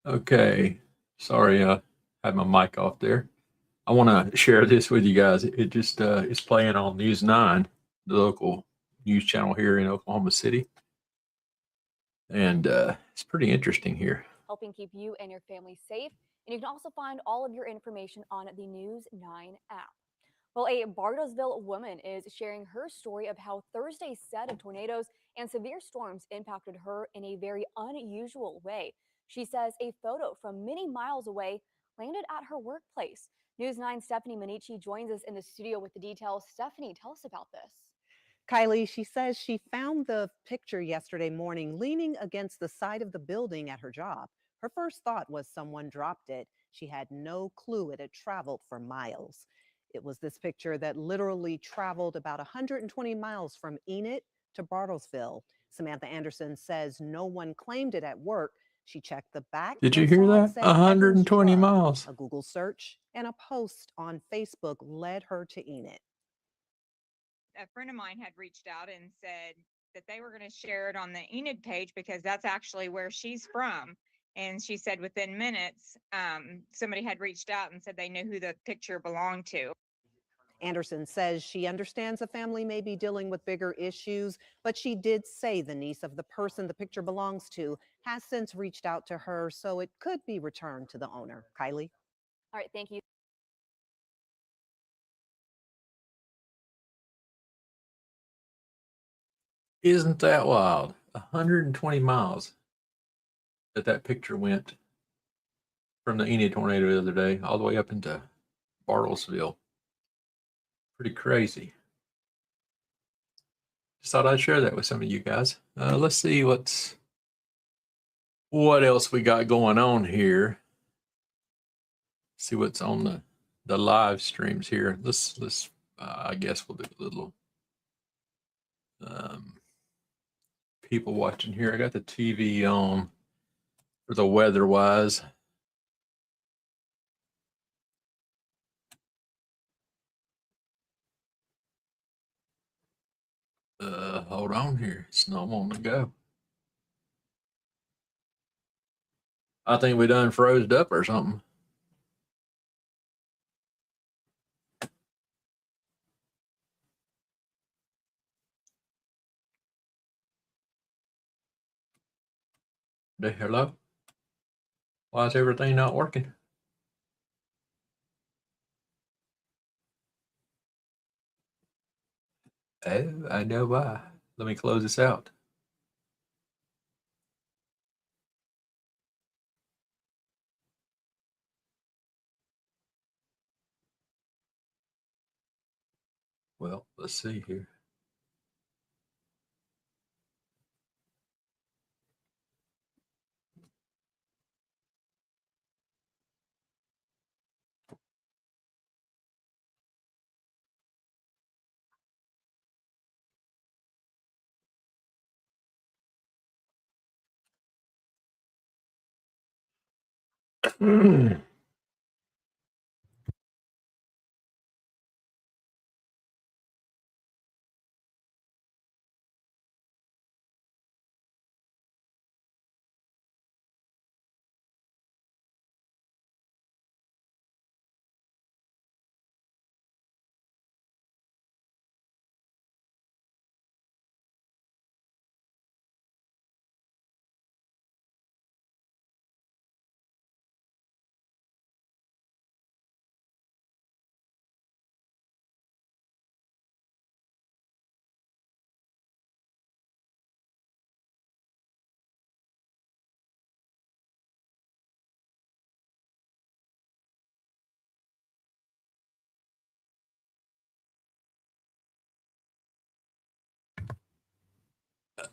Okay. Sorry, had my mic off there. I want to share this with you guys. It just is playing on News 9, the local news channel here in Oklahoma City. And it's pretty interesting here. Helping keep you and your family safe. And you can also find all of your information on the News 9 app. Well, a Bartlesville woman is sharing her story of how Thursday's set of tornadoes and severe storms impacted her in a very unusual way. She says a photo from many miles away landed at her workplace. News 9 Stephanie Manici joins us in the studio with the details. Stephanie, tell us about this. Kylie, she says she found the picture yesterday morning leaning against the side of the building at her job. Her first thought was someone dropped it. She had no clue it had traveled for miles. It was this picture that literally traveled about 120 miles from Enid to Bartlesville. Samantha Anderson says no one claimed it at work. She checked the back Did you and hear saw it that? say Evans 120 Drug. miles. A Google search and a post on Facebook led her to Enid. A friend of mine had reached out and said that they were going to share it on the Enid page because that's actually where she's from. And she said within minutes, somebody had reached out and said they knew who the picture belonged to. Anderson says she understands the family may be dealing with bigger issues, but she did say the niece of the person the picture belongs to has since reached out to her, so it could be returned to the owner. Kylie? All right, thank you. Isn't that wild? 120 miles that picture went from the Enid tornado the other day all the way up into Bartlesville. Pretty crazy. Just thought I'd share that with some of you guys. Let's see what else we got going on here. See what's on the live streams here. Let's I guess we'll do a little people watching here. I got the TV on for the weather wise. Hold on here. It's not wanting to go. I think we done froze up or something. Hello? Why is everything not working? Oh, I know why. Let me close this out. Well, let's see here.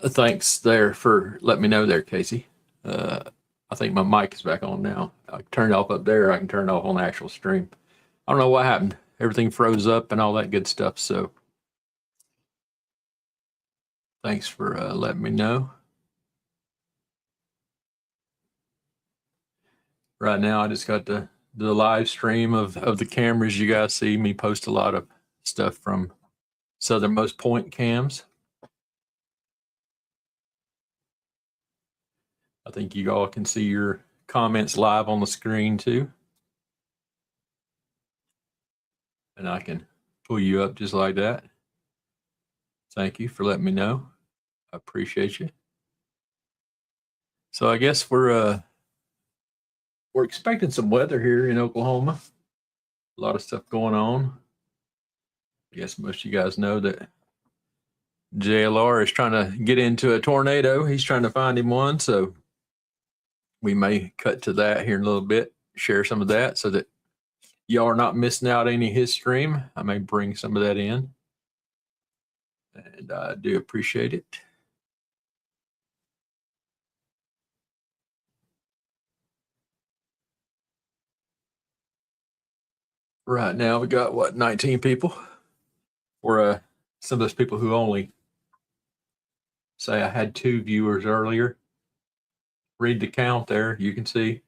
Thanks there for letting me know there, Casey. I think my mic is back on now. I can turn it off up there. I can turn it off on the actual stream. I don't know what happened. Everything froze up and all that good stuff. So thanks for letting me know. Right now, I just got the live stream of the cameras. You guys see me post a lot of stuff from Southernmost Point cams. I think you all can see your comments live on the screen too. And I can pull you up just like that. Thank you for letting me know. I appreciate you. So I guess we're expecting some weather here in Oklahoma. A lot of stuff going on. I guess most of you guys know that JLR is trying to get into a tornado. He's trying to find him one. So we may cut to that here in a little bit, share some of that so that y'all are not missing out any of his stream. I may bring some of that in. And I do appreciate it. Right now we got what, 19 people? Or some of those people who only say I had 2 viewers earlier. Read the count there. You can see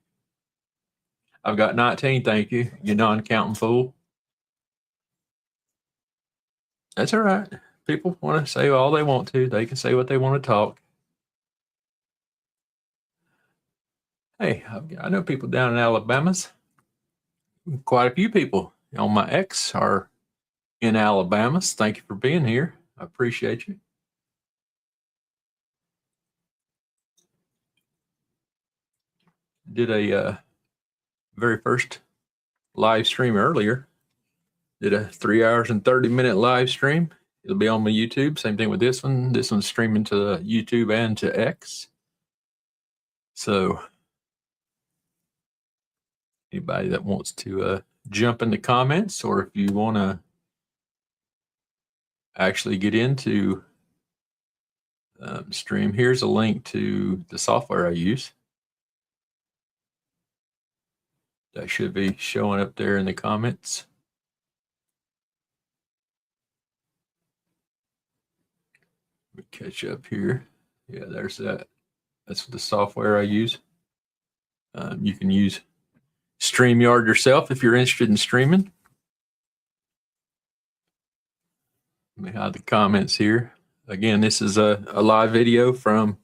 I've got 19. Thank you. You non-counting fool. That's all right. People want to say all they want to. They can say what they want to talk. Hey, I know people down in Alabama's. Quite a few people on my X are in Alabama's. Thank you for being here. I appreciate you. Did a very first live stream earlier. Did a 3 hours and 30-minute live stream. It'll be on my YouTube. Same thing with this one. This one's streaming to YouTube and to X. So anybody that wants to jump in the comments, or if you want to actually get into stream, here's a link to the software I use. That should be showing up there in the comments. Let me catch up here. Yeah, there's that. That's the software I use. You can use StreamYard yourself if you're interested in streaming. Let me hide the comments here. Again, this is a live video from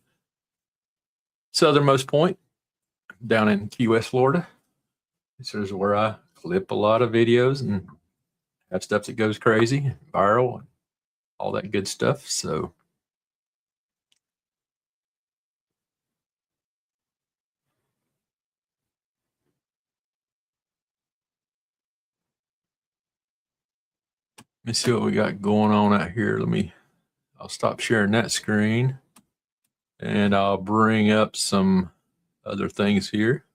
Southernmost Point down in Key West, Florida. This is where I clip a lot of videos and have stuff that goes crazy, viral, and all that good stuff. So let me see what we got going on out here. I'll stop sharing that screen and I'll bring up some other things here.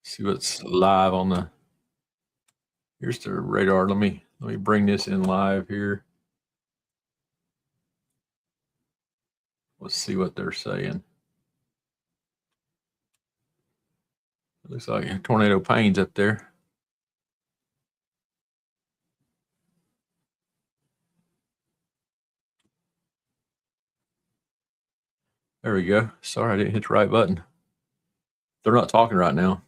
See what's live on the, here's the radar. Let me bring this in live here. Let's see what they're saying. It looks like Tornado Pain's up there. There we go. Sorry, I didn't hit the right button. They're not talking right now.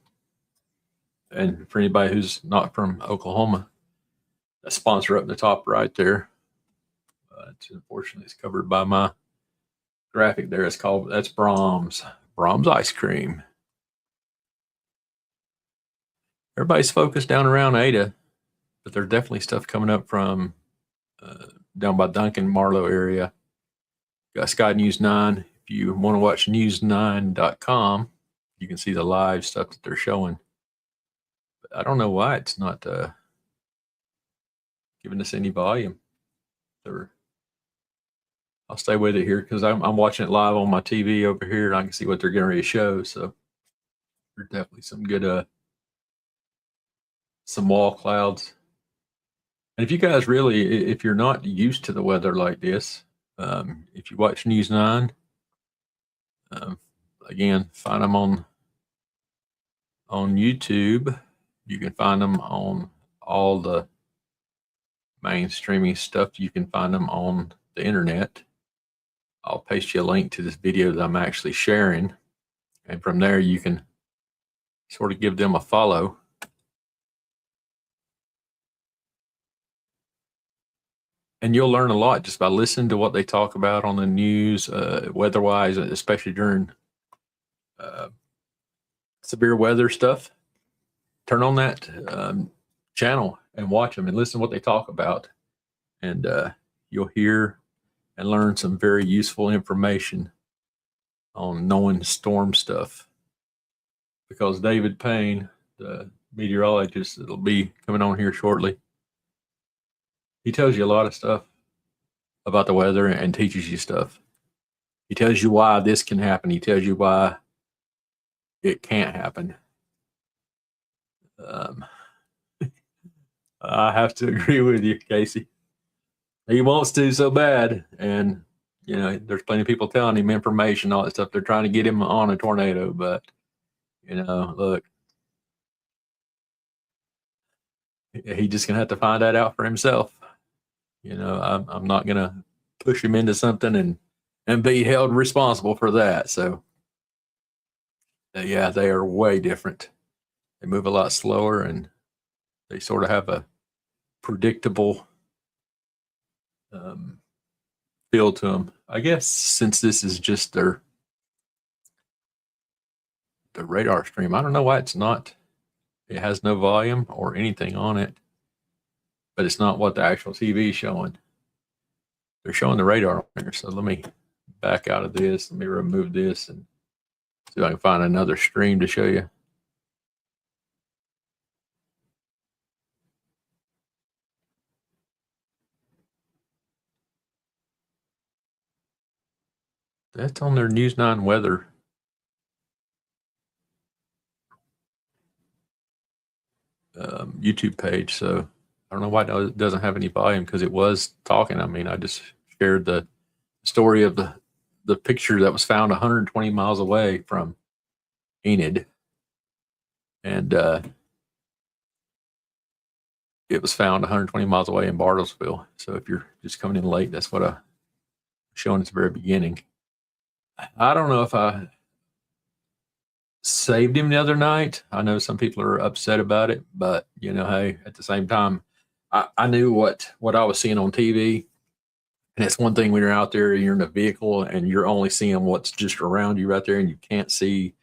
And for anybody who's not from Oklahoma, that sponsor up in the top right there, unfortunately it's covered by my graphic there. That's Brahms ice cream. Everybody's focused down around Ada, but there's definitely stuff coming up from down by Duncan, Marlow area. Got Sky News 9. If you want to watch news9.com, you can see the live stuff that they're showing. But I don't know why it's not giving us any volume. I'll stay with it here because I'm watching it live on my TV over here, and I can see what they're getting ready to show. So there's definitely some good some wall clouds. And if you guys really, if you're not used to the weather like this, if you watch News 9, again, find them on YouTube. You can find them on all the main streaming stuff. You can find them on the internet. I'll paste you a link to this video that I'm actually sharing. And from there, you can sort of give them a follow. and you'll learn a lot just by listening to what they talk about on the news, weather-wise, especially during severe weather stuff. Turn on that channel and watch them and listen to what they talk about, and you'll hear and learn some very useful information on knowing storm stuff. Because David Payne, the meteorologist that'll be coming on here shortly, he tells you a lot of stuff about the weather and teaches you stuff. He tells you why this can happen. He tells you why it can't happen. I have to agree with you, Casey. He wants to so bad, and you know, there's plenty of people telling him information, all that stuff. They're trying to get him on a tornado, but you know, look, he just gonna have to find that out for himself. You know, I'm not gonna push him into something and be held responsible for that. So, yeah, they are way different. They move a lot slower, and they sort of have a predictable feel to them. I guess since this is just the radar stream, I don't know why it's not. It has no volume or anything on it, but it's not what the actual TV is showing. They're showing the radar on there. So let me back out of this. Let me remove this and see if I can find another stream to show you. That's on their News 9 weather. YouTube page. So I don't know why it doesn't have any volume, because it was talking. I mean, I just shared the story of the picture that was found 120 miles away from Enid. And it was found 120 miles away in Bartlesville. So if you're just coming in late, that's what I'm showing at the very beginning. I don't know if I saved him the other night. I know some people are upset about it, but you know, hey, at the same time, I knew what I was seeing on TV. And it's one thing when you're out there, you're in a vehicle and you're only seeing what's just around you right there, and you can't see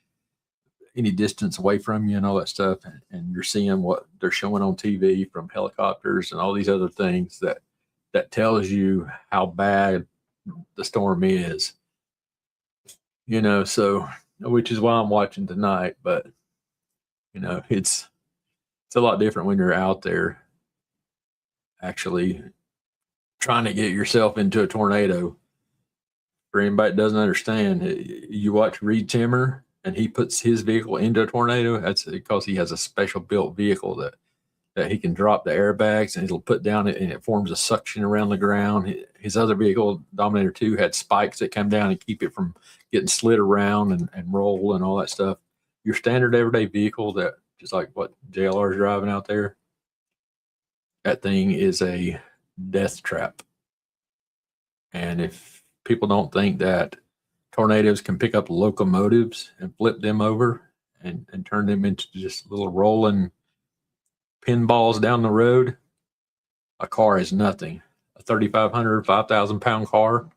any distance away from you and all that stuff. And you're seeing what they're showing on TV from helicopters and all these other things that tells you how bad the storm is. You know, so which is why I'm watching tonight. But you know, it's a lot different when you're out there actually trying to get yourself into a tornado. For anybody that doesn't understand, you watch Reed Timmer and he puts his vehicle into a tornado. That's because he has a special built vehicle that he can drop the airbags and it'll put down it, and it forms a suction around the ground. His other vehicle, Dominator 2, had spikes that come down and keep it from getting slid around and roll and all that stuff. Your standard everyday vehicle, that just like what JLR is driving out there, that thing is a death trap. And if people don't think that tornadoes can pick up locomotives and flip them over and turn them into just little rolling pinballs down the road, a car is nothing. A 3,500, 5,000 pound car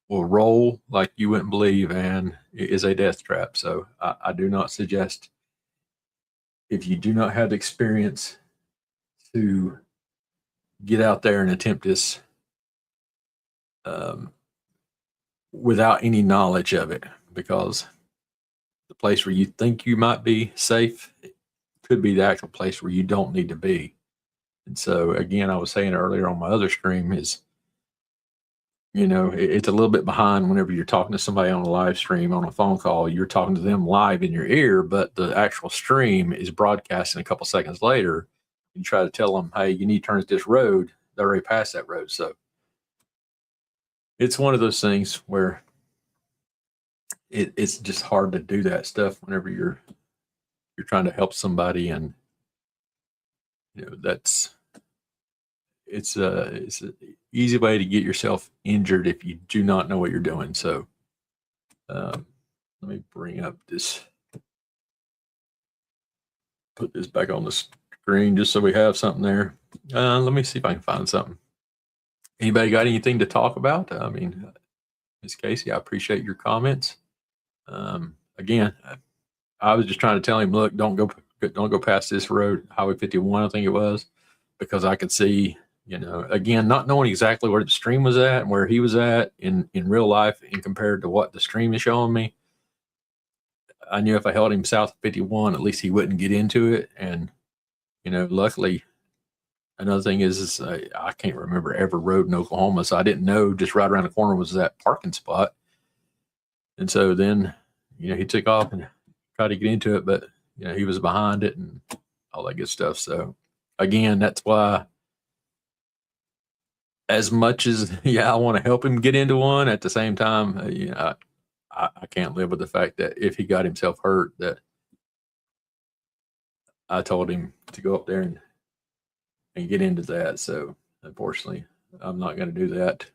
will roll like you wouldn't believe, and it is a death trap. So I do not suggest, if you do not have the experience, to get out there and attempt this without any knowledge of it, because the place where you think you might be safe could be the actual place where you don't need to be. And so again, I was saying earlier on my other stream is, you know, it's a little bit behind whenever you're talking to somebody on a live stream, on a phone call. You're talking to them live in your ear, but the actual stream is broadcasting a couple seconds later. You try to tell them, hey, you need to turn at this road. They're already past that road. So it's one of those things where it's just hard to do that stuff whenever you're trying to help somebody, and you know, it's an easy way to get yourself injured if you do not know what you're doing. So let me bring up this, put this back on the screen just so we have something there. Let me see if I can find something. Anybody got anything to talk about? I mean, Ms. Casey, I appreciate your comments. Again, I was just trying to tell him, look, don't go past this road, Highway 51, I think it was, because I could see, again, not knowing exactly where the stream was at and where he was at in real life and compared to what the stream is showing me. I knew if I held him south of 51, at least he wouldn't get into it. And, luckily, another thing is I can't remember every road in Oklahoma. So I didn't know just right around the corner was that parking spot. And so then, he took off and tried to get into it, but, he was behind it and all that good stuff. So again, that's why as much as, I want to help him get into one, at the same time, I can't live with the fact that if he got himself hurt, that I told him to go up there and get into that. So unfortunately, I'm not going to do that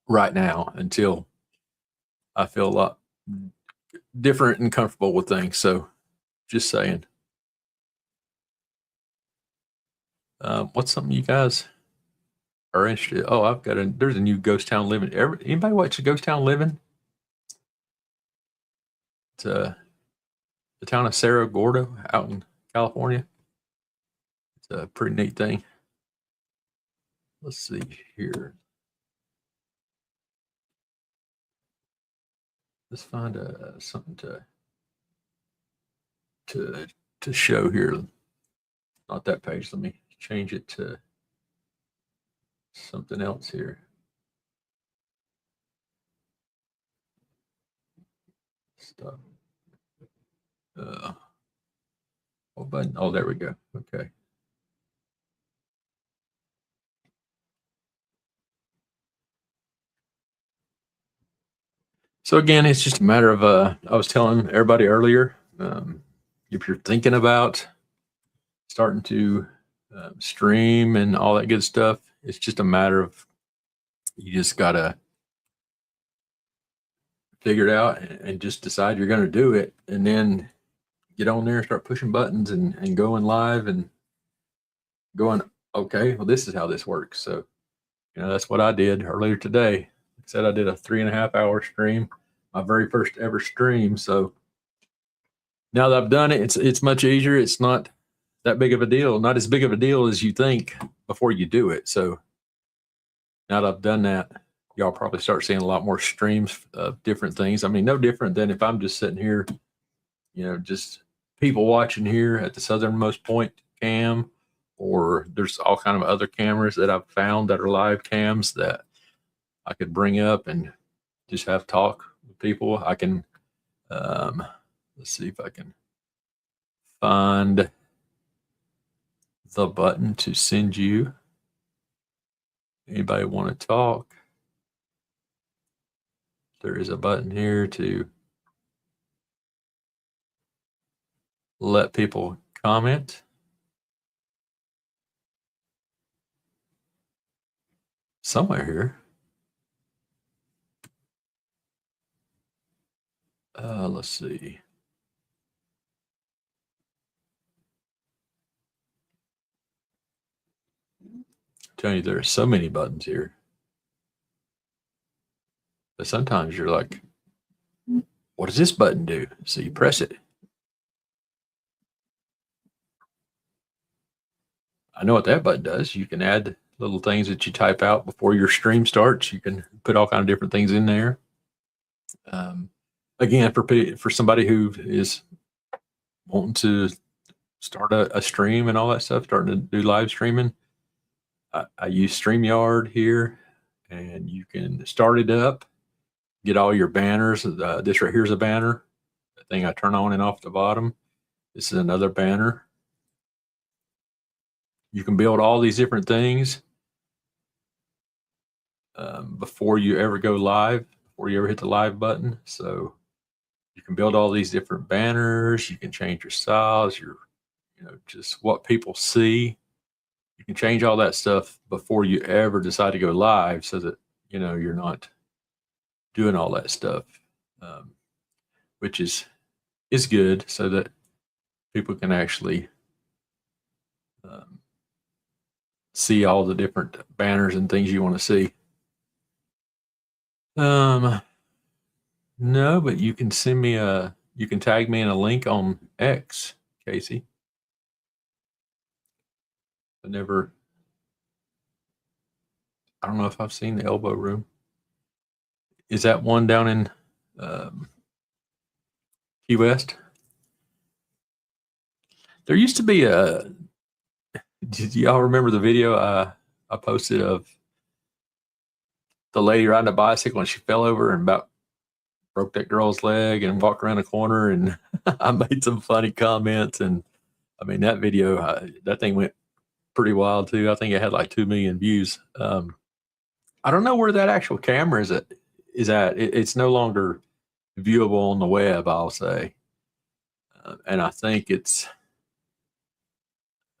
right now until I feel a lot different and comfortable with things. So just saying. What's something you guys are interested? Oh, there's a new Ghost Town Living. Anybody watch Ghost Town Living? It's the town of Cerro Gordo out in California. It's a pretty neat thing. Let's see here. Let's find something to show here. Not that page. Let me change it to something else here. Stuff. What button? Oh, there we go. Okay. So again, it's just a matter of I was telling everybody earlier, if you're thinking about starting to stream and all that good stuff, it's just a matter of you just gotta figure it out and just decide you're going to do it, and then get on there and start pushing buttons and going live and going, okay, well, this is how this works. So, that's what I did earlier today. I said I did a 3.5 hour stream, my very first ever stream. So now that I've done it, it's much easier. It's not that big of a deal, not as big of a deal as you think before you do it. So now that I've done that, y'all probably start seeing a lot more streams of different things. I mean, no different than if I'm just sitting here, just people watching here at the southernmost point cam, or there's all kind of other cameras that I've found that are live cams that I could bring up and just have talk with people. I can, let's see if I can find the button to send you. Anybody want to talk? There is a button here to let people comment. Somewhere here. Let's see. I'm telling you, there are so many buttons here. But sometimes you're like, what does this button do? So you press it. I know what that button does. You can add little things that you type out before your stream starts. You can put all kind of different things in there. Again, for somebody who is wanting to start a stream and all that stuff, starting to do live streaming, I use StreamYard here, and you can start it up, get all your banners. This right here is a banner. The thing I turn on and off the bottom. This is another banner. You can build all these different things before you ever go live, before you ever hit the live button. So you can build all these different banners. You can change your styles, just what people see. You can change all that stuff before you ever decide to go live, so that you're not doing all that stuff, which is good, so that people can actually see all the different banners and things you want to see. No, but you can send me you can tag me in a link on X, Casey. I don't know if I've seen the Elbow Room. Is that one down in Key West? There used to be did y'all remember the video I posted of the lady riding a bicycle and she fell over and about broke that girl's leg and walked around a corner, and I made some funny comments, and I mean that video, that thing went pretty wild too. I think it had like 2 million views. I don't know where that actual camera is at. It's no longer viewable on the web, I'll say, and I think it's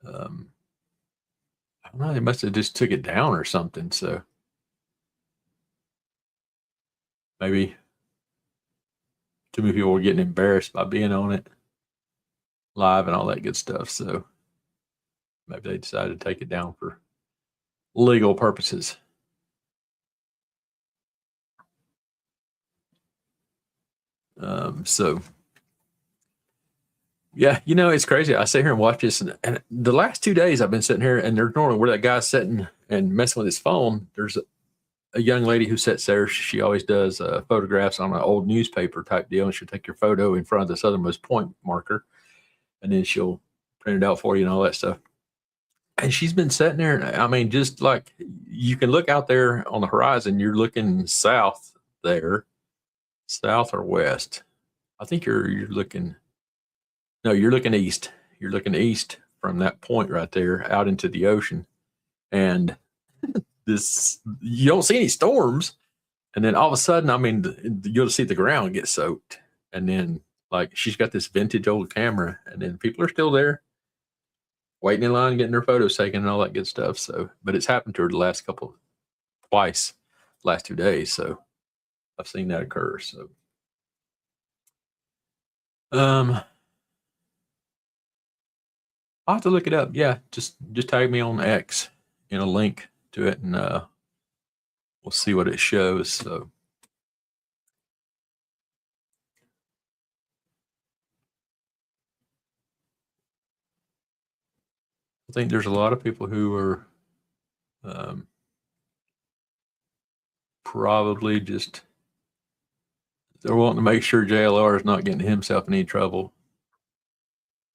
I don't know. They must have just took it down or something. So maybe too many people were getting embarrassed by being on it live and all that good stuff. So maybe they decided to take it down for legal purposes. So yeah, you know, it's crazy. I sit here and watch this, and the last 2 days I've been sitting here, and there's normally where that guy's sitting and messing with his phone. There's a young lady who sits there. She always does photographs on an old newspaper type deal, and she'll take your photo in front of the southernmost point marker, and then she'll print it out for you and all that stuff. And she's been sitting there, and I mean, just like you can look out there on the horizon, you're looking south there, south or west. I think you're looking. No, you're looking east. You're looking east from that point right there out into the ocean. And this, you don't see any storms. And then all of a sudden, I mean, you'll see the ground get soaked. And then, like, she's got this vintage old camera, and then people are still there waiting in line, getting their photos taken and all that good stuff. So, but it's happened to her the last 2 days. So I've seen that occur. So, I'll have to look it up. Yeah, just tag me on X in a link to it, and we'll see what it shows. So, I think there's a lot of people who are probably just they're wanting to make sure JLR is not getting himself in any trouble.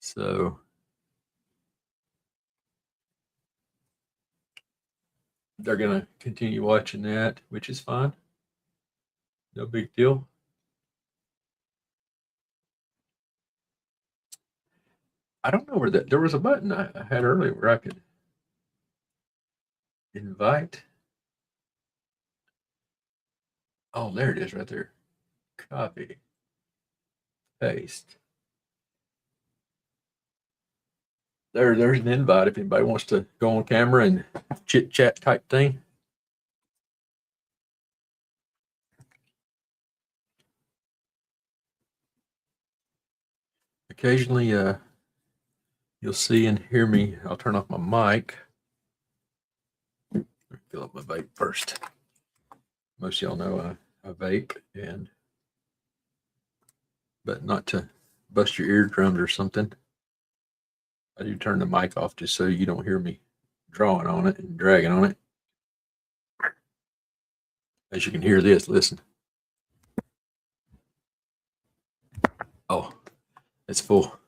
So they're going to continue watching that, which is fine. No big deal. I don't know where there was a button I had earlier where I could invite. Oh, there it is right there. Copy. Paste. There's an invite if anybody wants to go on camera and chit chat type thing. Occasionally, you'll see and hear me. I'll turn off my mic. Fill up my vape first. Most of y'all know I vape, but not to bust your eardrums or something. I do turn the mic off just so you don't hear me drawing on it and dragging on it. As you can hear this, listen. Oh, it's full.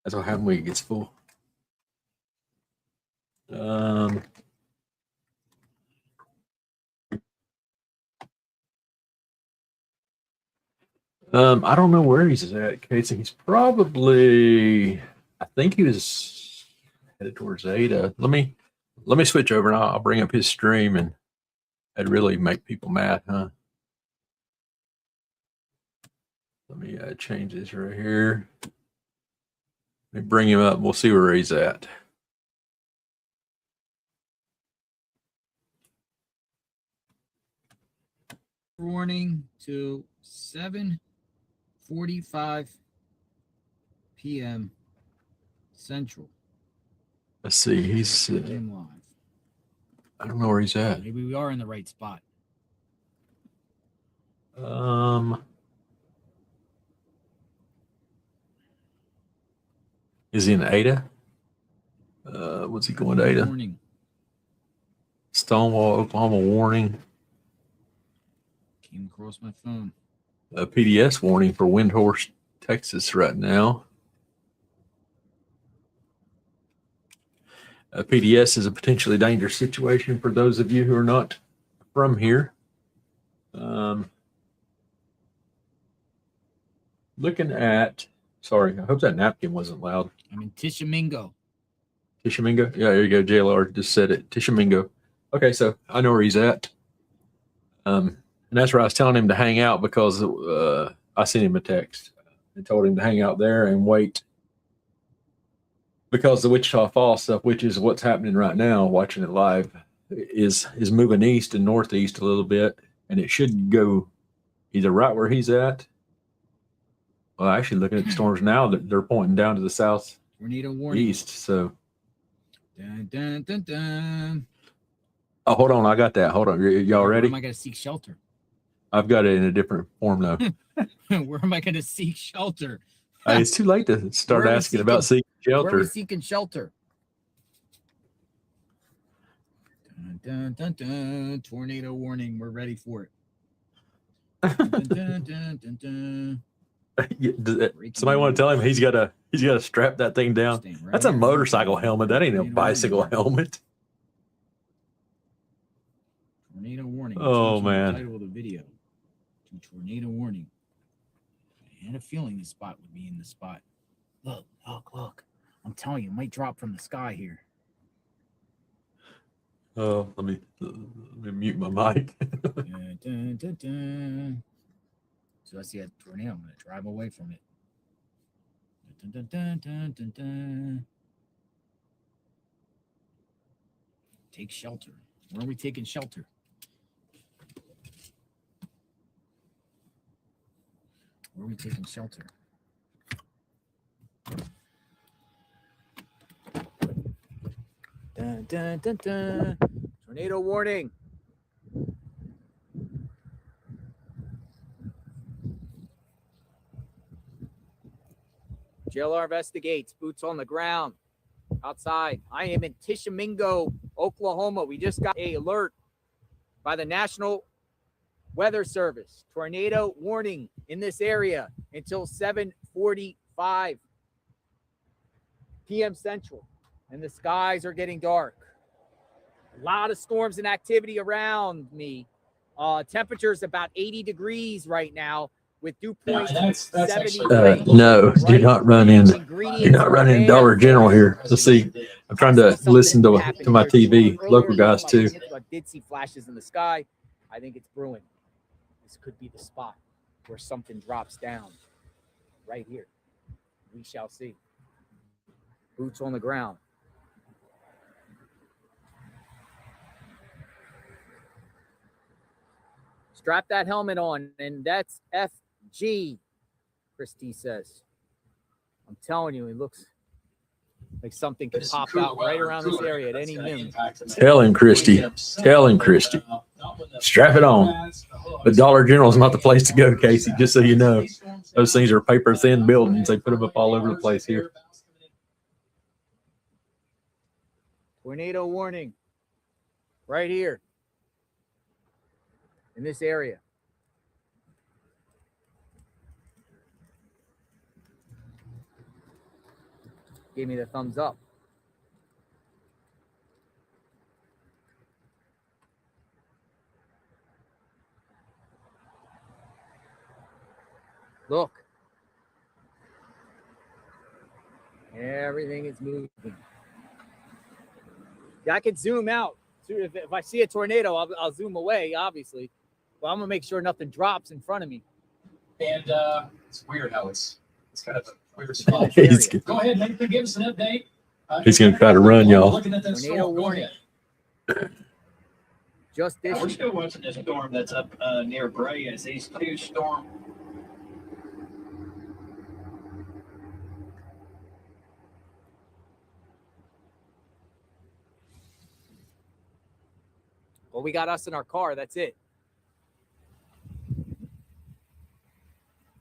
That's what happens when it gets full. I don't know where he's at, Casey. He's probably, I think he was headed towards Ada. Let me switch over and I'll bring up his stream, and that'd really make people mad, huh? Let me change this right here. Let me bring him up. We'll see where he's at. Warning to 7:45 p.m. Central. Let's see. He's Stream live. I don't know where he's at. Maybe we are in the right spot. Is he in Ada? What's he going to Ada? Warning. Stonewall, Oklahoma warning. Came across my phone. A PDS warning for Windhorse, Texas right now. A PDS is a potentially dangerous situation for those of you who are not from here. Looking at, sorry, I hope that napkin wasn't loud. I'm in Tishomingo. Tishomingo? Yeah, there you go. JLR just said it. Tishomingo. Okay, so I know where he's at. And that's where I was telling him to hang out because I sent him a text and told him to hang out there and wait. Because the Wichita Falls stuff, which is what's happening right now, watching it live, is moving east and northeast a little bit. And it should go either right where he's at. Well, actually, looking at the storms now, they're pointing down to the southeast. Tornado warning. So, Dun, dun, dun, dun. oh, hold on, I got that. Hold on, y'all Where ready? am I going to seek shelter? I've got it in a different form though. Where am I going to seek shelter? Hey, it's too late to start Where are we asking about seeking Where are we shelter. seeking shelter? Dun, dun, dun, dun. Tornado warning. We're ready for it. Dun, dun, dun, dun, dun. Somebody want to tell him he's got to strap that thing down? Staying right That's a here. motorcycle helmet. That ain't a Tornado bicycle warning. helmet. Tornado warning. Oh, Change the man. Title of the video to tornado warning. I had a feeling this spot would be in the spot. Look, look, look. I'm telling you, it might drop from the sky here. Oh, let me mute my mic. Dun, dun, dun, dun. So I see a tornado. I'm going to drive away from it. Dun, dun, dun, dun, dun, dun. Take shelter. Where are we taking shelter? Where are we taking shelter? Dun, dun, dun, dun. Tornado warning. JLR investigates. Boots on the ground. Outside. I am in Tishomingo, Oklahoma. We just got an alert by the National Weather Service. Tornado warning in this area until 7:45 p.m. Central. And the skies are getting dark. A lot of storms and activity around me. Temperatures about 80 degrees right now with dew point that's 70 actually- range. No, do not run in. Ingredients Do not run in are Dollar there. General here. Let's see. I'm trying to listen to my TV. Local guys too. I did see flashes in the sky. I think it's brewing. This could be the spot where something drops down. Right here. We shall see. Boots on the ground. Strap that helmet on, and that's FG, Christy says. I'm telling you, it looks like something could pop out right around this area at any minute. Tell him, Christy. Tell him, Christy. Strap it on. But Dollar General is not the place to go, Casey, just so you know. Those things are paper thin buildings. They put them up all over the place here. Tornado warning right here in this area. Gave me the thumbs up. Look. Everything is moving. Yeah, I could zoom out. If I see a tornado, I'll zoom away, obviously. But I'm going to make sure nothing drops in front of me. And it's weird how it's kind of a weird spot. He's, Go ahead, Nathan, give us an update. he's going to try to run, y'all. Looking at that Tornado storm. Go warning. ahead. Just this. We're still watching this storm that's up near Bray as these two storm. Well, we got us in our car. That's it.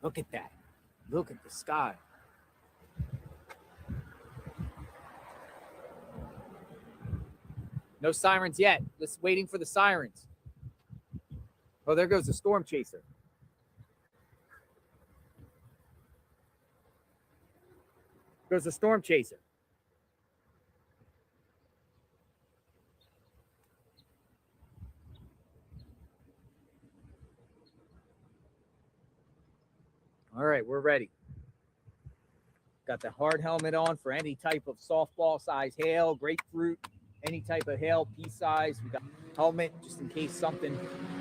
Look at that. Look at the sky. No sirens yet. Let's waiting for the sirens. Oh, there goes the storm chaser. Goes the storm chaser. All right, we're ready. Got the hard helmet on for any type of softball size hail, grapefruit, any type of hail, pea size. We got helmet just in case something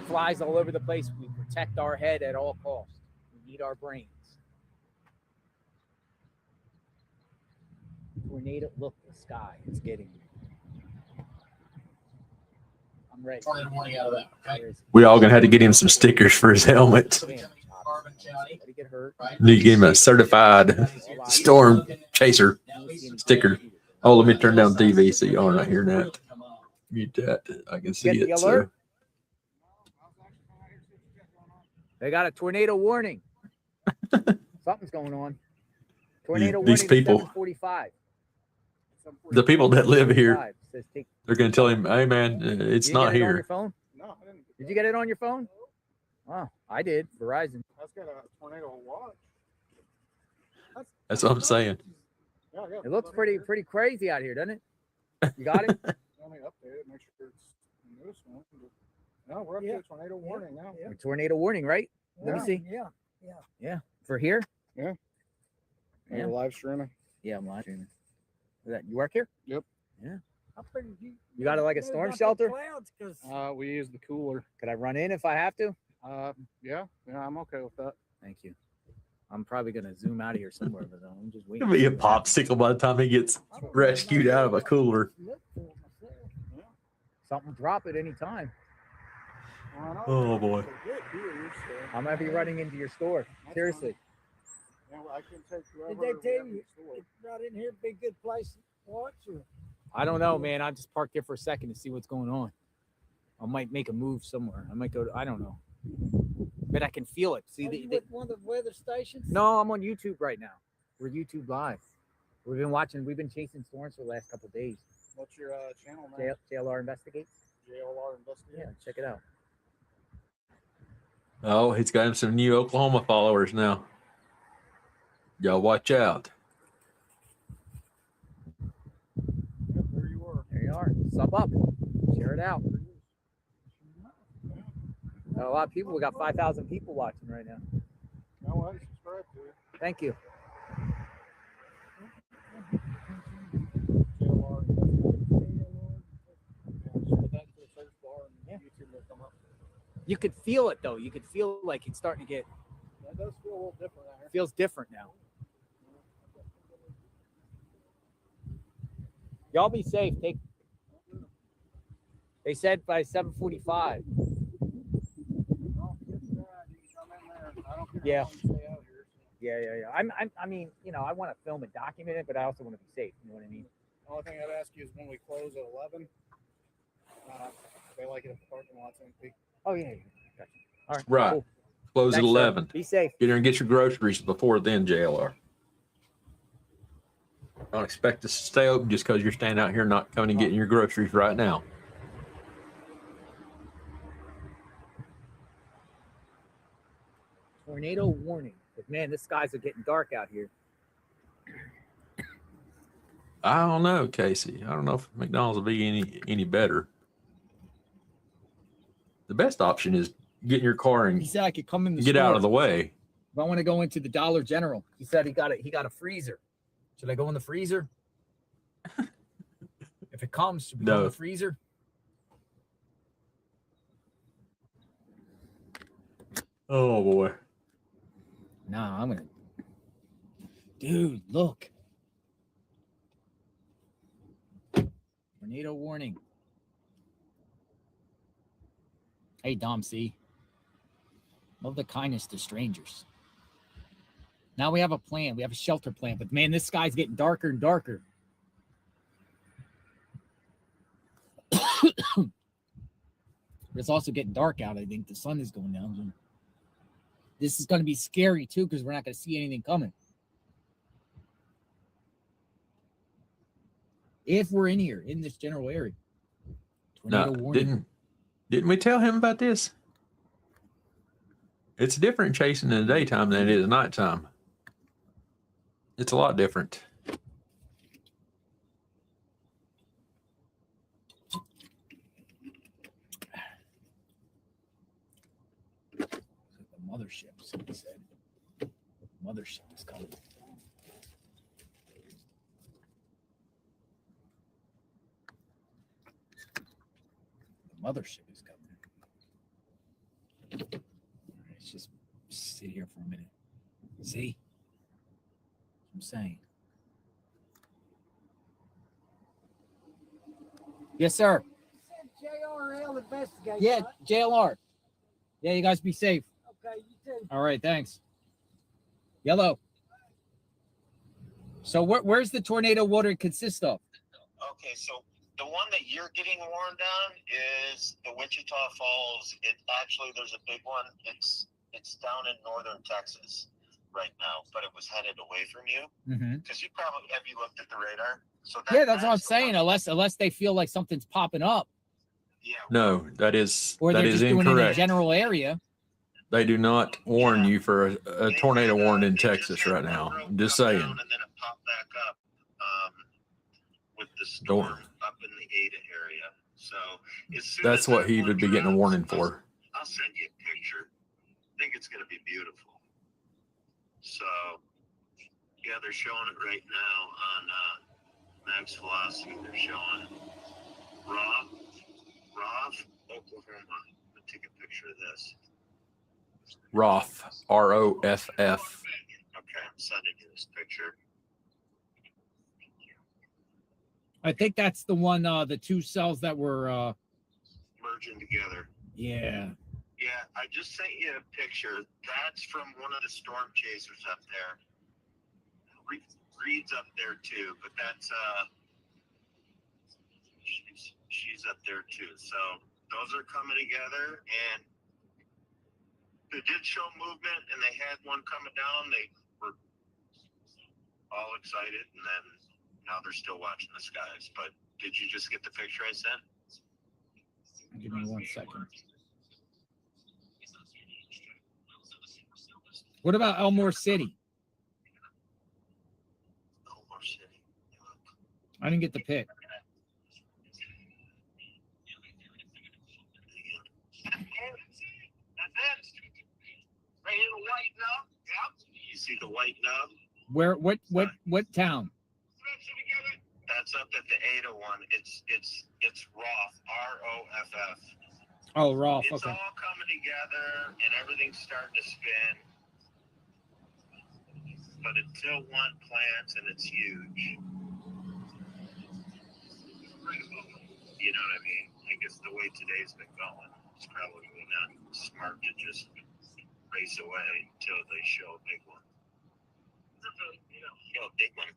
flies all over the place. We protect our head at all costs. We need our brains. Tornado, look, the sky is getting. I'm ready. Tornado warning out of that. Okay. Where is it? We all gonna have to get him some stickers for his helmet. Damn, Carbon County. Gotta get hurt. Right. You get him a certified storm chaser sticker. Oh, let me turn down TV so y'all are not hearing that. Mute that. I can see Get the it. So. alert. They got a tornado warning. Something's going on. Tornado warning. These people. 745. The people that live here, 745 says take. they're gonna tell him, "Hey, man, it's You not get it on your here." phone? No, I didn't. Did you get it on your phone? Oh, I did. Verizon. That's got a tornado watch. That's what I'm saying. Yeah, yeah. It looks pretty crazy out here, doesn't it? You got it? Let me update it, make sure it's the newest one. No, we're up to a tornado warning now. A tornado warning, right? Let me see. Yeah. For here? Yeah. Yeah. You're live streaming. Yeah, I'm live streaming. Is that you work here? Yep. Yeah. You got it like a storm shelter? We use the cooler. Could I run in if I have to? Yeah, I'm okay with that. Thank you. I'm probably gonna zoom out of here somewhere, but I'm just waiting. It'll be a popsicle by the time he gets rescued out of a cooler. Something drop at any time. Oh boy. I might be running into your store. Seriously. Yeah, well, I can take Did whoever they we tell have in you the store. it's not in here? Be a good place to watch. Or? I don't know, man. I just parked here for a second to see what's going on. I might make a move somewhere. I might go to, I don't know. But I can feel it. See, Are you with one of the weather stations? no, I'm on YouTube right now. We're YouTube live. We've been chasing storms for the last couple of days. What's your channel name? JLR Investigates. JLR Investigate. Yeah, check it out. Oh, he's got him some new Oklahoma followers now. Y'all watch out. Yep, there you are. There you are. Sub up. Share it out. Got a lot of people. We got 5,000 people watching right now. No way, subscribe to it. Thank you. JLR Investigate. Yeah, just put that into the search bar and Yeah. YouTube will come up. You could feel it though. You could feel like it's starting to get That does feel a little different out here. feels different now. Y'all be safe. They said by 7:45. Well, it's all right, you can come in there. I don't care Yeah. how long you stay out here. Yeah. I mean, I want to film and document it, but I also want to be safe. You know what I mean? The only thing I'd ask you is when we close at 11, they like it if the parking lot's empty. Oh yeah. Gotcha. All right. Right. Cool. Close at Thanks, sir. 11. Be safe. Get there and get your groceries before then, JLR. Don't expect us to stay open just because you're standing out here not coming and getting your groceries right now. Tornado warning. But man, the skies are getting dark out here. I don't know, Casey. I don't know if McDonald's will be any better. The best option is get in your car He and said I could come in the get out of the way. If I want to go into the Dollar General, he said he got a freezer. Should I go in the freezer? If it comes, should we go in No. the freezer? Oh boy. No, I'm gonna. Dude, look. Tornado warning. Hey, Dom C. Love the kindness to strangers. Now we have a plan. We have a shelter plan. But man, this sky's getting darker and darker. But it's also getting dark out. I think the sun is going down. So this is going to be scary too because we're not going to see anything coming. If we're in here in this general area. No, Tornado warning. didn't we tell him about this? It's different chasing in the daytime than it is at nighttime. It's a lot different. The mothership, somebody said. Mothership is coming. The mothership is coming. Let's just sit here for a minute. See? I'm saying. Yes, sir. Said JRL investigation. Yeah, right? JLR. Yeah, you guys be safe. Okay, you too. All right, thanks. Yellow. So where's the tornado water consist of? Okay, so the one that you're getting warned on is the Wichita Falls. It actually, there's a big one. It's down in northern Texas right now, but it was headed away from you Mm-hmm. because you looked at the radar? So Yeah, that's what I'm the saying. one- Unless they feel like something's popping up, Yeah. No, that is or they're that is just doing it in a incorrect. general area. They do not warn you for a They tornado had, warning in they just Texas had right one now. rope I'm just come saying. down and then it popped back up with the storm up in the Ada area. So as soon That's as what that he one would be getting a drops, warning for. I'll send you a picture. I think it's going to be beautiful. So, yeah, they're showing it right now on Max Velocity. They're showing Roth, Oklahoma. I'm going to take a picture of this. Roth, Roff. Okay, I'm sending you this picture. I think that's the one. The two cells that were. Merging together. Yeah. Yeah, I just sent you a picture. That's from one of the storm chasers up there. Reed's up there too, but that's she's up there too. So those are coming together, and they did show movement, and they had one coming down. They were all excited, and then now they're still watching the skies. But did you just get the picture I sent? Give me 1 second. What about Elmore City? Elmore City. I didn't get the pic. That's it. Ready to lighten up? Yep. You see the white nub? Where? What town? That's up at the Ada one. It's Roth, Roff. Oh, Roth. It's Okay. all coming together and everything's starting to spin. But until one plants and it's huge. You know what I mean? I guess the way today's been going, it's probably not smart to just race away until they show a big one. Show a big one.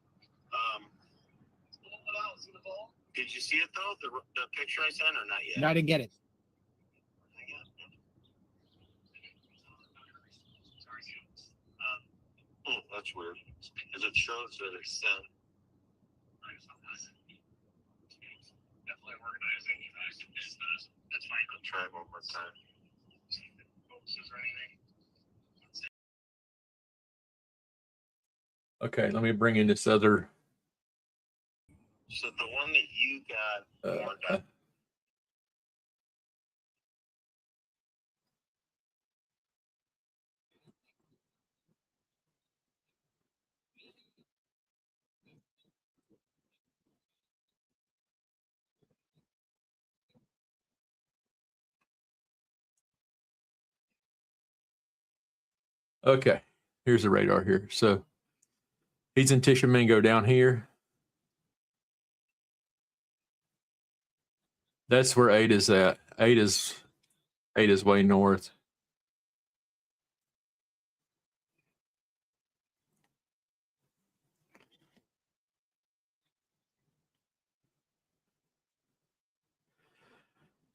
Did you see it though? The picture I sent or not yet? No, I didn't get it. That's weird. Because it shows that it's sent. Definitely organizing. That's fine. I'll try it one more time. Okay, let me bring in this other. So the one that you got warned Uh, up. Okay, here's the radar here. So he's in Tishomingo down here. That's where Ada's at. Ada's way north.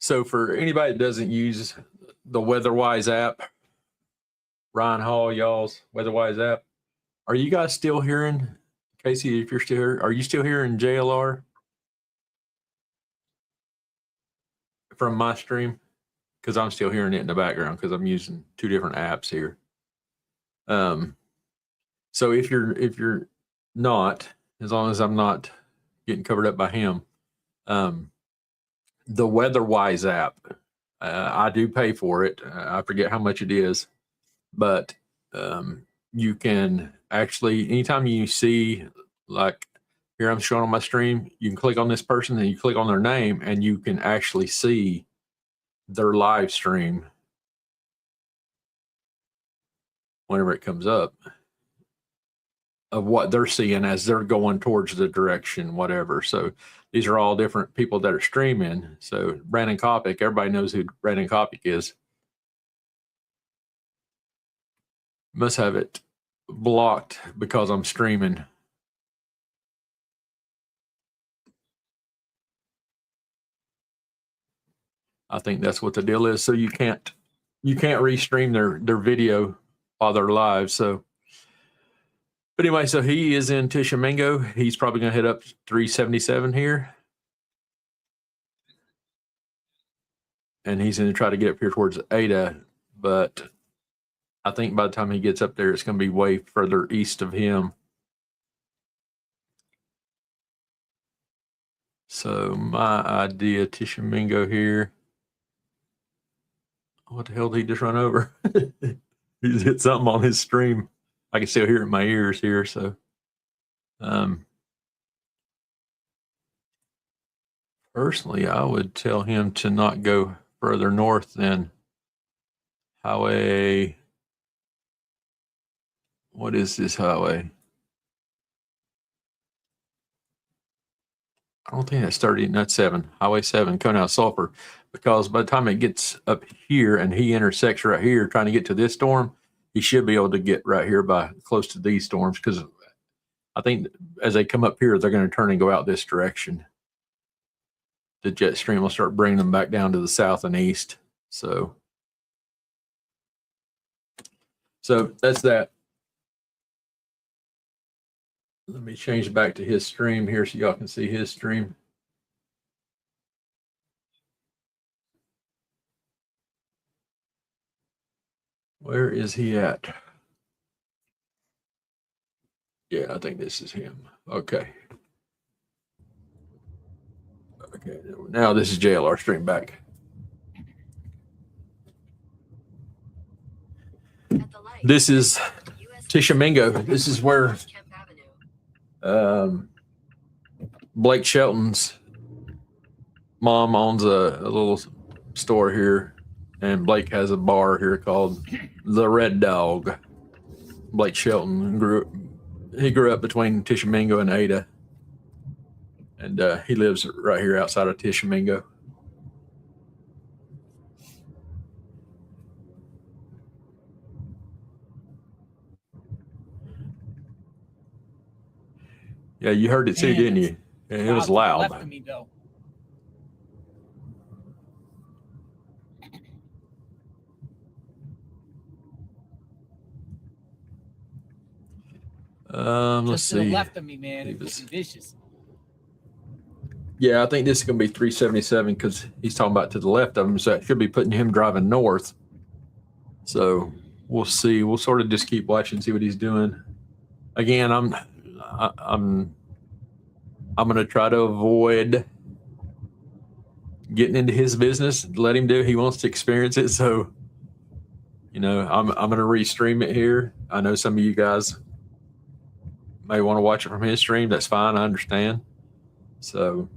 So for anybody that doesn't use the WeatherWise app, Ryan Hall, y'all's WeatherWise app, are you guys still hearing, Casey, if you're still here, are you still hearing JLR from my stream? Because I'm still hearing it in the background because I'm using two different apps here. So if you're not, as long as I'm not getting covered up by him, the WeatherWise app, I do pay for it. I forget how much it is, but you can actually, anytime you see, like here I'm showing on my stream, you can click on this person and you click on their name and you can actually see their live stream whenever it comes up of what they're seeing as they're going towards the direction, whatever. So these are all different people that are streaming. So Brandon Kopic, everybody knows who Brandon Kopic is. Must have it blocked because I'm streaming. I think that's what the deal is. So you can't restream their video while they're live. So, but anyway, so he is in Tishomingo. He's probably going to hit up 377 here. And he's going to try to get up here towards Ada. But I think by the time he gets up there, it's going to be way further east of him. So my idea, Tishomingo here. What the hell did he just run over? He just hit something on his stream. I can still hear it in my ears here. So, personally, I would tell him to not go further north than highway. What is this highway? I don't think that's 30, not 7. Highway 7, coming out of Sulphur. Because by the time it gets up here and he intersects right here trying to get to this storm, he should be able to get right here by close to these storms. Because I think as they come up here, they're going to turn and go out this direction. The jet stream will start bringing them back down to the south and east. So that's that. Let me change back to his stream here so y'all can see his stream. Where is he at? Yeah, I think this is him. Okay. Okay, now this is JLR stream back. This is Tishomingo. This is where Blake Shelton's mom owns a little store here, and Blake has a bar here called the Red Dog. Blake Shelton grew up between Tishomingo and Ada, and he lives right here outside of Tishomingo. Yeah, you heard it too, didn't you? It was loud. Left of me, though. Let's Just to the see. left of me, man. It's vicious. Yeah, I think this is going to be 377 because he's talking about to the left of him, so that should be putting him driving north. So we'll see. We'll sort of just keep watching, see what he's doing. Again, I'm going to try to avoid getting into his business. Let him do. He wants to experience it. So, I'm going to restream it here. I know some of you guys may want to watch it from his stream. That's fine. I understand. So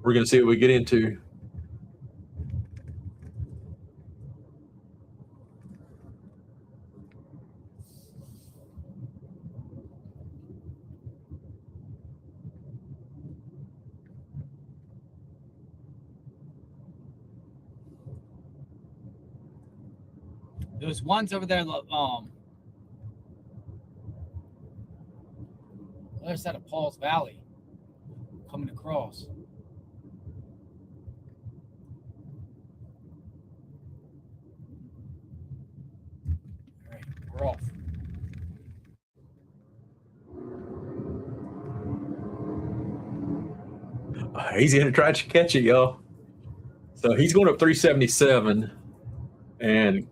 we're going to see what we get into. There's ones over there, other side of Paul's Valley, coming across. We're off. He's going to try to catch it, y'all. So he's going up 377, and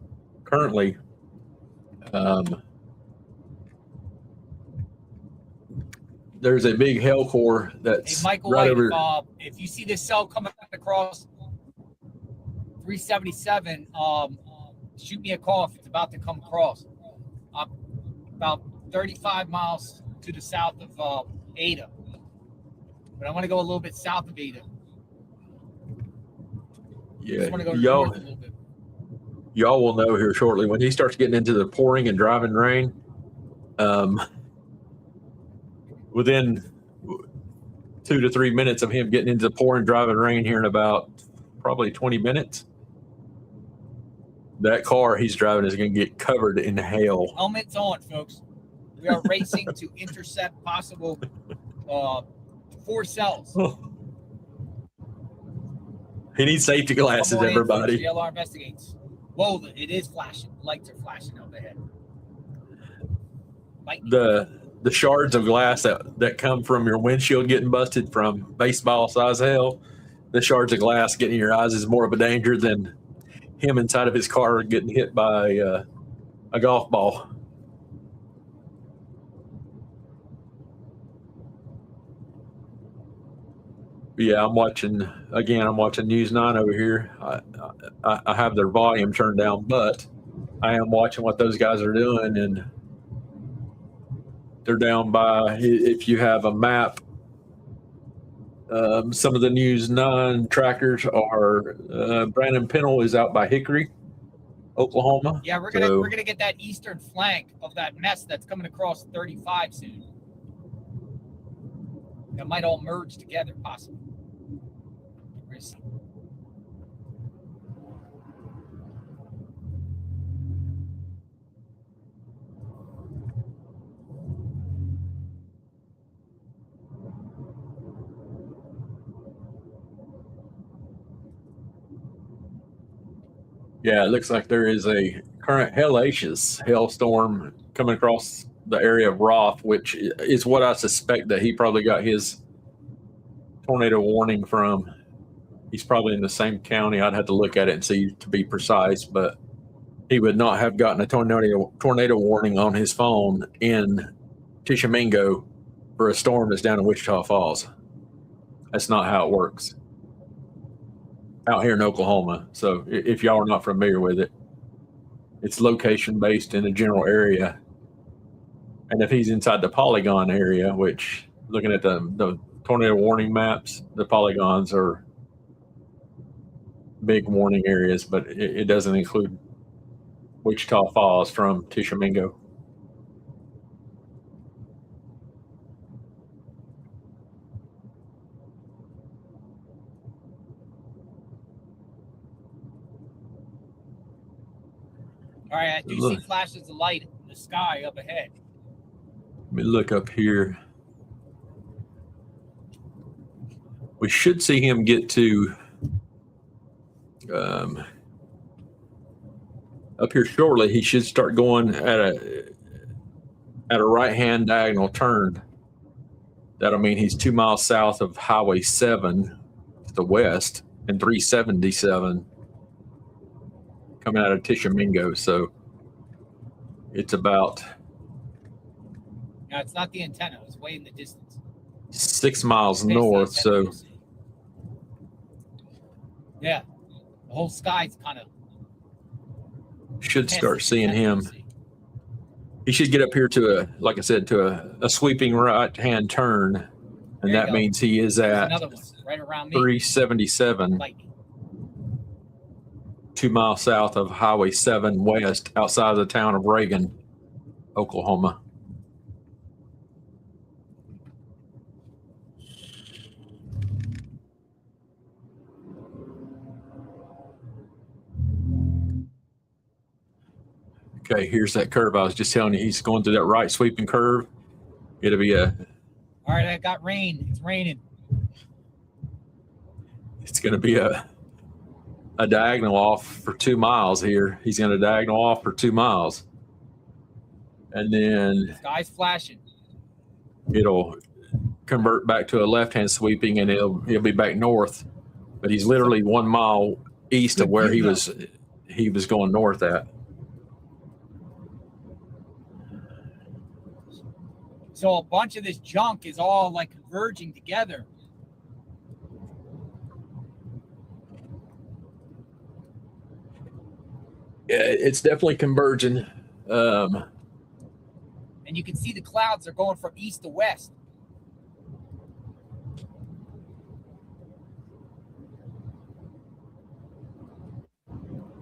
currently, there's a big hail core Hey, that's Michael right White, over. if you see this cell coming across 377, shoot me a call if it's about to come across. I'm about 35 miles to the south of Ada, but I want to go a little bit south of Ada. Yeah, Just want to go y'all, north a little bit. y'all will know here shortly when he starts getting into the pouring and driving rain. Within 2 to 3 minutes of him getting into the pouring driving rain here in about probably 20 minutes, that car he's driving is going to get covered in hail. Helmets on, folks. We are racing to intercept possible 4 cells. He needs safety glasses, Come on in, folks. everybody. JLR investigates. Whoa, it is flashing. Lights are flashing out ahead. The shards of glass that come from your windshield getting busted from baseball size hail, the shards of glass getting in your eyes is more of a danger than him inside of his car getting hit by a golf ball. Yeah, I'm watching News 9 over here. I have their volume turned down, but I am watching what those guys are doing, and they're down by, if you have a map, some of the News 9 trackers are, Brandon Pennell is out by Hickory, Oklahoma. Yeah, we're gonna get that eastern flank of that mess that's coming across 35 soon. That might all merge together, possibly. We're gonna see. Yeah, it looks like there is a current hellacious hailstorm coming across the area of Roth, which is what I suspect that he probably got his tornado warning from. He's probably in the same county. I'd have to look at it and see to be precise, but he would not have gotten a tornado warning on his phone in Tishomingo for a storm that's down in Wichita Falls. That's not how it works out here in Oklahoma. So if y'all are not familiar with it, it's location based in a general area. And if he's inside the polygon area, which looking at the tornado warning maps, the polygons are big warning areas, but it doesn't include Wichita Falls from Tishomingo. All right, I do see flashes of light in the sky up ahead. Let me look up here. We should see him get to up here shortly. He should start going at a right-hand diagonal turn. That'll mean he's 2 miles south of Highway 7 to the west and 377 coming out of Tishomingo. So it's about Now, it's not the antenna. It's way in the distance. 6 miles It's north. the So antenna. Yeah, the whole sky's kind of. should start seeing him. He should get up here to like I said, to a sweeping right-hand turn. And There you that go. means he is There's at another one right around me. 377, Lightning. 2 miles south of Highway 7 west, outside of the town of Reagan, Oklahoma. Okay, here's that curve I was just telling you. He's going through that right sweeping curve. It'll be All right, I got rain. It's raining. it's going to be a diagonal off for 2 miles here. He's going to diagonal off for 2 miles. and then Sky's flashing. it'll convert back to a left-hand sweeping, and he'll be back north. But he's literally 1 mile east of Good where view, he was going north at. So a bunch of this junk is all like converging together. Yeah, it's definitely converging. And you can see the clouds are going from east to west.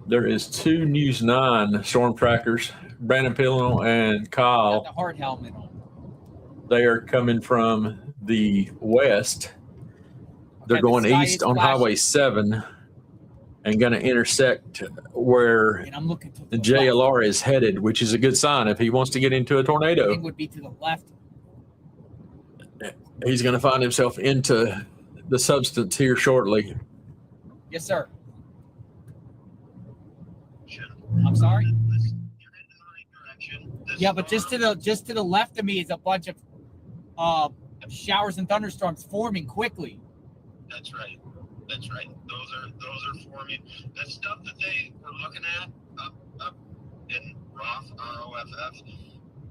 There is 2 News 9 storm trackers, Brandon Pillon and Got Kyle. the hard helmet on. They are coming from the west. They're Okay, the going sky east is on flashing. Highway 7 and going to intersect where And I'm looking to the left. JLR is headed, which is a good sign. If he wants to get into a Thing tornado, would be to the left. he's going to find himself into the substance here shortly. Yes, sir. I'm sorry. You're heading in the right direction. The Yeah, but just to the left of me is a bunch of showers and thunderstorms forming quickly. That's right. That's right. Those are forming. The stuff that they were looking at up in Roth, ROFF,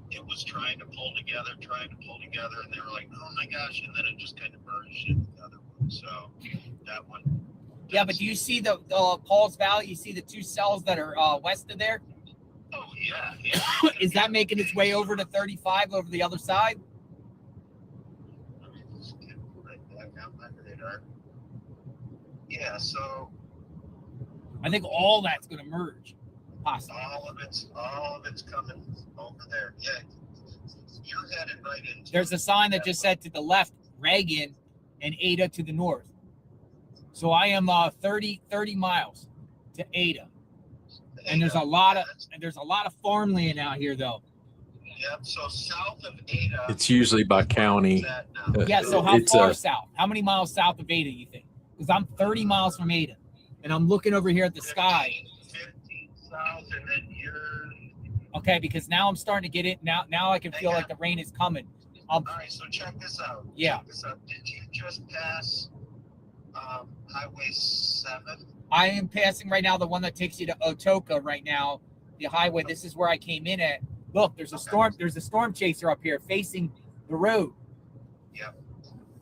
it was trying to pull together, and they were like, oh my gosh, and then it just kind of merged into the other one. So that one. Yeah, but do you see the Paul's Valley? You see the 2 cells that are west of there? Oh yeah, yeah. Is that making its way over to 35 over the other side? Let me just get right back on my radar. Yeah, so I think all that's going to merge, possibly. all of it's coming over there. Yeah, you're headed right into. There's a sign that just said to the left, Reagan, and Ada to the north. So I am 30 miles to Ada, and there's a lot of farmland out here though. Yep. So south of Ada. It's usually by county. Yeah. So how It's, far south? How many miles south of Ada you think? Because I'm 30 miles from Ada, and I'm looking over here at the sky. 15 south, and then you're. Okay, because now I'm starting to get it. Now I can feel like the rain is coming. All right. So check this out. Yeah. Check this out. Did you just pass Highway 7? I am passing right now the one that takes you to Otoka right now, the highway. This is where I came in at. Look, there's a storm. There's a storm chaser up here facing the road. Yep.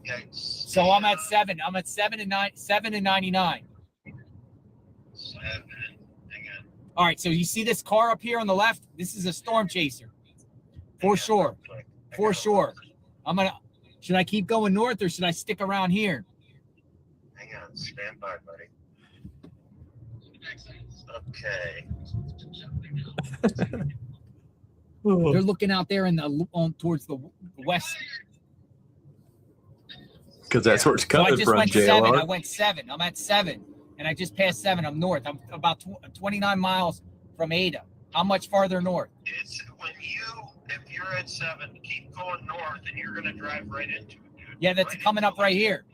Yeah. So I'm at 7. I'm at 7 and 99. 7. Hang on. All right. So you see this car up here on the left? This is a storm chaser, for sure. For sure. Should I keep going north or should I stick around here? Hang on. Stand by, buddy. Okay. They're looking out there towards the west. Because that's where it's So I coming just from, went 7. I JLR. went 7. I'm at 7, and I just passed 7. I'm north. I'm about 29 miles from Ada. How much farther north? It's if you're at 7, keep going north, and you're gonna drive right into it, dude. Yeah, that's Right coming into up right here.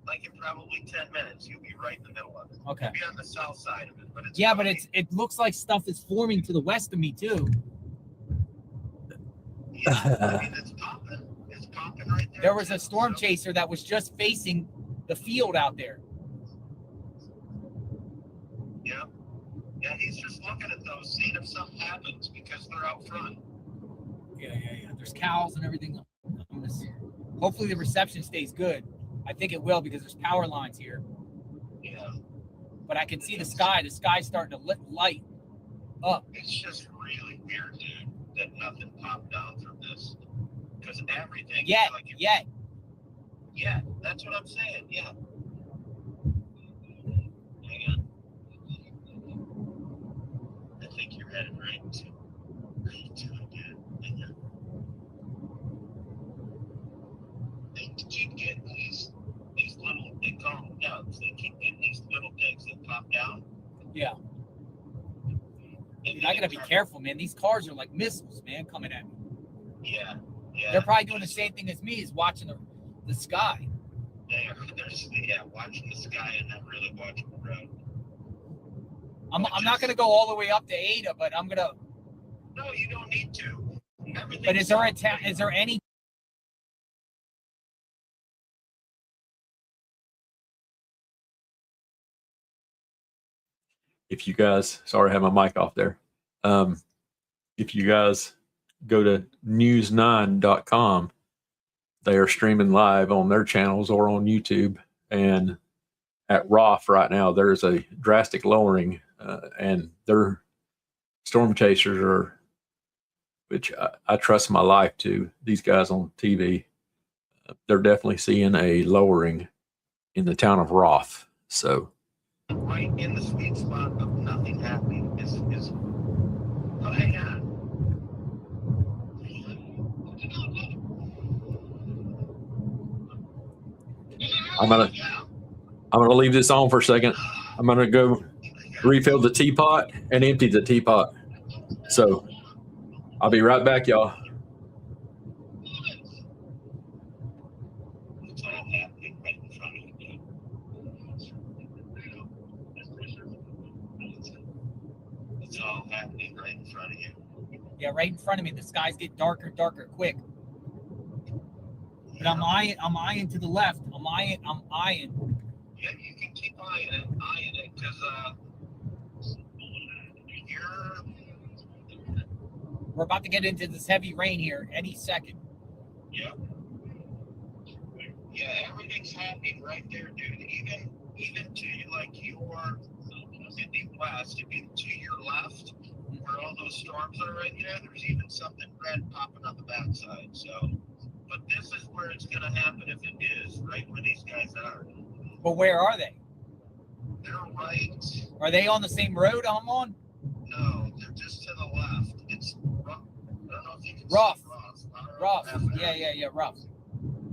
Like in probably 10 minutes, you'll be right in the middle of it. Okay. You'll be on the south side of it, but it's Yeah, but coming. it looks like stuff is forming to the west of me too. Yeah, I mean, it's popping. It's popping right there. There was a too, storm so- chaser that was just facing the field out there. Yeah. Yeah, he's just looking at those, seeing if something happens because they're out front. Yeah. There's cows and everything. Hopefully the reception stays good. I think it will because there's power lines here. Yeah. But I can see the sky. The sky's starting to light up. It's just really weird, dude, that nothing popped down from this. Because everything. Yet. Yeah, that's what I'm saying. Yeah. Hang on. I think you're headed right to it, dude. Hang on. They keep getting these little, they call them nuts. They keep getting these little things that pop down. Yeah. And Dude, I gotta be careful, man. These cars are like missiles, man, coming at me. Yeah. Yeah. They're probably doing the same thing as me, is watching the sky. They're watching the sky and not really watching the road. I'm not gonna go all the way up to Ada, but I'm gonna. No, you don't need to. But is there is there any? If you guys, sorry, I have my mic off there. If you guys go to news9.com, they are streaming live on their channels or on YouTube. And at Roth right now, there's a drastic lowering, and their storm chasers are, which I trust my life to, these guys on TV. They're definitely seeing a lowering in the town of Roth. So right in the sweet spot of nothing happening is oh, hang on. I'm gonna leave this on for a second. I'm gonna go refill the teapot and empty the teapot. So I'll be right back, y'all. It's all happening right in front of you. It's all happening right in front of you. Yeah, right in front of me. The skies get darker and darker quick. But I'm eyeing to the left. I'm eyeing. Yeah, you can keep eyeing it, because We're about to get into this heavy rain here any second. yeah, everything's happening right there, dude. Even to like your in the west, if you to your left, where all those storms are right there, there's even something red popping on the backside. So, but this is where it's gonna happen if it is right where these guys are. But where are they? They're right. Are they on the same road I'm on? No, they're just to the left. It's rough. I don't know if you can Rough. see Rough. Yeah, Rough.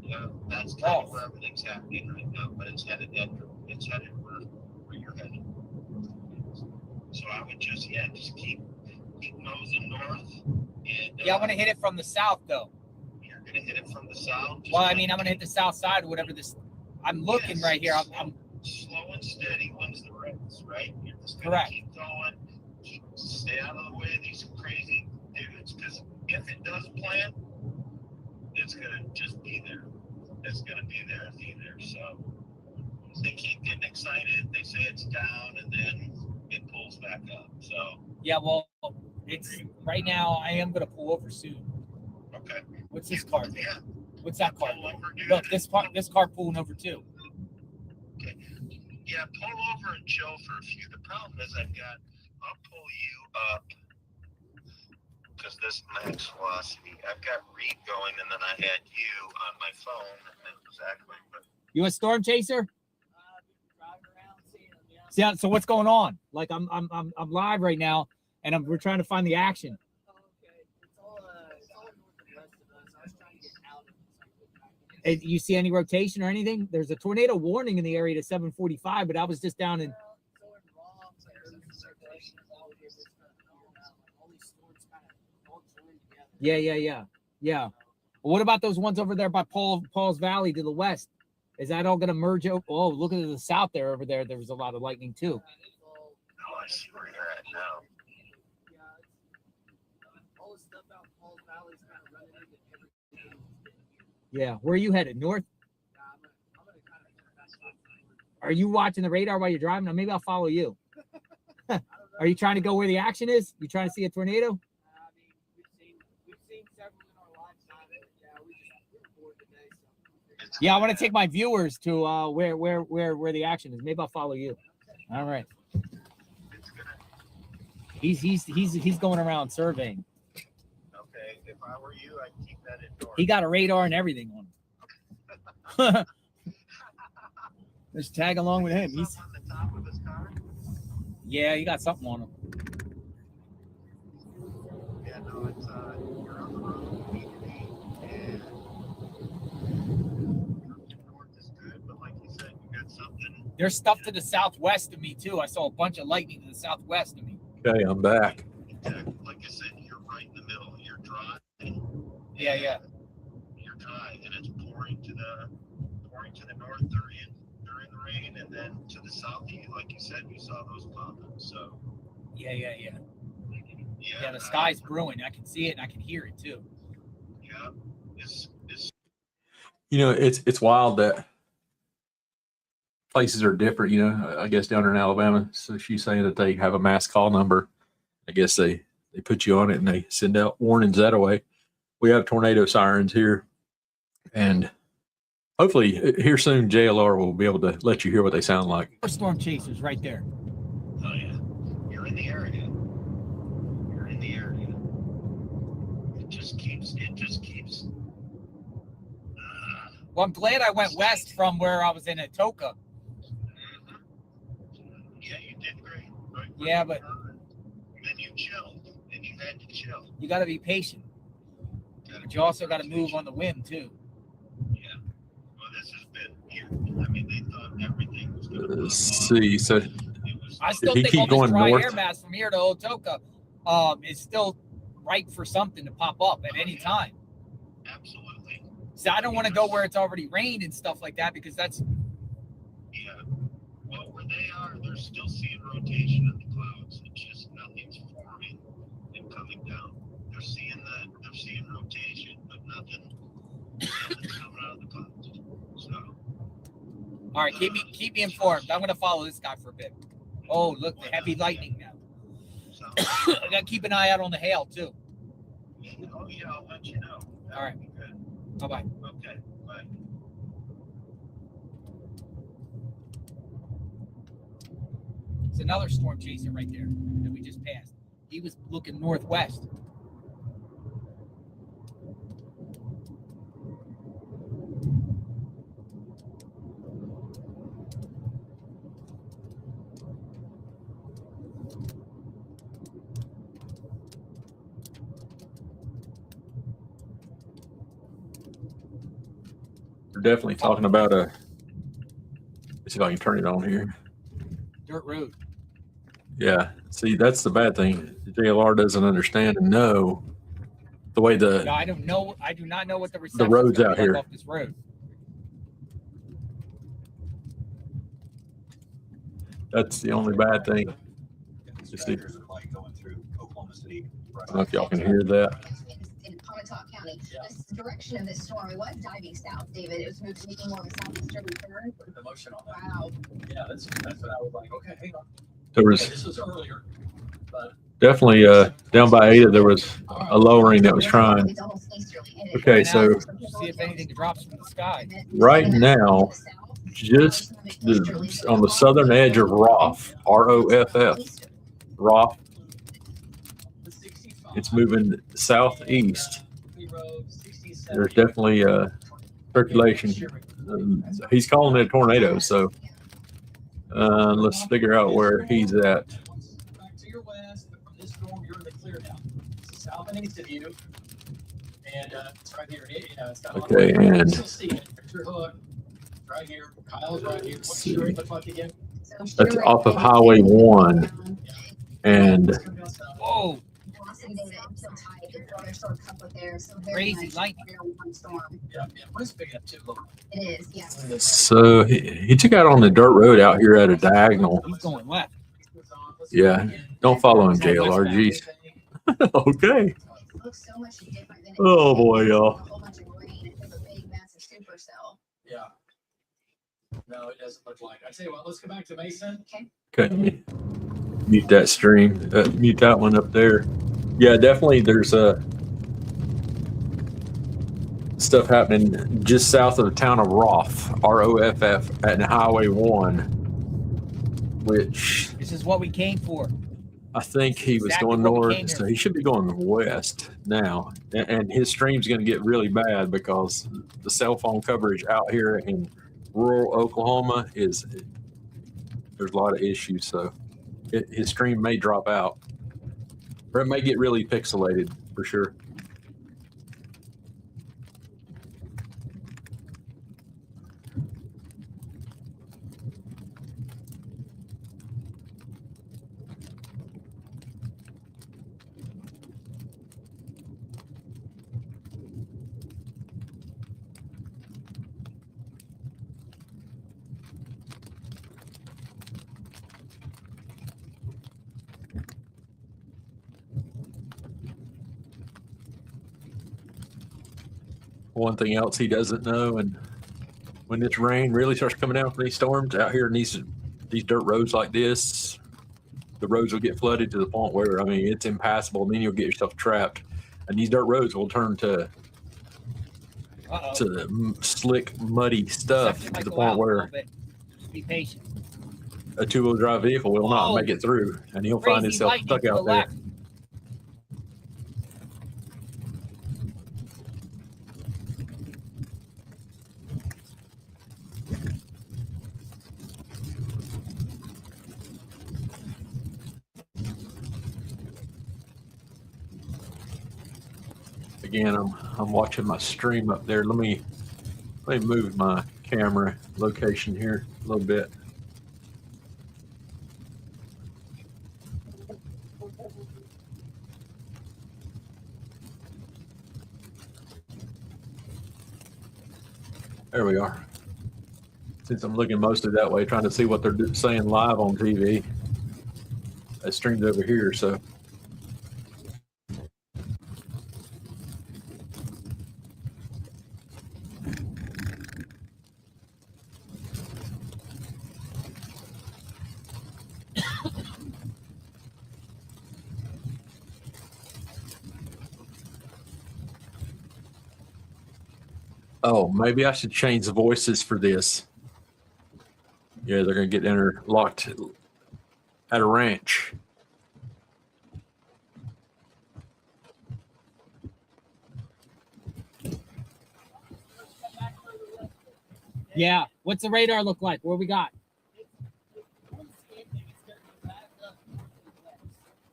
Yeah, that's kind of where everything's happening right now, but it's headed where you're headed. So I would just keep nosing north. And Yeah, I want to hit it from the south though. You're gonna hit it from the south. Well, I mean, I'm gonna hit the south side, whatever this. I'm looking right here. I'm slow and steady wins the race, right? You're just gonna correct. keep going. Stay out of the way of these crazy dudes, because if it does plant, it's gonna just be there. It's gonna be there either. So they keep getting excited. They say it's down, and then it pulls back up. So Yeah, well, it's right now. I am gonna pull over soon. okay. What's this car? Yeah. What's that car? Pull over, dude. Look, this car pulling over too. Okay. Yeah, pull over and chill for a few. The problem is I'll pull you up because this max velocity. I've got Reed going, and then I had you on my phone. Exactly. But You a storm chaser? Yeah. So what's going on? Like I'm live right now, and we're trying to find the action. You see any rotation or anything? There's a tornado warning in the area to 7:45, but I was just down in. Yeah. Well, what about those ones over there by Paul's Valley to the west? Is that all going to merge? Oh, look at the south there. Over there, there was a lot of lightning too. oh, I see where you're at now. Yeah, where are you headed? North? Are you watching the radar while you're driving? Or maybe I'll follow you. Are you trying to go where the action is? You trying to see a tornado? Yeah, I want to take my viewers to where the action is. Maybe I'll follow you. All right. He's going around surveying. Okay, if I were you, I'd keep that indoors. He got a radar and everything on him. Let's tag along with him. He's on the top of his car? yeah, he got something on him. Yeah, no, it's you're on the road you need to be, and north is good, but like you said, you got something. There's stuff to the southwest of me too. I saw a bunch of lightning to the southwest of me. Okay, I'm back. Like I said, you're right in the middle. You're dry. Yeah. You're dry, and it's pouring to the north during the rain, and then to the south, like you said, you saw those clouds. So Yeah. yeah, Yeah, the sky's brewing. I can see it and I can hear it too. Yeah, it's You know, it's wild that places are different. You know, I guess down there in Alabama. So she's saying that they have a mass call number. I guess they put you on it and they send out warnings that way. We have tornado sirens here, and hopefully here soon JLR will be able to let you hear what they sound like. Storm chasers right there. oh yeah, you're in the area. You're in the area. It just keeps. Well, I'm glad I went west from where I was in Atoka. Yeah, you did great. Right? Yeah, but And then you chilled, and you had to chill. you got to be patient. But you also got to move on the whim too. Yeah. Well, this has been here. I mean, they thought everything was going to. Let's see. So It was. I still he think keep all this going dry north? air mass from here to Otoka is still ripe for something to pop up at any time. Absolutely. So I don't want to go where it's already rained and stuff like that because that's Yeah. Well, where they are, they're still seeing rotation of the clouds. It's just nothing's forming and coming down. They're seeing rotation, but nothing's coming out of the clouds. So. all right. Keep me informed. I'm going to follow this guy for a bit. Oh, look, the heavy lightning now. So. I got to keep an eye out on the hail too. Oh yeah, I'll let you know. All right. Good. Bye bye. Okay. Bye. It's another storm chaser right there that we just passed. He was looking northwest. we're definitely talking about let's see if I can turn it on here. Dirt road. Yeah. See, that's the bad thing. JLR doesn't understand and know the way No, I don't know. I do not know what the reception roads out here. off this road. that's the only bad thing. Dispatchers are like going through Oklahoma City. I don't know if y'all can hear that. In Pontotoc County, the direction of this storm, it was diving south, David. It was making more of a southeasterly turn. Put the motion on that. Wow. Yeah, that's what I was like, okay, hang on. There was This was earlier, but. definitely down by Ada, there was a lowering that was trying. It's almost easterly. Okay, so See if anything drops from the sky. right now, just on the southern edge of Roff, R-O-F-F, Roff, it's moving southeast. There's definitely circulation. He's calling it a tornado, so let's figure out where he's at. Back to your west, but from this storm, you're in the clear now. It's south and east of you. And it's right here. It's got a lot of Okay, wind. and You'll see it. There's your hook. Right here. Kyle's right here. What's see. your look like again? That's off of Highway 1. And Whoa, Crazy crazy lightning. Yeah, wind's big enough too. Look. It is, yes. so he took out on the dirt road out here at a diagonal. He's going left. Yeah, don't follow him, JLR. Geez. Okay. It looks so much different than it Oh, did. boy, y'all. A whole bunch of green. It was a big, massive supercell. Yeah. No, it doesn't look like. I tell you what, let's go back to Mason. Okay. Mute that stream. Mute that one up there. Yeah, definitely. There's stuff happening just south of the town of Roff, R-O-F-F, at Highway 1, which This is what we came for. I think he was Exactly going what we north, came so here he should be going west now. And his stream's going to get really bad because the cell phone coverage out here in rural Oklahoma there's a lot of issues. So his stream may drop out, or it may get really pixelated for sure. one thing else he doesn't know, and when this rain really starts coming down from these storms out here in these dirt roads like this, the roads will get flooded to the point where, I mean, it's impassable, and then you'll get yourself trapped. And these dirt roads will turn to slick, muddy stuff Something to might the go point out a where little bit. Just be patient. a two-wheel drive vehicle will not Oh. make it through, and he'll find Crazy himself lightning stuck to the out there. left. Again, I'm watching my stream up there. Let me move my camera location here a little bit. There we are. Since I'm looking mostly that way, trying to see what they're saying live on TV. I streamed over here, so. Oh, maybe I should change the voices for this. Yeah, they're going to get interlocked at a ranch. Yeah. What's the radar look like? What we got?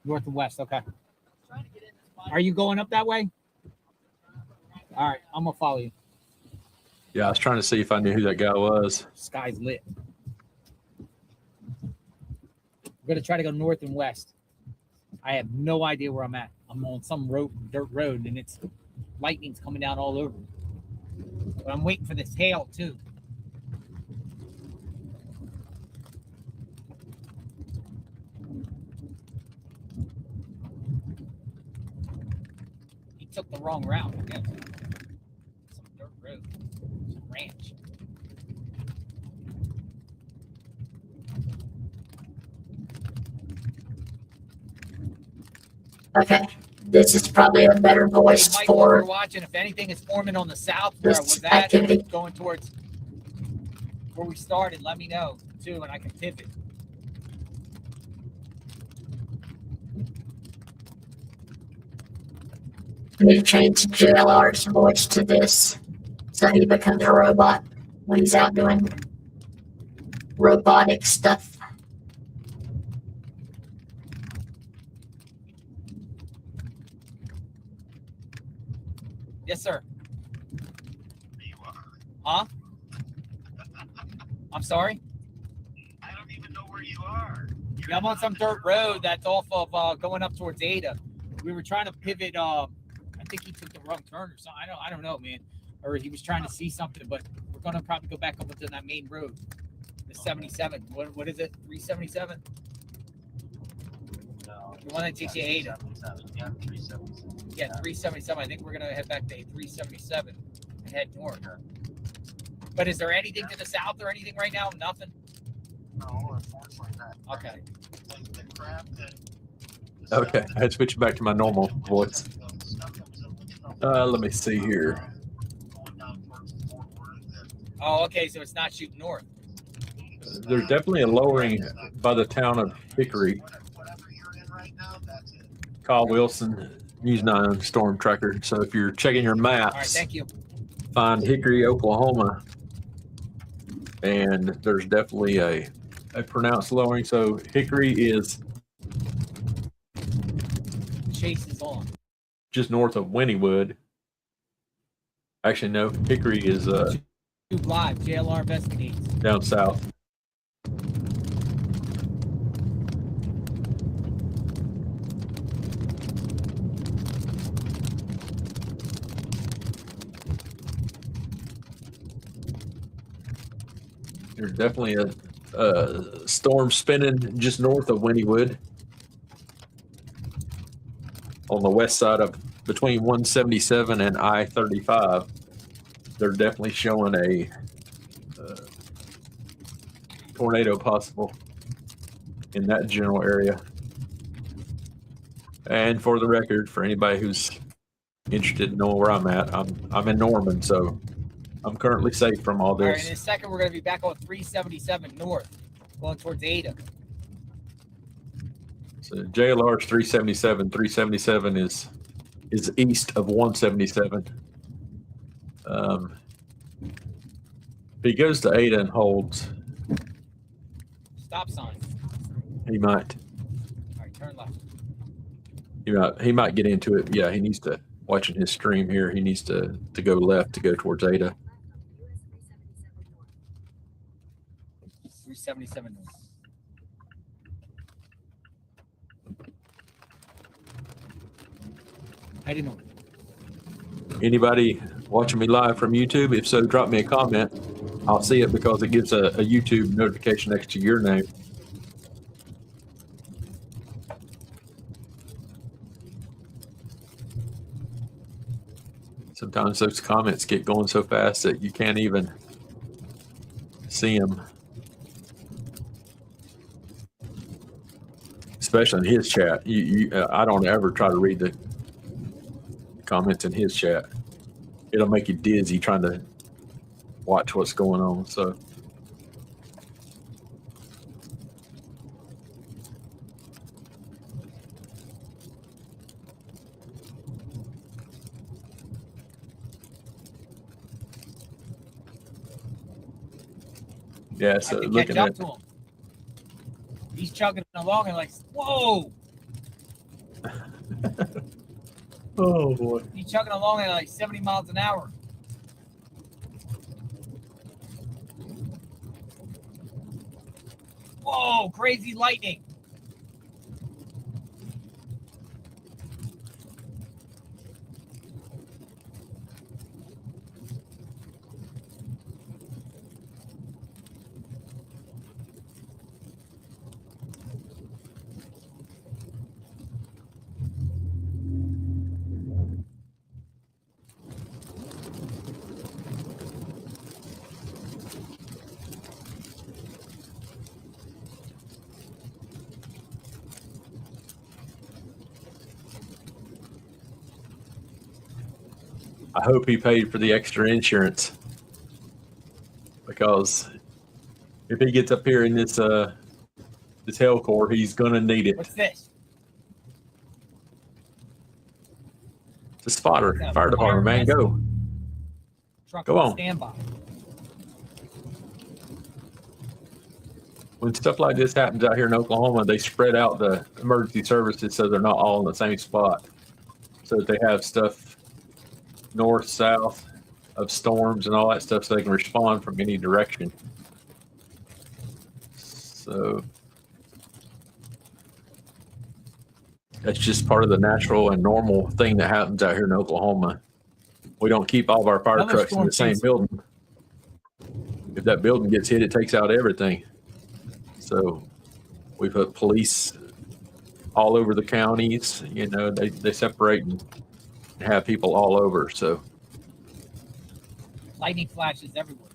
North and west. Okay. Are you going up that way? All right. I'm going to follow you. Yeah, I was trying to see if I knew who that guy was. Sky's lit. We're going to try to go north and west. I have no idea where I'm at. I'm on some dirt road, and it's lightning's coming down all over. But I'm waiting for this hail, too. He took the wrong route, I guess. Some dirt road. Some ranch. Okay, this is probably a better voice Mike, while we're for watching, if anything is forming on the south where I this was at, activity. going towards where we started, let me know too, and I can pivot. We've changed JLR's voice to this, so he becomes a robot when he's out doing robotic stuff. Yes, sir. You are. Huh? I'm sorry? I don't even know where you are. Yeah, I'm on some dirt road that's off of going up towards Ada. We were trying to pivot. I think he took the wrong turn or something. I don't know, man. Or he was trying to see something, but we're gonna probably go back up into that main road. The 77. What is it? 377? No. The one that takes you to Ada. 377. Yeah, 377. Yeah, 377. I think we're gonna head back to 377 and head north. But is there anything to the south or anything right now? Nothing. No, unfortunately not. Okay. The crap that. Okay, I had to switch back to my normal voice. Let me see here. Oh, okay. So it's not shooting north. There's definitely a lowering by the town of Hickory. Kyle Wilson, News 9 Storm Tracker. So if you're checking your All right. maps, Thank you. find Hickory, Oklahoma, and there's definitely a pronounced lowering. So Hickory is Chase is on. just north of Wynnewood. Actually, no, Hickory is YouTube Live. JLR investigates. down south. There's definitely a storm spinning just north of Wynnewood on the west side of between 177 and I-35. they're definitely showing a tornado possible in that general area. And for the record, for anybody who's interested in knowing where I'm at, I'm in Norman, so I'm currently safe from all All right, this. in a second, we're going to be back on 377 north, going towards Ada. So JLR's 377. 377 is east of 177. If he goes to Ada and holds, Stop sign. he might All right, turn left. he might get into it. Yeah, he needs to, watching his stream here, he needs to go left to go towards Ada. 377 north. Heading north. Anybody watching me live from YouTube? If so, drop me a comment. I'll see it because it gives a YouTube notification next to your name. Sometimes those comments get going so fast that you can't even see them. Especially in his chat. I don't ever try to read the comments in his chat. It'll make you dizzy trying to watch what's going on. So yeah, so I can looking catch at up to him. He's chugging along and like, whoa! oh boy. He's chugging along at like 70 miles an hour. Whoa, crazy lightning. I hope he paid for the extra insurance, because if he gets up here in this hell core, he's gonna need it. What's this? It's a spotter. Fire department, man, go. Truck Go on. standby. When stuff like this happens out here in Oklahoma, they spread out the emergency services so they're not all in the same spot, so that they have stuff north, south of storms and all that stuff, so they can respond from any direction. So that's just part of the natural and normal thing that happens out here in Oklahoma. We don't keep all of our fire Another trucks in storm the same chasing. building. If that building gets hit, it takes out everything. So we put police all over the counties. You know, they separate and have people all over. So Lightning flashes everywhere.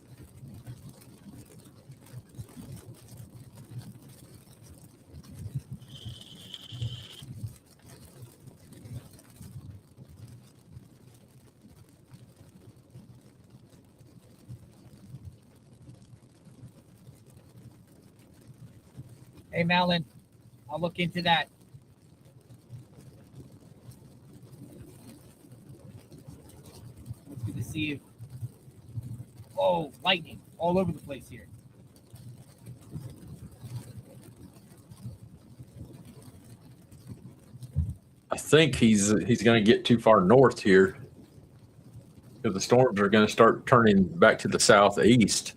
Hey, Malin, I'll look into that. It's good to see you. Oh, lightning all over the place here. I think he's going to get too far north here, because the storms are going to start turning back to the southeast,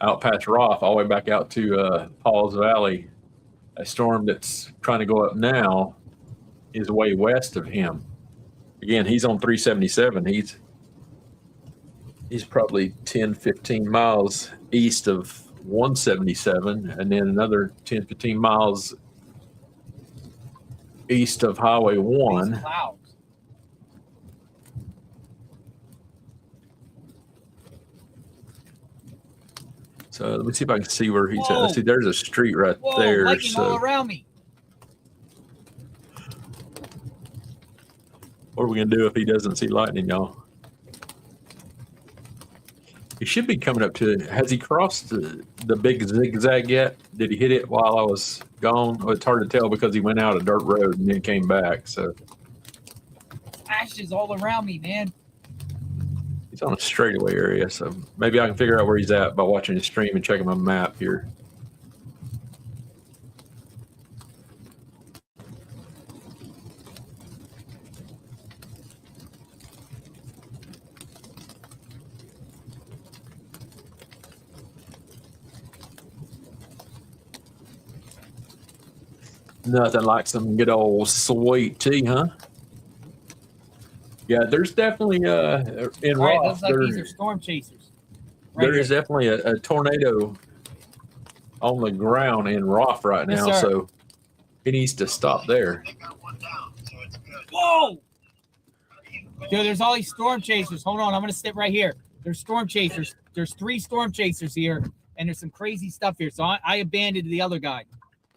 out past Roth, all the way back out to Paul's Valley. A storm that's trying to go up now is way west of him. Again, he's on 377. He's probably 10, 15 miles east of 177, and then another 10, 15 miles east of Highway 1. Clouds. So let me see if I can see where he's at. Whoa. See, there's a street right Whoa, there. lightning all So around me. what are we gonna do if he doesn't see lightning, y'all? He should be coming up to. Has he crossed the big zigzag yet? Did he hit it while I was gone? Well, it's hard to tell because he went out a dirt road and then came back. So Ashes all around me, man. he's on a straightaway area. So maybe I can figure out where he's at by watching his stream and checking my map here. Nothing like some good old sweet tea, huh? Yeah, there's definitely in All right, Roth, looks like these are storm chasers. Right there here. is definitely a tornado on the ground in Roth right Yes, now, sir. so he needs to stop there. They got one down, so it's good. Whoa! Dude, there's all these storm chasers. Hold on, I'm gonna sit right here. There's storm chasers. There's 3 storm chasers here, and there's some crazy stuff here. So I abandoned the other guy.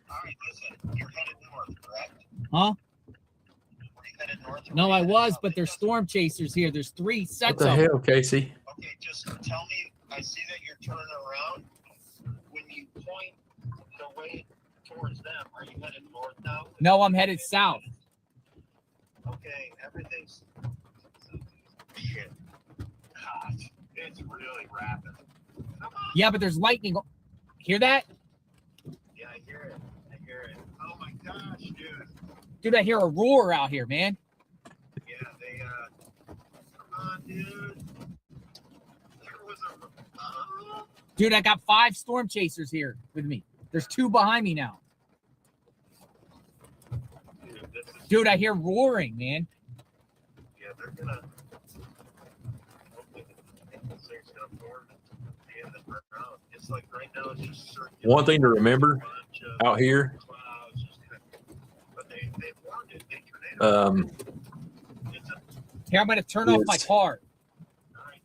All right, listen, you're headed north, correct? Huh? Were you headed north? No, I was, but there's storm chasers here. There's 3 What sets the of them. hell, Casey? Okay, just tell me, I see that you're turning around. When you point the way towards them, are you headed north now? No, I'm headed south. Okay, everything's shit. Gosh, it's really rapid. Come on. Yeah, but there's lightning. Hear that? Yeah, I hear it. I hear it. Oh my gosh, dude. Dude, I hear a roar out here, man. Yeah, they come on, dude. There was a Dude, I got 5 storm chasers here with me. There's 2 behind me now. dude, this is Dude, I hear roaring, man. yeah, they're gonna hopefully this thing's gonna form in the ground. It's like right now it's just circular. One thing to remember bunch of out here, clouds, just kind of- but they warned it, big tornado. It's a Here, I'm going to turn off my Yes. car. all right,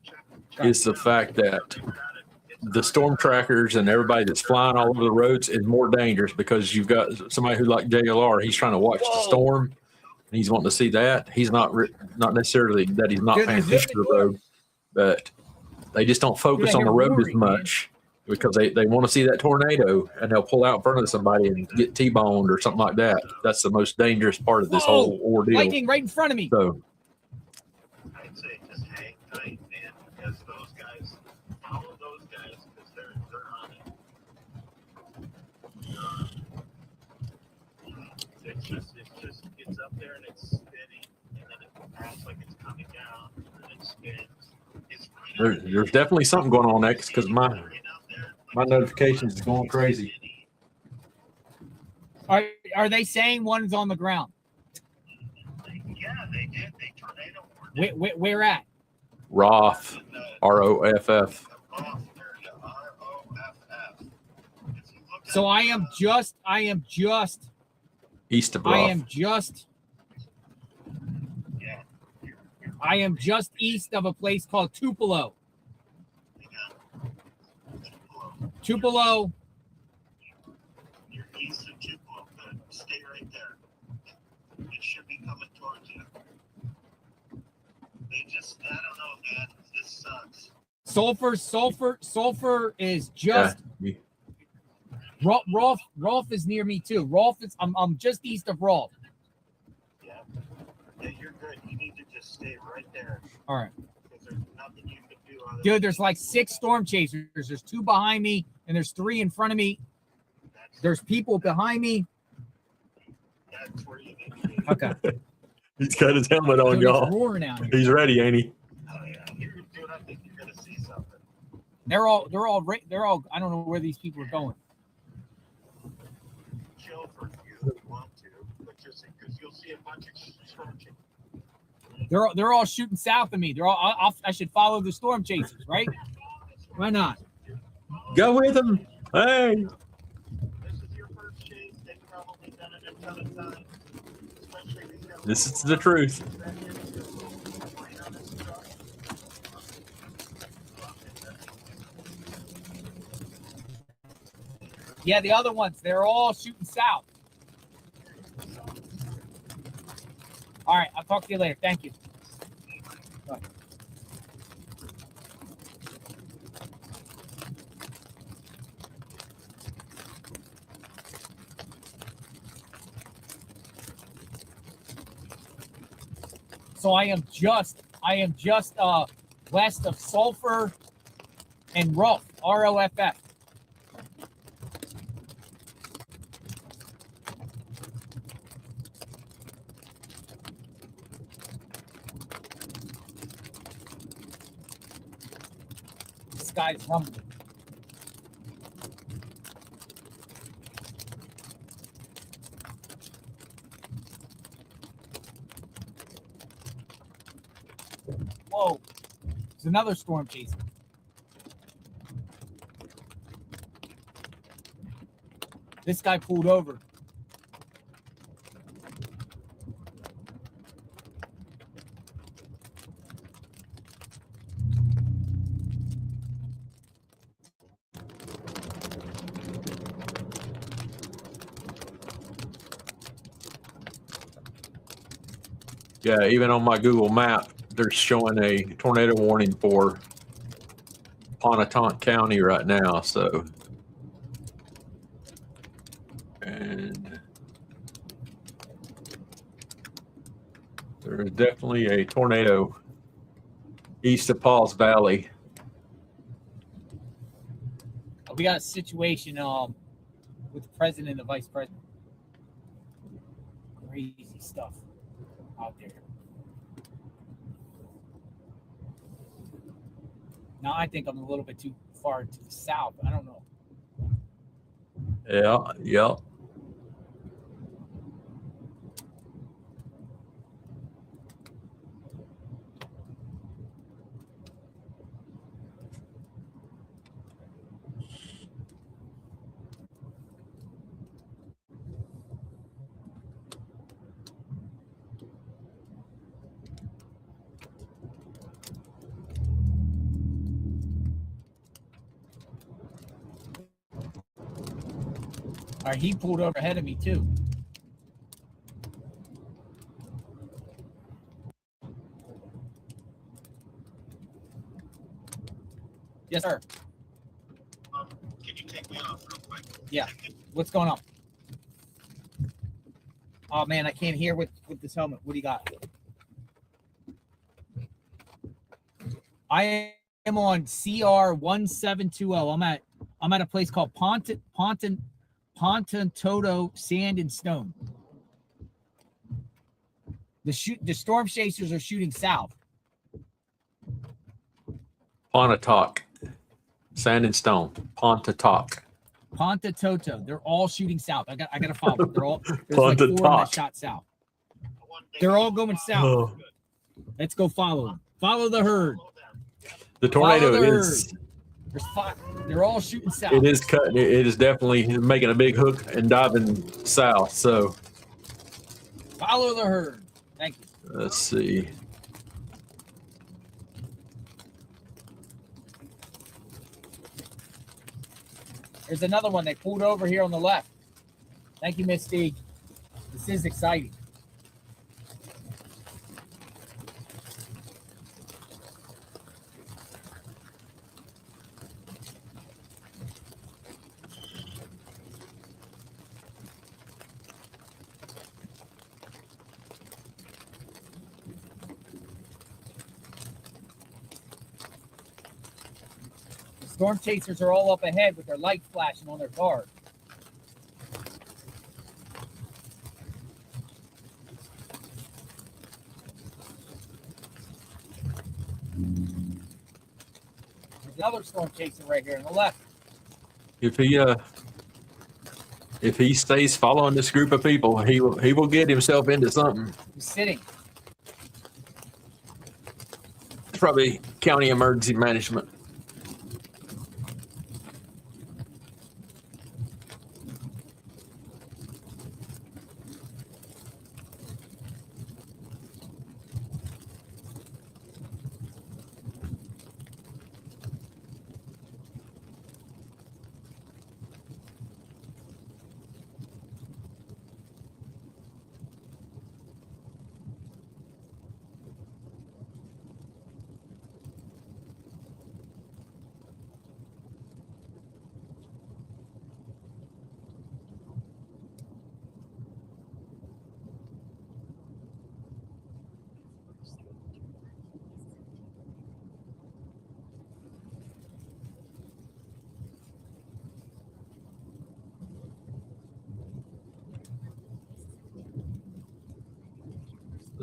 check is the fact that you got it. It's the storm trackers and everybody that's flying all over the roads is more dangerous because you've got somebody who like JLR, he's trying to watch the Whoa. storm and he's wanting to see that. He's not not necessarily that he's not Dude, paying there's attention to the road, but they just don't focus Dude, I on the hear road as roaring, man. much because they want to see that tornado and they'll pull out in front of somebody and get T-boned or something like that. That's the most dangerous part of this Whoa. whole ordeal. Lightning right in front of me. So I'd say just hang tight, man, because those guys follow those guys because they're on it. It's up there and it's spinning, and then it acts like it's coming down, and then it spins. It's right out there's definitely something going on next because my right out there. my notifications is going crazy. Are they saying one's on the ground? Yeah, they did. They tornado warned it. Where at? Roth, In the ROFF. Roth area, ROFF. If you look So at I am just East of Roth. yeah, you're I am just east of a place called Tupelo. Tupelo. You're east of Tupelo. Good. Stay right there. It should be coming towards you. They just, I don't know, man. This sucks. Sulfur is just Yeah. Rolf is near me too. Rolf is I'm just east of Rolf. Yeah. Yeah, you're good. You need to just stay right there All right. because there's nothing you can do other Dude, there's like 6 storm chasers. There's 2 behind me and there's 3 in front of me. There's people behind me. That's where you need to be. Okay. He's got his helmet on, Dude, it's y'all. roaring out here. He's ready, ain't he? Oh, yeah. Dude, I think you're going to see something. They're all I don't know where these people are going. Chill for a few if you want to, but just because you'll see a bunch of storm chasers. They're all shooting south of me. I should follow the storm chasers, right? Why not? Go with him. Hey. This is your first chase. They've probably done it a ton of times. Especially because This is the truth. Yeah, the other ones, they're all shooting south. All right, I'll talk to you later. Thank you. Bye. So I am just west of Sulphur and Ruff, ROFF. The sky's rumbling. Whoa, there's another storm chaser. This guy pulled over. Yeah, even on my Google map, they're showing a tornado warning for Pontotoc County right now. So, and there's definitely a tornado east of Paul's Valley. We got a situation with the president and the vice president. Crazy stuff out there. Now I think I'm a little bit too far to the south. I don't know. Yeah. All right, he pulled over ahead of me too. Yes, sir. Can you take me off real quick? Yeah. What's going on? Oh man, I can't hear with this helmet. What do you got? I am on CR 1720. I'm at a place called Pontotoc Sand and Stone. The storm chasers are shooting south. Pontotoc, Sand and Stone, Pontotoc. Pontotoc. They're all shooting south. I got to follow them. They're all there's like 4 of them that shot south. They're all going south. Oh. Let's go follow them. Follow the herd. The tornado Follow the is. herd. There's 5. They're all shooting south. It is cutting. It is definitely making a big hook and diving south. So Follow the herd. Thank you. let's see. There's another one. They pulled over here on the left. Thank you, Miss Steve. This is exciting. The storm chasers are all up ahead with their lights flashing on their cars. There's another storm chaser right here on the left. If he stays following this group of people, he will get himself into something. He's sitting. It's probably county emergency management.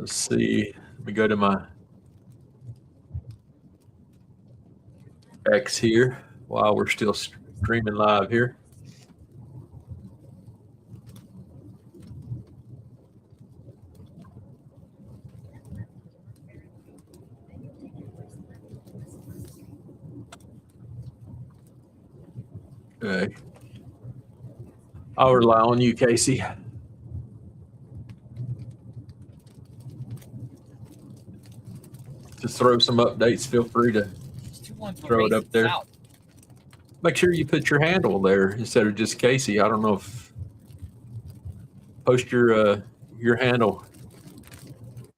Let's see. Let me go to my X here while we're still streaming live here. Okay. I'll rely on you, Casey. To throw some updates, feel free to throw it up there. Make sure you put your handle there instead of just Casey. I don't know if post your handle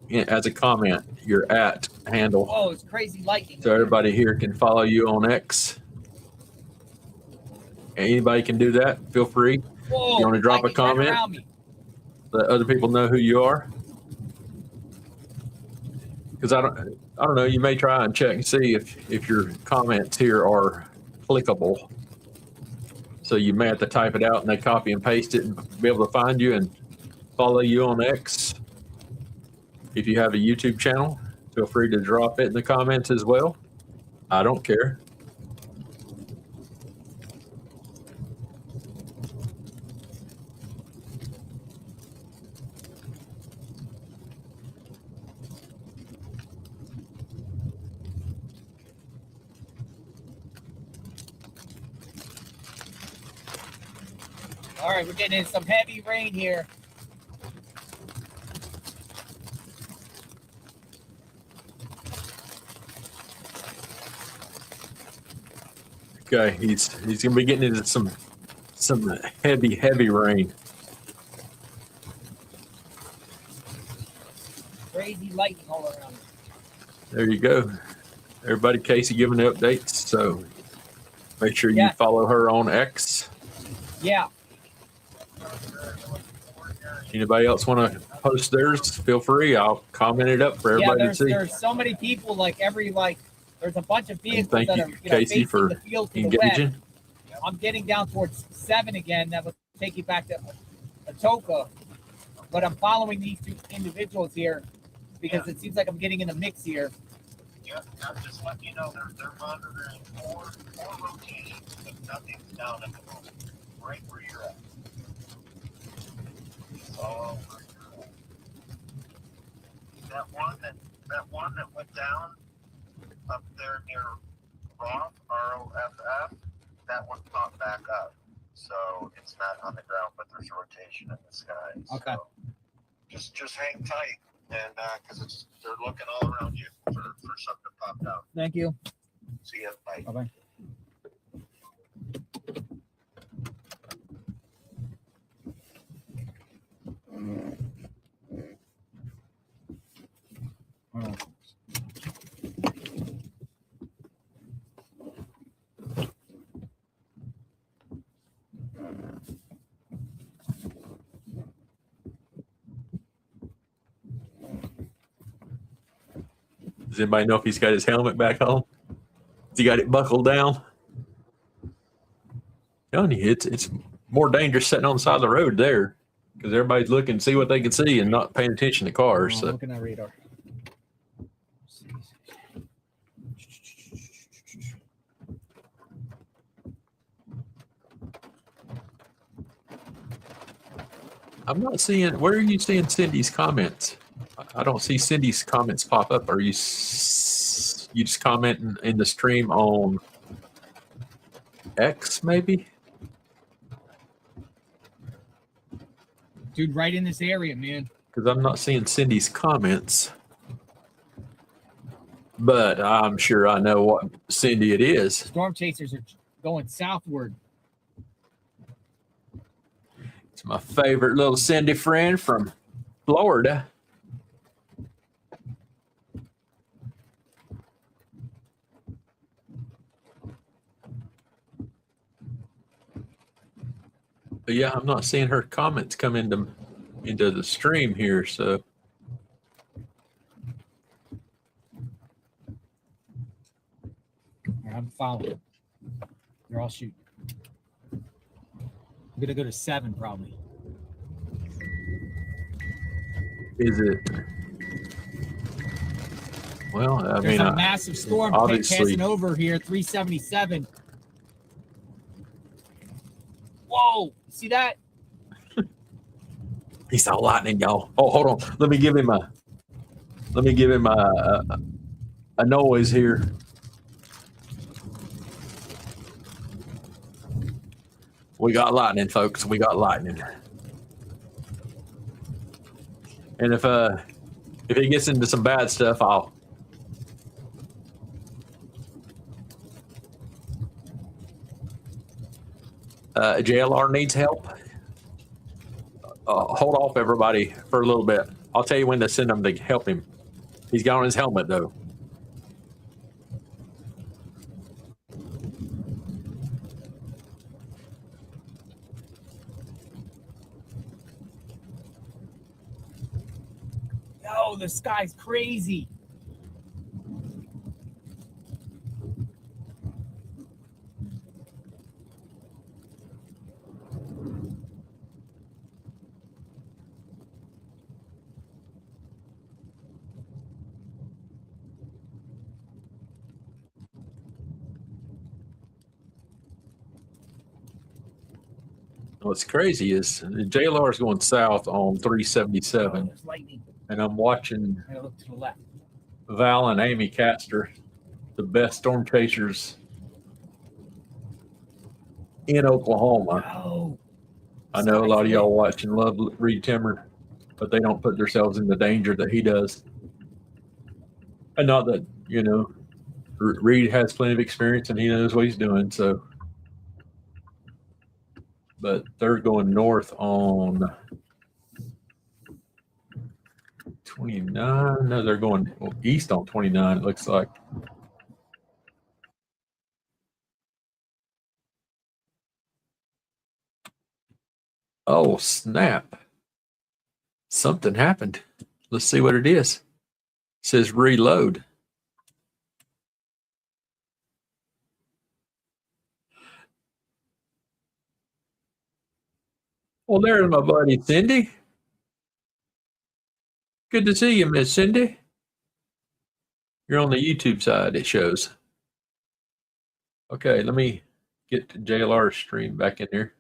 as a comment, your @ handle. Oh, it's crazy lightning. So everybody here can follow you on X. Anybody can do that. Feel free. Whoa, If you want to drop a lightning's right comment, around me. let other people know who you are. Because I don't know. You may try and check and see if your comments here are clickable. So you may have to type it out and they copy and paste it and be able to find you and follow you on X. If you have a YouTube channel, feel free to drop it in the comments as well. I don't care. All right, we're getting in some heavy rain here. Okay, he's gonna be getting into some heavy rain. Crazy lightning all around me. There you go. Everybody, Casey giving the updates. So make sure you Yeah. follow her on X. Yeah. Anybody else want to post theirs? Feel free. I'll comment it up for Yeah, everybody to see. there's so many people, there's a bunch of And vehicles thank that you, are Casey, facing for the field to the engaging. west. I'm getting down towards 7 again. That will take you back to Atoka. But I'm following these two individuals here because it seems like I'm getting in the mix here. Yeah, I'm just letting you know they're monitoring four locations, but nothing's down at the moment. Right where you're at. It's all where you're at. That one that went down up there near Roth, ROFF, that one popped back up. So it's not on the ground, but there's rotation in the sky. Okay. So just hang tight, and because they're looking all around you for something to pop out. Thank you. See ya. Bye. Bye-bye. Oh. Does anybody know if he's got his helmet back on? Has he got it buckled down? Telling you, it's more dangerous sitting on the side of the road there because everybody's looking to see what they can see and not paying attention to cars. Oh, So looking at radar. I'm not seeing. Where are you seeing Cindy's comments? I don't see Cindy's comments pop up. Are you you just commenting in the stream on X maybe? Dude, right in this area, man. Because I'm not seeing Cindy's comments. But I'm sure I know what Cindy it is. Storm chasers are going southward. It's my favorite little Cindy friend from Florida. But yeah, I'm not seeing her comments come into the stream here, so I'm following. They're all shooting. I'm gonna go to 7 probably. is it Well, I There's mean, a massive storm obviously- passing over here, 377. Whoa, see that? he saw lightning, y'all. Oh, hold on. Let me give him a noise here. We got lightning, folks. We got lightning. And if he gets into some bad stuff, I'll. JLR needs help. Hold off, everybody, for a little bit. I'll tell you when to send him to help him. He's got on his helmet, though. Yo, the sky's crazy. What's crazy is JLR is going south on 377, There's lightning. and I'm watching I gotta look to the left. Val and Amy Catster, the best storm chasers in Oklahoma. Oh, I know a lot of y'all watching love Reed Timmer, but they don't put themselves in the danger that he does. And not that, Reed has plenty of experience and he knows what he's doing. So, but they're going north on 29. No, they're going east on 29, it looks like. Oh, snap. Something happened. Let's see what it is. It says reload. Well, there's my buddy Cindy. Good to see you, Miss Cindy. You're on the YouTube side, it shows. Okay, let me get to JLR's stream back in here.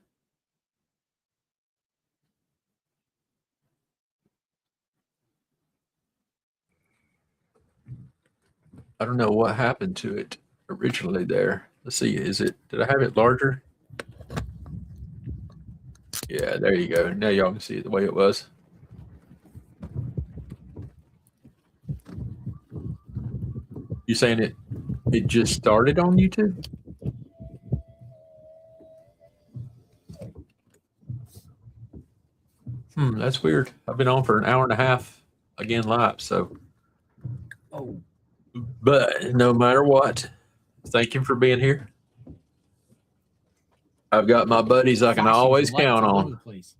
I don't know what happened to it originally there. Let's see, did I have it larger? Yeah, there you go. Now y'all can see it the way it was. You saying it just started on YouTube? That's weird. I've been on for an hour and a half again live, so. Oh. But no matter what, thank you for being here. I've got my buddies I can Flashing always lights count all over on. the place.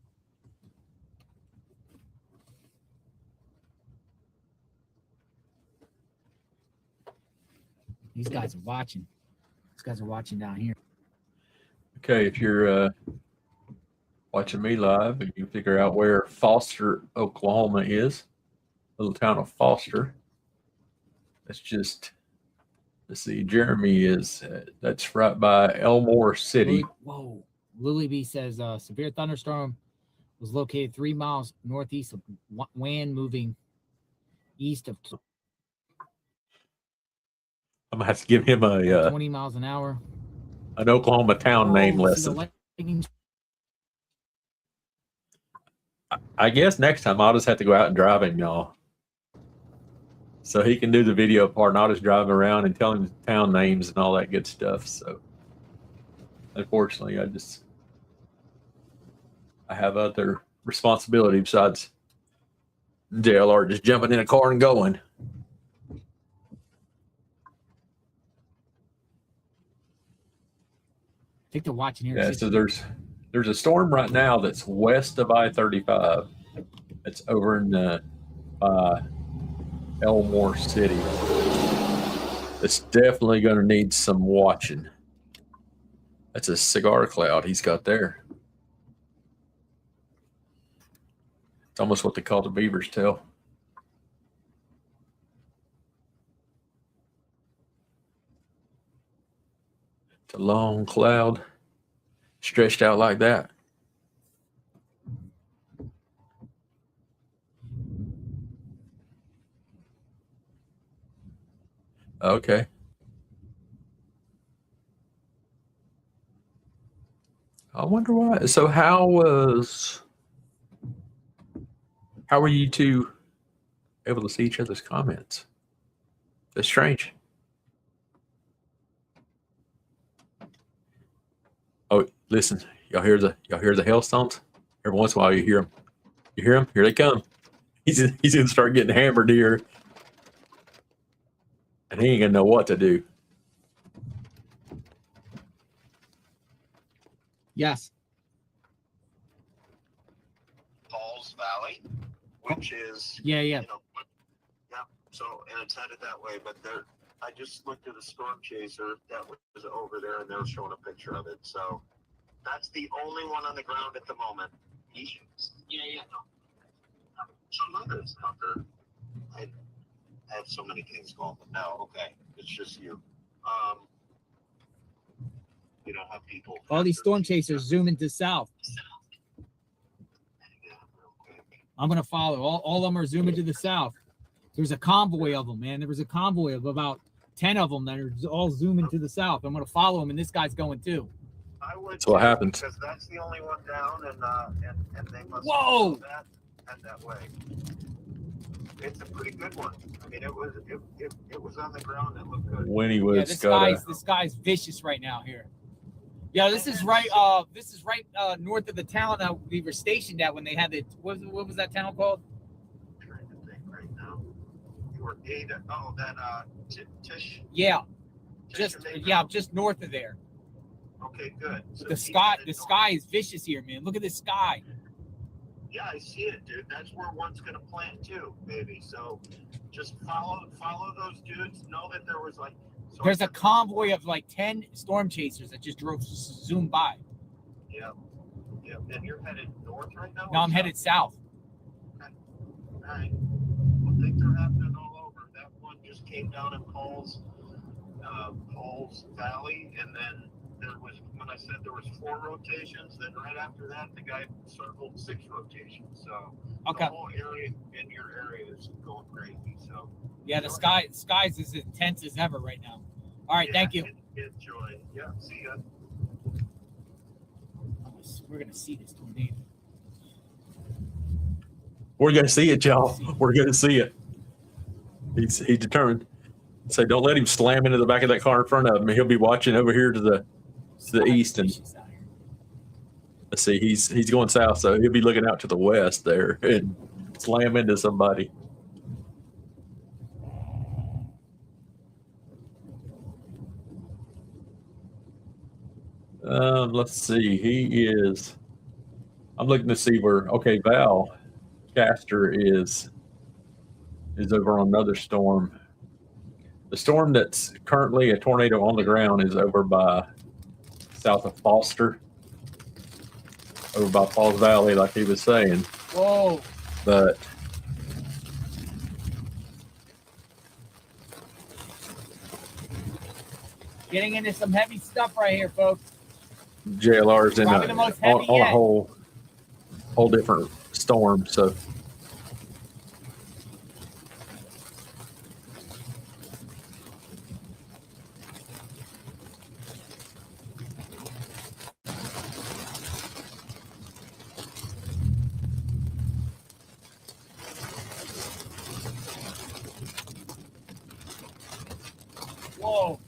These guys are watching. These guys are watching down here. Okay, if you're watching me live and you figure out where Foster, Oklahoma is, little town of Foster. That's just, let's see, Jeremy is, that's right by Elmore City. Whoa. Lily B says severe thunderstorm was located 3 miles northeast of WAN, moving east of I'm gonna have to give him a 20 miles an hour. an Oklahoma town name see the lesson. lightning. I guess next time I'll just have to go out and drive him, y'all. So he can do the video part and I'll just drive him around and tell him town names and all that good stuff. So unfortunately, I have other responsibility besides JLR just jumping in a car and going. I think they're watching here. Yeah, so there's a storm right now that's west of I-35. It's over in Elmore City. It's definitely going to need some watching. That's a cigar cloud he's got there. It's almost what they call the beaver's tail. It's a long cloud stretched out like that. Okay. I wonder why. So how were you two able to see each other's comments? That's strange. Oh, listen, y'all hear the hailstones? Every once in a while you hear them. You hear them? Here they come. He's gonna start getting hammered here. And he ain't gonna know what to do. Yes. Falls Valley, which is Yeah. yeah. So and it's headed that way, but there. I just looked at a storm chaser that was over there, and they were showing a picture of it. So that's the only one on the ground at the moment. Yeah. Some others out there. I have so many things going, but no, okay, it's just you. You don't have people. All these storm chasers zooming to south. I'm gonna follow. All of them are zooming to the south. There's a convoy of them, man. There was a convoy of about 10 of them that are all zooming to the south. I'm gonna follow them, and this guy's going too. I would. That's what happens. Because that's the only one down, and they must. Whoa! Go that way. It's a pretty good one. I mean, it was on the ground. It looked good. When he was Yeah, this guy's vicious right now here. Yeah, this is right north of the town that we were stationed at when they had the what was that town called? I'm trying to think right now. You were Ada. Oh, that Tish. Yeah, Tish just north of there. Okay, good. So The sky is vicious here, man. Look at this sky. Yeah, I see it, dude. That's where one's gonna plant too, maybe. So just follow those dudes. Know that there was like. So There's a convoy of like 10 storm chasers that just zoomed by. Yeah. And you're headed north right now? No, I'm headed south. Okay. All right. Well, things are happening all over. That one just came down in Paul's Valley, and then there was, when I said there was 4 rotations, then right after that, the guy circled 6 rotations. So Okay. the whole area in your area is going crazy. So Yeah, the sky's as intense as ever right now. All right, thank you. Enjoy. Yeah, see ya. We're gonna see this tornado. We're gonna see it, y'all. We're gonna see it. He's determined. So don't let him slam into the back of that car in front of him. He'll be watching over here to the east, and let's see, he's going south, so he'll be looking out to the west there and slam into somebody. Let's see. I'm looking to see where. Okay, Val Caster is over on another storm. The storm that's currently a tornado on the ground is over by south of Foster, over by Falls Valley, like he was saying. Whoa! But Getting into some heavy stuff right here, folks. JLR's in Probably the most on heavy a yet. whole different storm. So Whoa!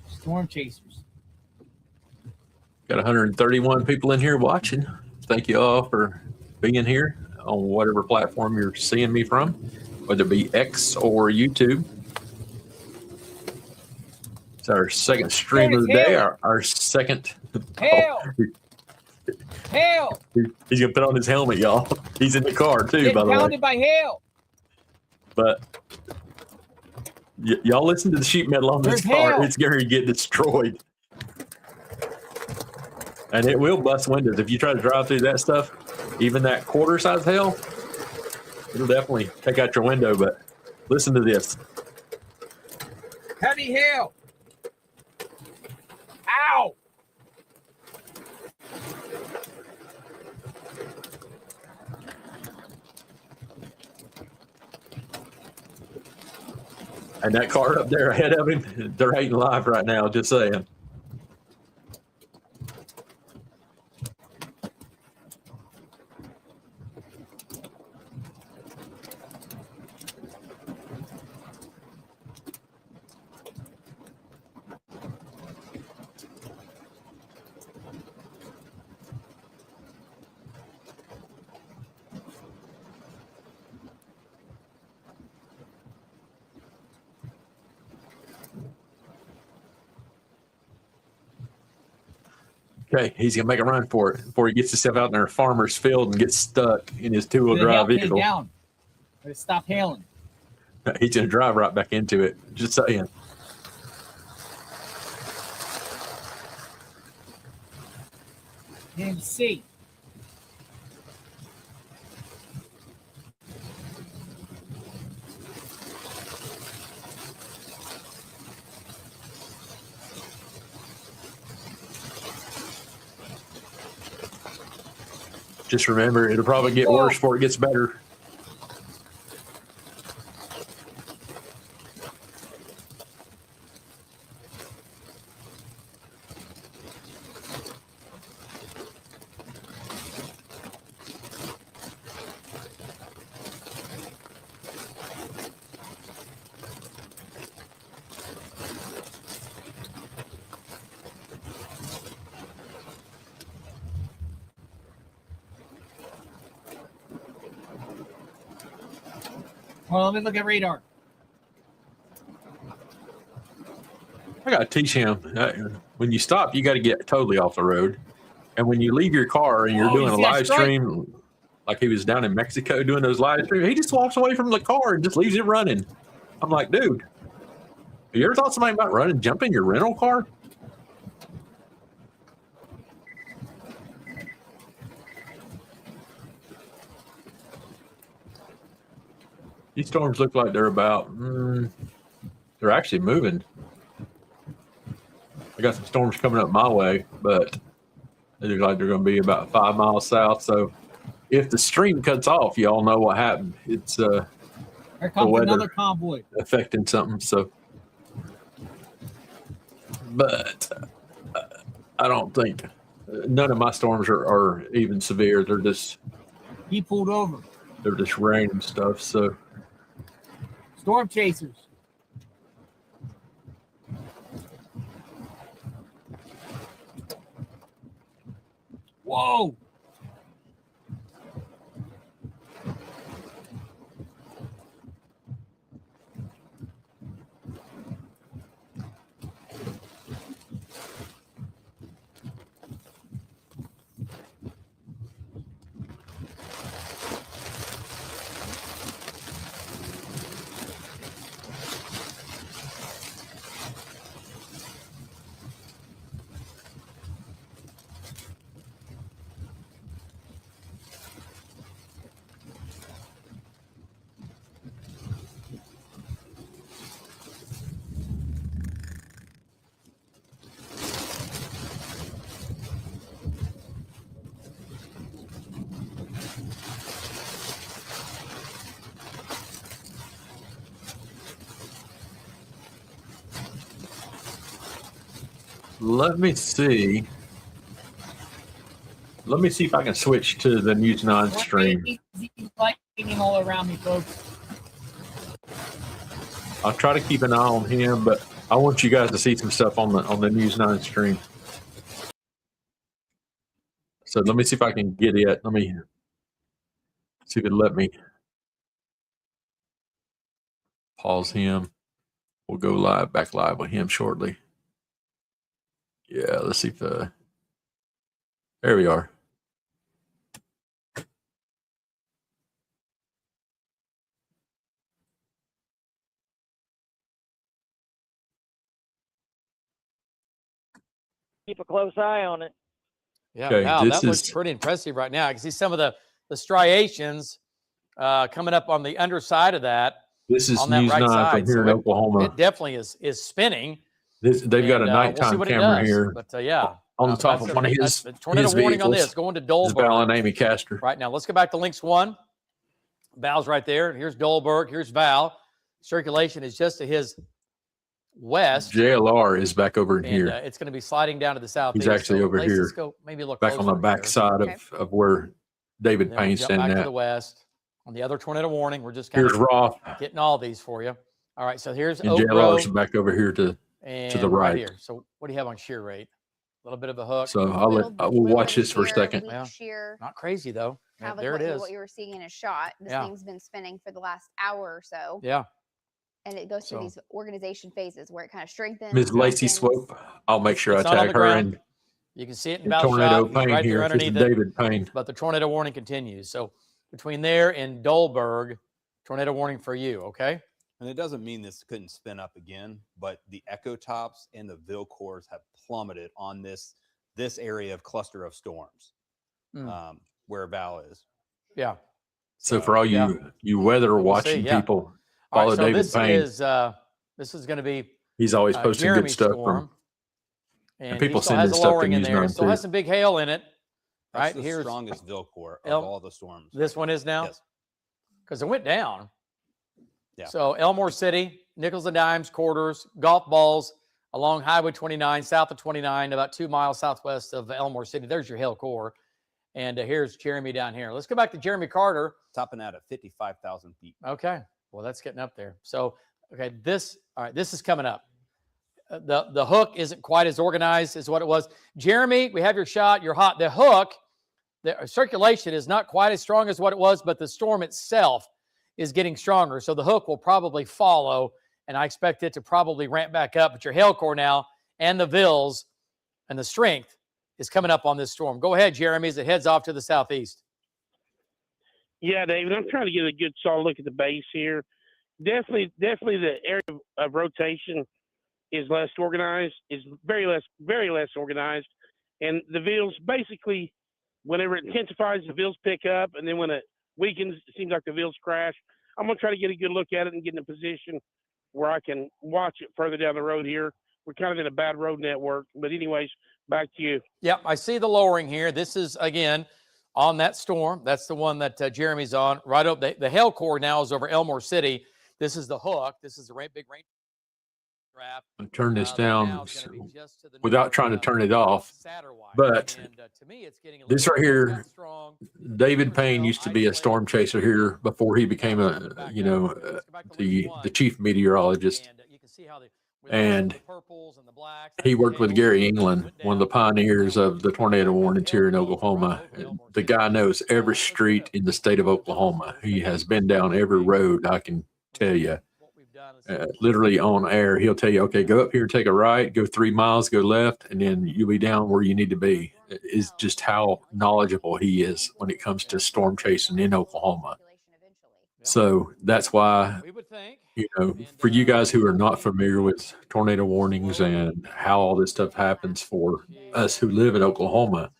Storm chasers. got 131 people in here watching. Thank you all for being here on whatever platform you're seeing me from, whether it be X or YouTube. It's our second stream of the day, our second. Hail! Hail! He's gonna put on his helmet, y'all. He's in the car too, Getting by the way. pounded by hail. But y'all listen to the sheet metal on this There's car. hail. It's going to get destroyed. And it will bust windows. If you try to drive through that stuff, even that quarter size hail, it'll definitely take out your window. But listen to this. Heavy hail. Ow. And that car up there ahead of him, they're hating live right now, just saying. Okay, he's gonna make a run for it before he gets himself out in their farmer's field and gets stuck in his two-wheel The hail drive came vehicle. down. But stop hailing. He's gonna drive right back into it. Just saying. Didn't see. Just remember, it'll probably get worse before it gets better. Well, let me look at radar. I gotta teach him. When you stop, you got to get totally off the road. And when you leave your car and you're Oh, doing you a see that live stripe? stream, like he was down in Mexico doing those live streams, he just walks away from the car and just leaves it running. I'm like, dude, have you ever thought somebody about running, jumping your rental car? These storms look like they're about, they're actually moving. I got some storms coming up my way, but they look like they're going to be about 5 miles south. So if the stream cuts off, y'all know what happened. It's Here comes weather. another convoy. affecting something. So, but I don't think none of my storms are even severe. They're just He pulled over. they're just rain and stuff. So Storm chasers. Whoa. let me see. Let me see if I can switch to the News 9 stream. He's lightning all around me, folks. I'll try to keep an eye on him, but I want you guys to see some stuff on the News 9 stream. So let me see if I can get it. Let me see if it let me pause him. We'll go back live with him shortly. Yeah, let's see if there we are. Keep a close eye on it. Yeah, Okay, wow, this that looks is pretty impressive right now. I can see some of the striations coming up on the underside of that this is on that News right 9 from side. here So in Oklahoma. it definitely is spinning. They've got a And we'll see nighttime what it camera does. here But yeah, on the top that's of one of that's his the tornado warning on vehicles. this going to This is Val and Dolberg Amy Castor. right now. Let's go back to links 1. Val's right there. Here's Dolberg. Here's Val. Circulation is just to his west. JLR is back over in And here. it's going to be sliding down to the southeast. He's actually So, over Lacey, here, let's go maybe a little back on the closer back here. side Okay. of where David And then we'll Payne's jump standing back to at. the west on the other tornado warning. We're just kind Here's of Roth, getting all these for you. All right, so here's and Oak JLR's Grove back over here to and the right. here. So what do you have on shear rate? A little bit of a hook. So we'll watch this for a second. Yeah. Shear, Not crazy though. Yeah, kind of like there it is. what you were seeing in a shot. This Yeah. thing's been spinning for the last hour or so. Yeah. And it goes through So- these organization phases where it kind of strengthens. Ms. Lacey strengthens. Swope, I'll make sure It's I not on tag the her ground. and You can see it in and Val's Tornado shot, Payne right here. there This is underneath it. David Payne. But the tornado warning continues. So between there and Dolberg, tornado warning for you. Okay. And it doesn't mean this couldn't spin up again, but the echo tops and the Ville cores have plummeted on this area of cluster of storms where Val is. Yeah. So for all you weather watching yeah. people, All follow right, so David this Payne. is going to be He's always posting good Jeremy's stuff storm. from And people he still sending has a stuff to lowering in News there. 9 Still too. has some big hail in it. That's Right the here's strongest Ville core of El- all the storms. This one is now? Yes. Because it went down. Yeah. So Elmore City, nickels and dimes, quarters, golf balls along Highway 29, south of 29, about 2 miles southwest of Elmore City. There's your hail core. And here's Jeremy down here. Let's go back to Jeremy Carter. Topping out at 55,000 feet. Okay. Well, that's getting up there. So, okay, this is coming up. The hook isn't quite as organized as what it was. Jeremy, we have your shot. You're hot. The hook, the circulation is not quite as strong as what it was, but the storm itself is getting stronger. So the hook will probably follow, and I expect it to probably ramp back up. But your hail core now and the Villes and the strength is coming up on this storm. Go ahead, Jeremy, as it heads off to the southeast. Yeah, David, I'm trying to get a good solid look at the base here. Definitely the area of rotation is less organized, is very less organized. And the Villes, basically, whenever it intensifies, the Villes pick up, and then when it weakens, it seems like the Villes crash. I'm going to try to get a good look at it and get in a position where I can watch it further down the road here. We're kind of in a bad road network. But anyways, back to you. Yep, I see the lowering here. This is, again, on that storm. That's the one that Jeremy's on. Right up, the hail core now is over Elmore City. This is the hook. This is the big rain draft. Turn this down without trying to turn it off. But this right here, David Payne used to be a storm chaser here before he became the chief meteorologist. And he worked with Gary England, one of the pioneers of the tornado warnings here in Oklahoma. And the guy knows every street in the state of Oklahoma. He has been down every road, I can tell you. Literally on air, he'll tell you, okay, go up here, take a right, go 3 miles, go left, and then you'll be down where you need to be. It's just how knowledgeable he is when it comes to storm chasing in Oklahoma. So that's why, for you guys who are not familiar with tornado warnings and how all this stuff happens for us who live in Oklahoma,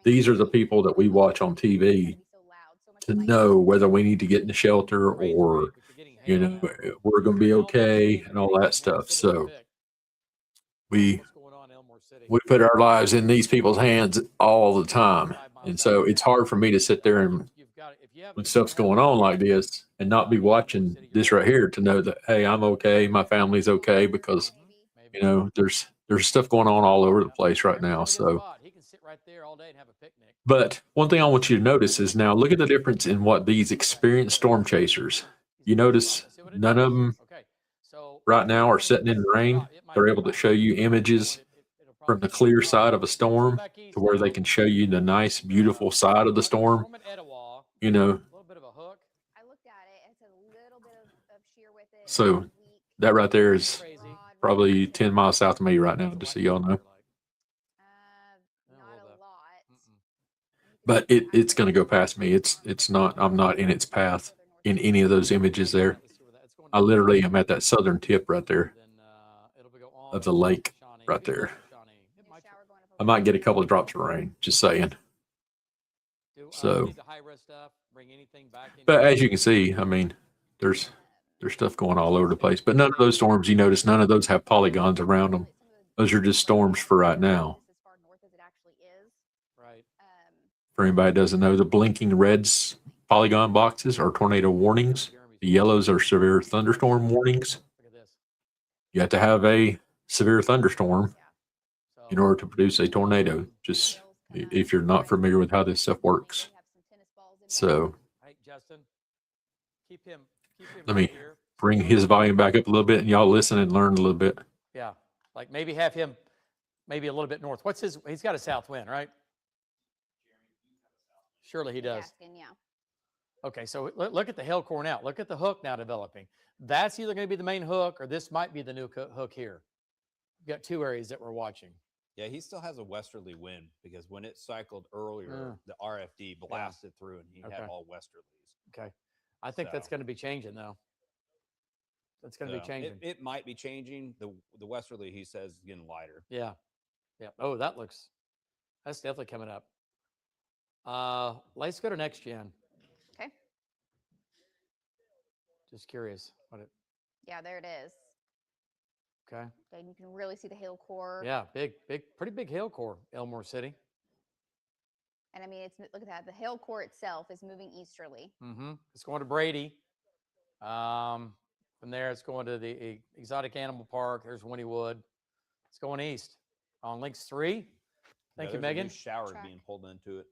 these are the people that we watch on TV to know whether we need to get in the shelter or, we're going to be okay and all that stuff. So we put our lives in these people's hands all the time. And so it's hard for me to sit there and when stuff's going on like this and not be watching this right here to know that, hey, I'm okay. My family's okay, because, there's stuff going on all over the place right now. So, but one thing I want you to notice is now look at the difference in what these experienced storm chasers, you notice none of them right now are sitting in the rain. They're able to show you images from the clear side of a storm to where they can show you the nice, beautiful side of the storm. So that right there is probably 10 miles south of me right now, just so y'all know. But it's going to go past me. It's not, I'm not in it's path in any of those images there. I literally am at that southern tip right there of the lake right there. I might get a couple of drops of rain. Just saying. So, Need the high-res stuff, bring anything back in. but as you can see, I mean, there's stuff going all over the place. But none of those storms, you notice, none of those have polygons around them. Those are just storms for right now. As far north as it actually is. Right. For anybody that doesn't know, the blinking reds polygon boxes are tornado warnings. The yellows are severe thunderstorm warnings. Look at this. You have to have a severe thunderstorm in order to produce a tornado. Just if you're not familiar with how this stuff works. So Hey, Justin, keep him let right me here. bring his volume back up a little bit and y'all listen and learn a little bit. Yeah, like maybe have him maybe a little bit north. What's his? He's got a south wind, right? Surely he does. Asking, yeah. Okay, so look at the hail core now. Look at the hook now developing. That's either going to be the main hook or this might be the new hook here. We've got two areas that we're watching. Yeah, he still has a westerly wind because when it cycled earlier, the RFD blasted through and he had all westerlies. Okay. I think that's going to be changing though. That's going to be changing. It might be changing. The westerly, he says, is getting lighter. Yeah. Yeah. Oh, that's definitely coming up. Let's go to next gen. Okay. Just curious what it. Yeah, there it is. Okay. And you can really see the hail core. Yeah, pretty big hail core, Elmore City. And I mean, look at that. The hail core itself is moving easterly. Mm-hmm. It's going to Brady. From there, it's going to the Exotic Animal Park. There's Wynnewood. It's going east on Links 3. Thank you, there's a Megan. new shower being pulled into it.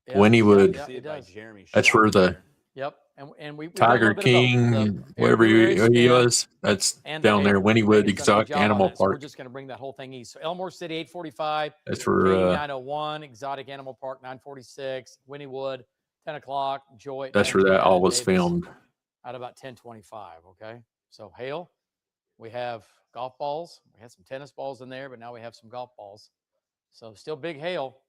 Yeah. Wynnewood. You see it it by does. Jeremy That's Shaw where the there. Yep. And we Tiger King, whatever he was, that's down there. Wynnewood Exotic Animal So we're Park. just going to bring that whole thing east. So Elmore City 845. That's where Katy 901, Exotic Animal Park 946, Wynnewood 10 o'clock, Joy. that's where that all was filmed. At about 10:25. Okay. So hail. We have golf balls. We had some tennis balls in there, but now we have some golf balls. So still big hail.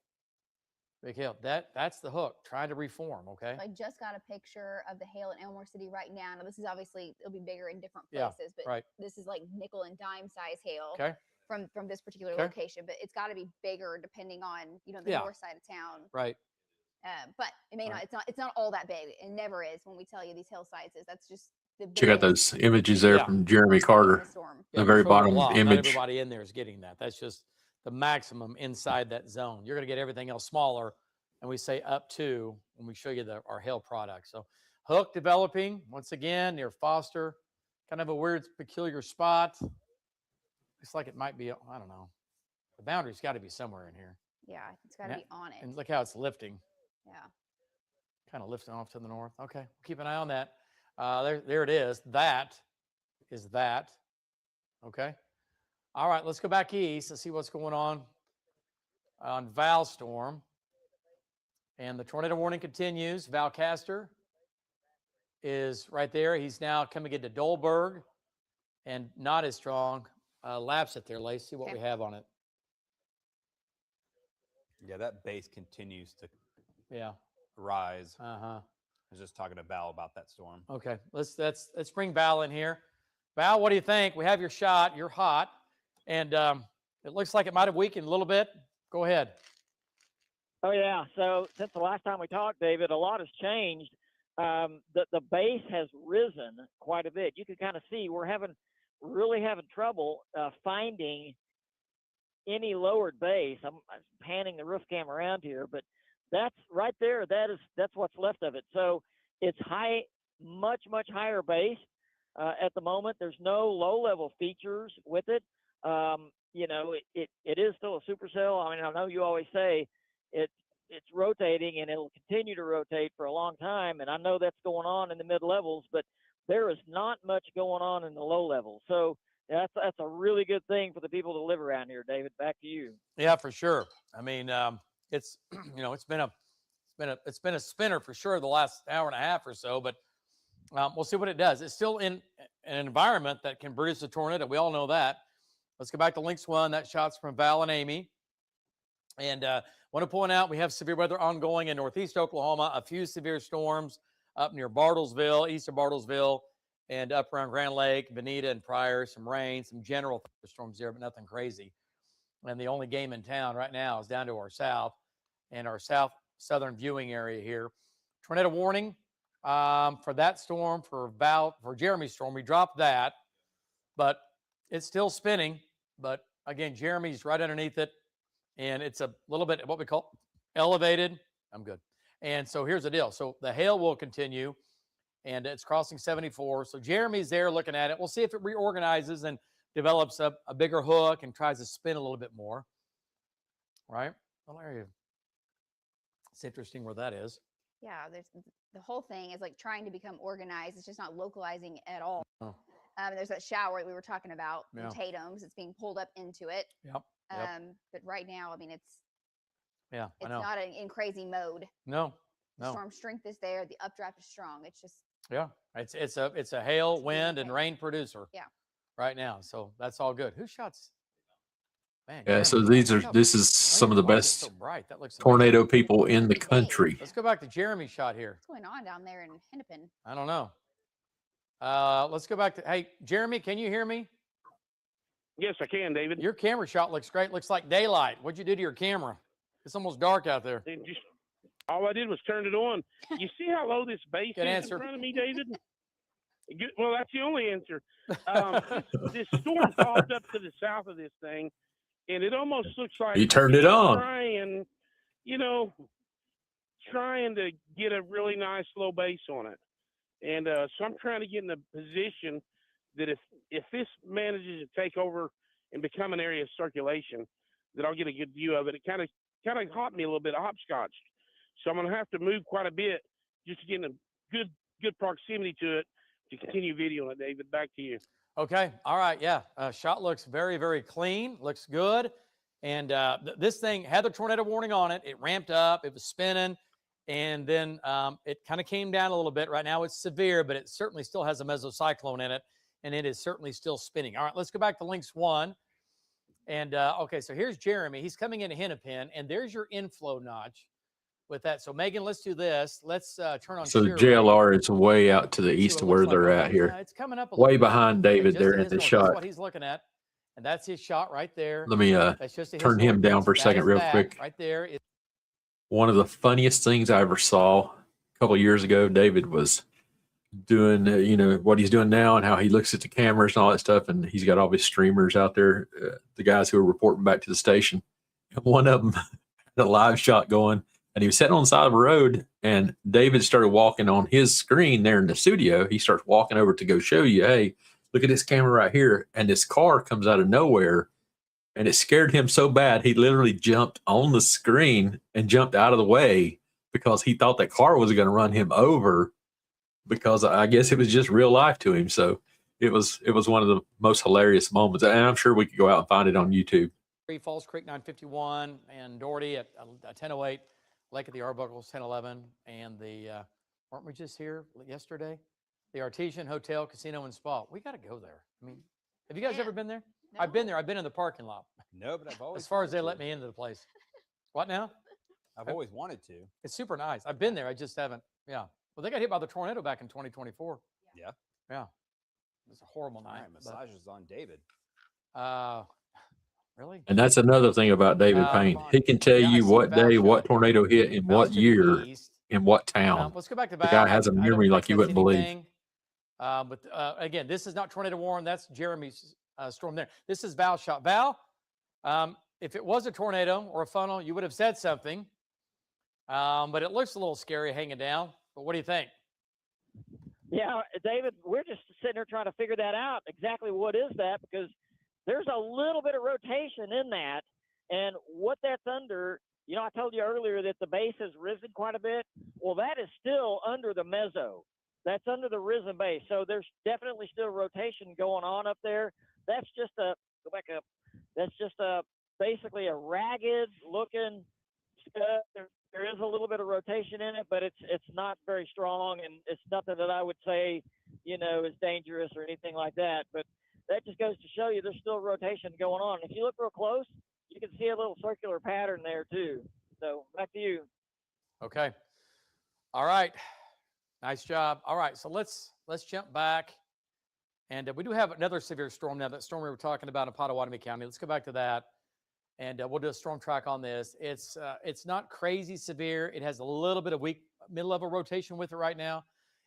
Big hail. That's the hook. Trying to reform. Okay. I just got a picture of the hail in Elmore City right now. Now this is obviously it'll be bigger in different Yeah, places, but right. this is like nickel and dime size hail Okay. from this particular Okay. location. But it's got to be bigger depending on the Yeah. north side of town. Right. But it may not. Right. It's not all that big. It never is when we tell you these hail sizes. That's just the Check out biggest those images there Yeah. from Jeremy Carter. storm. The very From a bottom lot. Not image. everybody in there is getting that. That's just the maximum inside that zone. You're going to get everything else smaller, and we say up to when we show you our hail product. So hook developing once again near Foster, kind of a weird, peculiar spot. Looks like it might be. I don't know. The boundary's got to be somewhere in here. Yeah, it's got to be on it. And look how it's lifting. Yeah. Kind of lifting off to the north. Okay, keep an eye on that. There it is. That is that. Okay. All right, let's go back east and see what's going on Valstorm. And the tornado warning continues. Valcaster is right there. He's now coming into Dolberg and not as strong. Laps it there, Lace. See what we have on it. Yeah, that base continues to rise. Uh-huh. I was just talking to Val about that storm. Okay, let's bring Val in here. Val, what do you think? We have your shot. You're hot, and it looks like it might have weakened a little bit. Go ahead. Oh yeah. So since the last time we talked, David, a lot has changed. The base has risen quite a bit. You can kind of see we're really having trouble finding any lowered base. I'm panning the roof cam around here, but that's right there. That's what's left of it. So it's high, much higher base at the moment. There's no low level features with it. It is still a supercell. I mean, I know you always say it's rotating and it'll continue to rotate for a long time. And I know that's going on in the mid levels, but there is not much going on in the low levels. So that's a really good thing for the people that live around here, David. Back to you. Yeah, for sure. I mean, it's it's been a spinner for sure the last hour and a half or so, but we'll see what it does. It's still in an environment that can produce a tornado. We all know that. Let's go back to Links 1. That shot's from Val and Amy. And want to point out we have severe weather ongoing in northeast Oklahoma, a few severe storms up near Bartlesville, east of Bartlesville, and up around Grand Lake, Bonita, and Pryor. Some rain, some general storms there, but nothing crazy. and the only game in town right now is down to our south and our southern viewing area here. Tornado warning for that storm, for Jeremy's storm. We dropped that, but it's still spinning. But again, Jeremy's right underneath it, and it's a little bit what we call elevated. I'm good. And so here's the deal. So the hail will continue, and it's crossing 74. So Jeremy's there looking at it. We'll see if it reorganizes and develops a bigger hook and tries to spin a little bit more. Right? Well, area. It's interesting where that is. Yeah, there's the whole thing is like trying to become organized. It's just not localizing at all. Oh. There's that shower that we were talking about, Yeah. in Tatum's. It's being pulled up into it. Yep. But right now, I mean, it's I know. not in crazy mode. No. The storm strength is there. The updraft is strong. It's just Yeah. It's a hail, wind, and rain producer. Yeah. Right now. So that's all good. Who shots? Man. Yeah, Jeremy, so this is some of the why is it best so bright? That looks amazing. tornado people in the country. Let's go back to Jeremy's shot here. what's going on down there in Hennepin. I don't know. Let's go back to, hey, Jeremy, can you hear me? Yes, I can, David. Your camera shot looks great. Looks like daylight. What'd you do to your camera? It's almost dark out there. All I did was turn it on. You see how low this base Good is answer. in front of me, David? Well, that's the only answer. This storm popped up to the south of this thing, and it almost looks like You turned it on. Trying to get a really nice low base on it. And so I'm trying to get in a position that if this manages to take over and become an area of circulation, that I'll get a good view of it. It kind of caught me a little bit hopscotched. So I'm going to have to move quite a bit just to get in a good proximity to it to continue videoing it, David. Back to you. Okay. All right. Yeah. Shot looks very, very clean. Looks good. And this thing had the tornado warning on it. It ramped up. It was spinning. And then it kind of came down a little bit. Right now it's severe, but it certainly still has a mesocyclone in it. And it is certainly still spinning. All right. Let's go back to Lynx 1. And okay, so here's Jeremy. He's coming into Hennepin. And there's your inflow notch with that. So Megan, let's do this. Let's turn on So the shear rate. JLR is way out to the east of where they're at here. It's coming up a Way little bit. behind Okay, David just there to in his the north. That's shot. what he's looking at. And that's his shot right there. Let me That's just to his turn him down northeast. for a That second is real that quick. Right there. One of the funniest things I ever saw a couple of years ago, David was doing, what he's doing now and how he looks at the cameras and all that stuff. And he's got all his streamers out there, the guys who are reporting back to the station. And one of them had a live shot going, and he was sitting on the side of a road, and David started walking on his screen there in the studio. He starts walking over to go show you, hey, look at this camera right here. And this car comes out of nowhere, and it scared him so bad, he literally jumped on the screen and jumped out of the way because he thought that car was going to run him over, because I guess it was just real life to him. So it was one of the most hilarious moments. And I'm sure we could go out and find it on YouTube. Falls Creek 951 and Doherty at 1008, Lake of the Arbuckles 1011, and the weren't we just here yesterday? The Artesian Hotel, Casino, and Spa. We got to go there. I mean, have you guys ever been there? No. I've been there. I've been in the parking lot. No, but I've always As far as wanted they to. let me into the place. What now? I've always wanted to. It's super nice. I've been there. I just haven't. Yeah. Well, they got hit by the tornado back in 2024. Yeah. Yeah. It was a horrible All night. right, massages on David. Really? And that's another thing about David Payne. He can tell Yeah, I you see what Val day, shot. what tornado hit in Val's what to the year, east. in what town. Let's go back to The Val. guy has a I don't memory like you think wouldn't that's believe. anything. But again, this is not tornado warning. That's Jeremy's storm there. This is Val's shot. Val, if it was a tornado or a funnel, you would have said something. But it looks a little scary hanging down. But what do you think? Yeah, David, we're just sitting there trying to figure that out. Exactly what is that? Because there's a little bit of rotation in that. And what that's under, I told you earlier that the base has risen quite a bit. Well, that is still under the meso. That's under the risen base. So there's definitely still rotation going on up there. That's just go back up. That's just basically a ragged looking stuff. There is a little bit of rotation in it, but it's not very strong, and it's nothing that I would say, is dangerous or anything like that. But that just goes to show you there's still rotation going on. If you look real close, you can see a little circular pattern there too. So back to you. Okay. All right. Nice job. All right. So let's jump back. And we do have another severe storm now, that storm we were talking about in Pottawatomie County. Let's go back to that. and we'll do a storm track on this. It's not crazy severe. It has a little bit of weak mid-level rotation with it right now.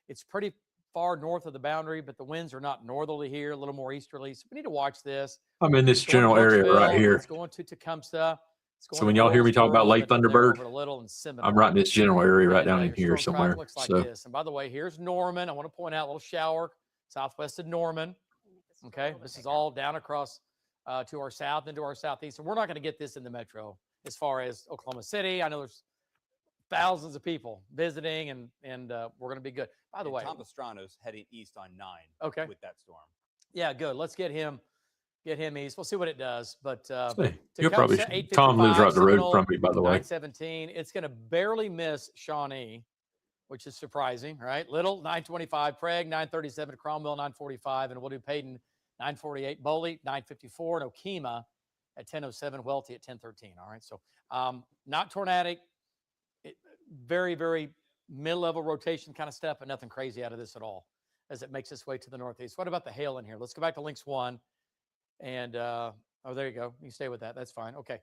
It's pretty far north of the boundary, but the winds are not northerly here, a little more easterly. So we need to watch this. I'm in this It's going to general area right Brooksville, here. It's going to Tecumseh. It's going So when to y'all hear me talk about Roseboro, Lake and then from there Thunderbird, over to Little and Seminole. I'm right in this general area right And, down in your here storm track somewhere. looks like So this. And by the way, here's Norman. I want to point out a little shower southwest of Norman. Okay, this is all down across to our south and to our southeast. And we're not going to get this in the metro as far as Oklahoma City. I know there's thousands of people visiting, and we're going to be good. By the way, Tom Pastrano's heading east on 9. Okay. With that storm. yeah, good. Let's get him east. We'll see what it does. But you'll probably Tecumseh, Tom lives right 855, the road Seminole, from me, by the way. 917. It's going to barely miss Shawnee, which is surprising, right? Little 925, Prague 937, Cromwell 945, and we'll do Payton 948, Boley 954, and Okemah at 1007, Welty at 1013. All right, so not tornadic, very, very mid-level rotation kind of stuff, but nothing crazy out of this at all as it makes its way to the northeast. What about the hail in here? Let's go back to Lynx 1. And, oh, there you go. You can stay with that. That's fine. Okay.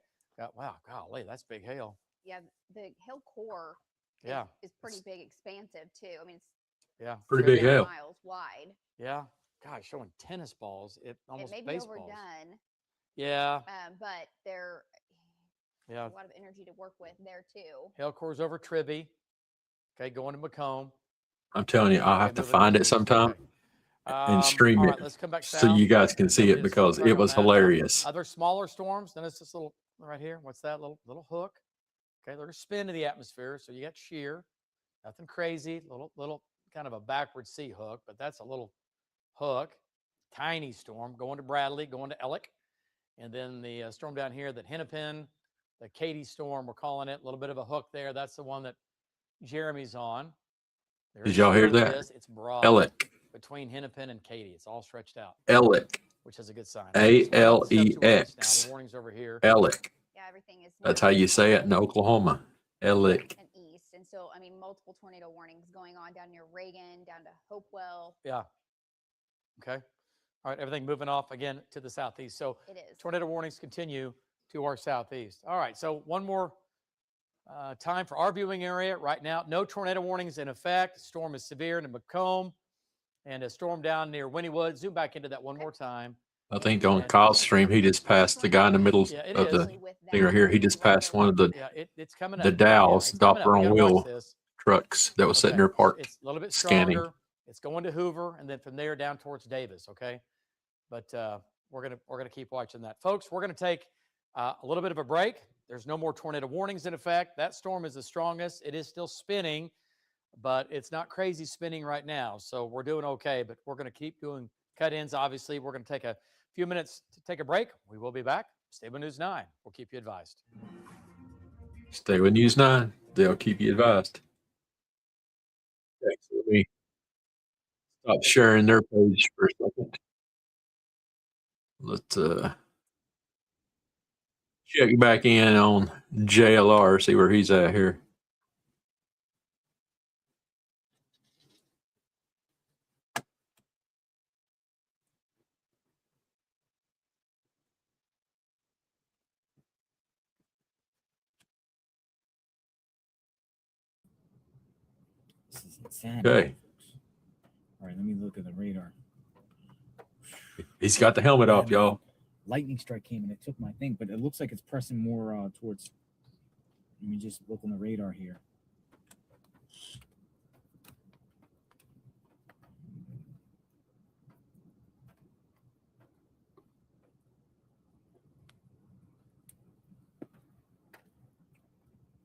Wow, golly, that's big hail. Yeah, the hill core Yeah. is pretty big, expansive too. I mean, it's Yeah. Pretty big 30 hail. miles wide. Yeah. Gosh, showing tennis balls. It almost It may be baseballs. overdone, Yeah. but there Yeah. a lot of energy to work with there too. Hail core's over Tribby. Okay, going to Macomb. I'm telling you, I'll have to find it sometime and stream all it right, let's come back so south. you guys can see We'll it do a because storm it track on was that. hilarious. Other smaller storms. Then it's this little right here. What's that little hook? Okay, there's spin to the atmosphere, so you got shear. Nothing crazy. Little kind of a backward C hook, but that's a little hook. Tiny storm going to Bradley, going to Ellick, and then the storm down here that Hennepin, the Katy storm, we're calling it. A little bit of a hook there. That's the one that Jeremy's on. Did y'all hear that? It's broad Ellick. between Hennepin and Katy. It's all stretched out. Ellick. Which is a good sign. A-L-E-X. The warnings over here. Ellick. Yeah, everything is. That's how you say it in Oklahoma. Ellick. And east, and so I mean, multiple tornado warnings going on down near Reagan, down to Hopewell. Yeah. Okay. All right. Everything moving off again to the southeast. So It is. tornado warnings continue to our southeast. All right. So one more time for our viewing area right now. No tornado warnings in effect. Storm is severe in Macomb, and a storm down near Wynnewood. Zoom back into that one more time. I think on Kyle's stream, he just passed the guy in the middle Yeah, it of is. the thing right here. He just passed one of the Yeah, it's coming up. the Dows, it's coming up. Doppler You on gotta watch wheel this. trucks that was sitting there parked It's a little bit scanning. stronger. It's going to Hoover, and then from there down towards Davis. Okay, but we're gonna keep watching that, folks. We're gonna take a little bit of a break. There's no more tornado warnings in effect. That storm is the strongest. It is still spinning, but it's not crazy spinning right now. So we're doing okay. But we're gonna keep doing cut-ins. Obviously, we're gonna take a few minutes to take a break. We will be back. Stay with News 9. We'll keep you advised. Stay with News 9. They'll keep you advised. Okay, so let me stop sharing their page for a second. Let's check back in on JLR, see where he's at here. This is insanity. Okay. All right, let me look at the radar. He's got the helmet off, y'all. Lightning strike came and it took my thing, but it looks like it's pressing more towards. Let me just look on the radar here.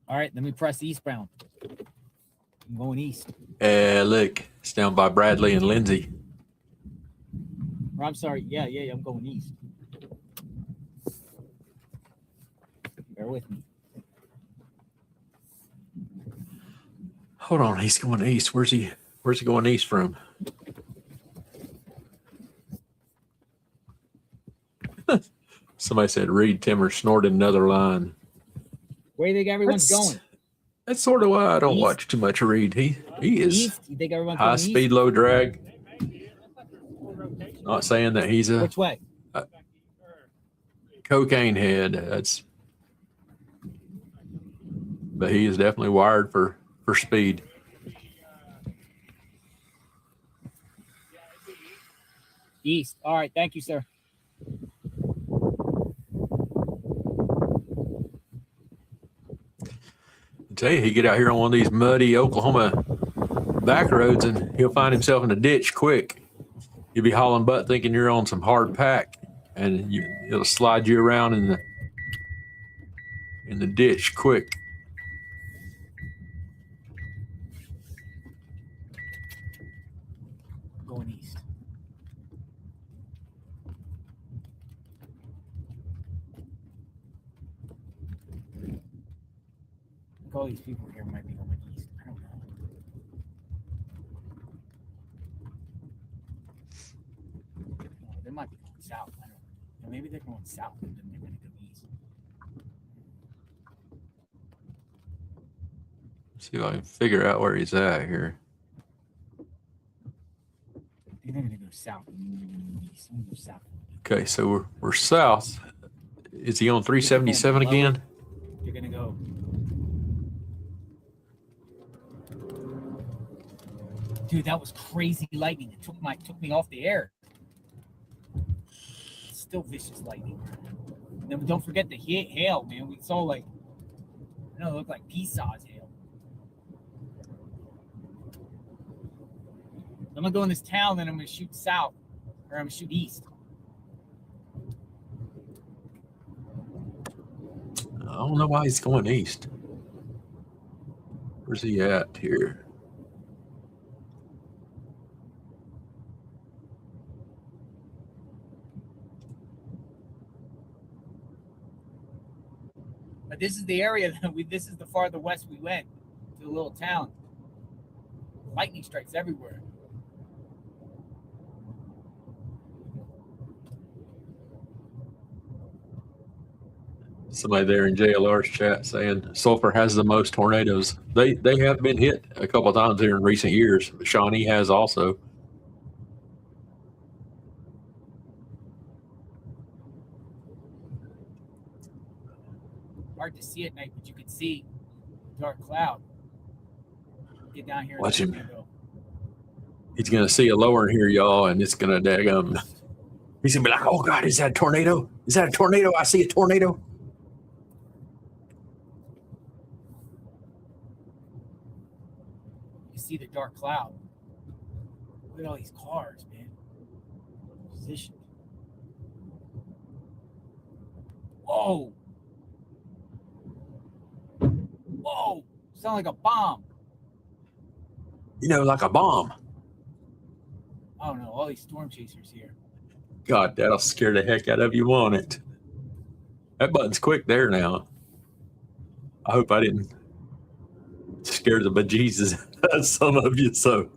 All right, let me press eastbound. I'm going east. Look, it's down by Bradley and Lindsay. Or I'm sorry. Yeah, I'm going east. Bear with me. Hold on, he's going east. Where's he going east from? Somebody said Reed Timmer snorted another line. Where do you think everyone's going? That's sort of why I don't watch too much Reed. He is East? You think everyone's high going speed, east? low drag. Not saying that he's a Which way? cocaine head. That's but he is definitely wired for speed. East. All right. Thank you, sir. I tell you, he get out here on one of these muddy Oklahoma back roads and he'll find himself in a ditch quick. You'll be hauling butt thinking you're on some hard pack, and it'll slide you around in the ditch quick. Going east. All these people here might be going east. I don't know. Oh, they might be going south. I don't know. Maybe they're going south and then they're going to go east. See if I can figure out where he's at here. They're going to go south and then they're going to go east. I'm going to go south. Okay, so we're south. Is he on 377 again? They're going to go. Dude, that was crazy lightning. It took me off the air. Still vicious lightning. And then don't forget the hail, man. We saw it looked like pea-sized hail. I'm gonna go in this town, then I'm gonna shoot south, or I'm gonna shoot east. I don't know why he's going east. Where's he at here? But this is the area this is the farther west we went to the little town. Lightning strikes everywhere. Somebody there in JLR's chat saying Sulphur has the most tornadoes. They have been hit a couple of times here in recent years. Shawnee has also. Hard to see at night, but you can see dark cloud. Get down here. Watch him. He's gonna see a lower in here, y'all, and it's gonna daggum. He's gonna be like, "Oh God, is that a tornado? Is that a tornado? I see a tornado." You see the dark cloud. Look at all these cars, man. Positioned. Whoa. Whoa. Sound like a bomb. You know, like a bomb. I don't know. All these storm chasers here. God, that'll scare the heck out of you, won't it? That button's quick there now. I hope I didn't scare the bejesus out of some of you. So,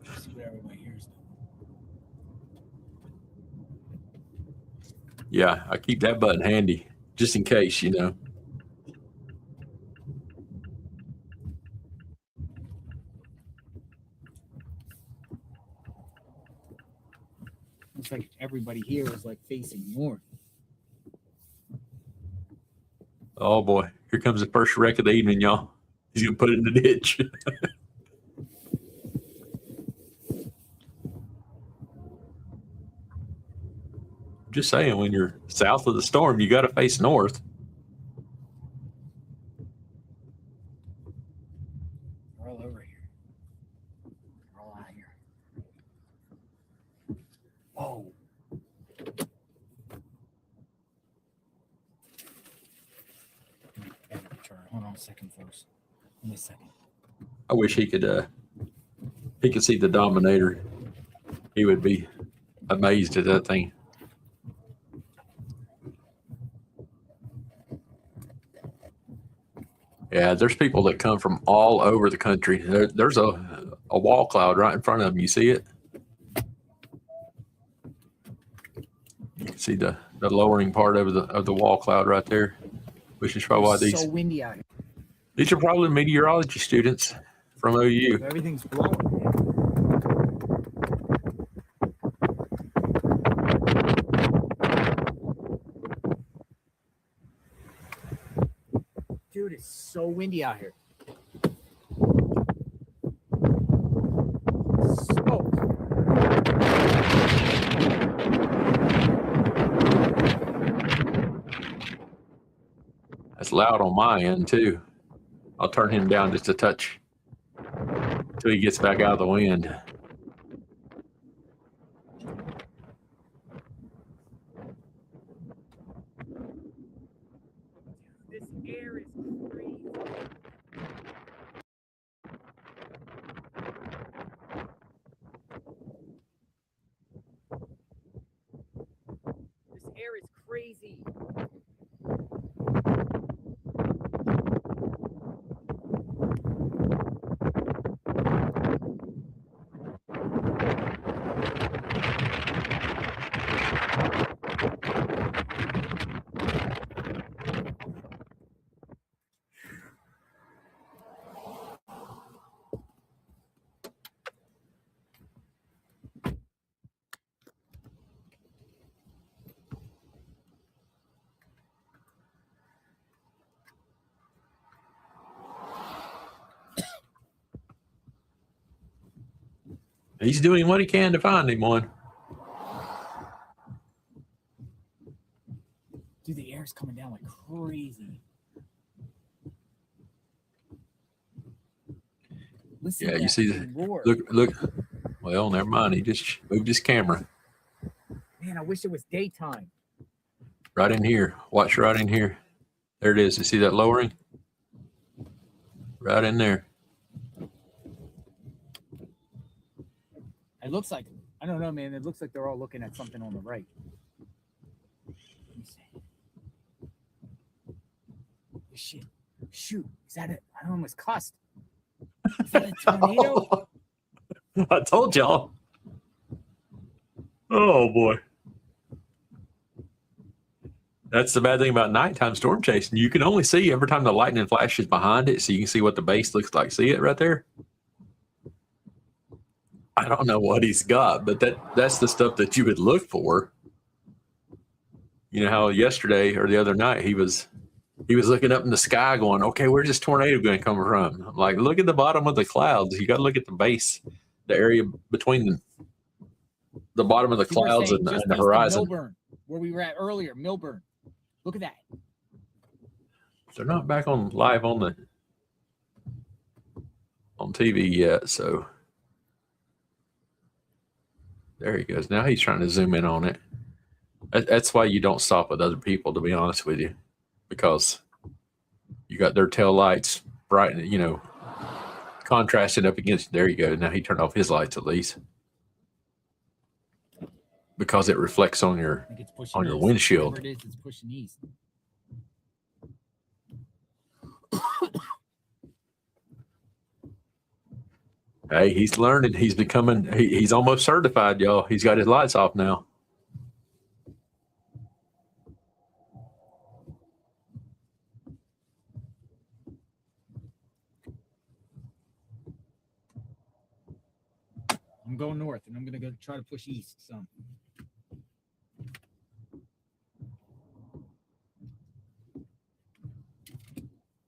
yeah, I keep that button handy just in case, you know. Looks like everybody here is like facing north. Oh boy, here comes the first wreck of the evening, y'all. He's gonna put it in the ditch. Just saying, when you're south of the storm, you got to face north. They're all over here. They're all out here. Whoa. Hold on a second, folks. Give me a second. I wish he could see the Dominator. He would be amazed at that thing. Yeah, there's people that come from all over the country. There's a wall cloud right in front of them. You see it? You can see the lowering part of the wall cloud right there, which is probably why It's so windy out here. these are probably meteorology students from OU. Everything's blowing. Dude, it's so windy out here. loud on my end too. I'll turn him down just a touch till he gets back out of the wind. This air is crazy. This air is crazy. He's doing what he can to find him one. Dude, the air's coming down like crazy. Listen Yeah, to you that see thing roar. look. Well, never mind. He just moved his camera Man, I wish it was daytime. right in here. Watch right in here. There it is. You see that lowering? Right in there. It looks like, I don't know, man. It looks like they're all looking at something on the right. Let me see. Shit. Shoot. Is that it? I almost cussed. Is that a tornado? I told y'all. Oh boy. That's the bad thing about nighttime storm chasing. You can only see every time the lightning flashes behind it, so you can see what the base looks like. See it right there? I don't know what he's got, but that's the stuff that you would look for. You know how yesterday or the other night he was looking up in the sky going, okay, where's this tornado going to come from? I'm like, look at the bottom of the clouds. You got to look at the base, the area between the bottom of the People are clouds saying and just the east of horizon. Milburn, where we were at earlier, Milburn. Look at that. They're not back on live on TV yet, so there he goes. Now he's trying to zoom in on it. That's why you don't stop with other people, to be honest with you, because you got their tail lights bright, contrasted up against. There you go. Now he turned off his lights at least, because it reflects on your I think it's pushing east. windshield. Whatever it is, it's pushing east. Hey, he's learning. He's becoming. He's almost certified, y'all. He's got his lights off now. I'm going north, and I'm gonna go try to push east some.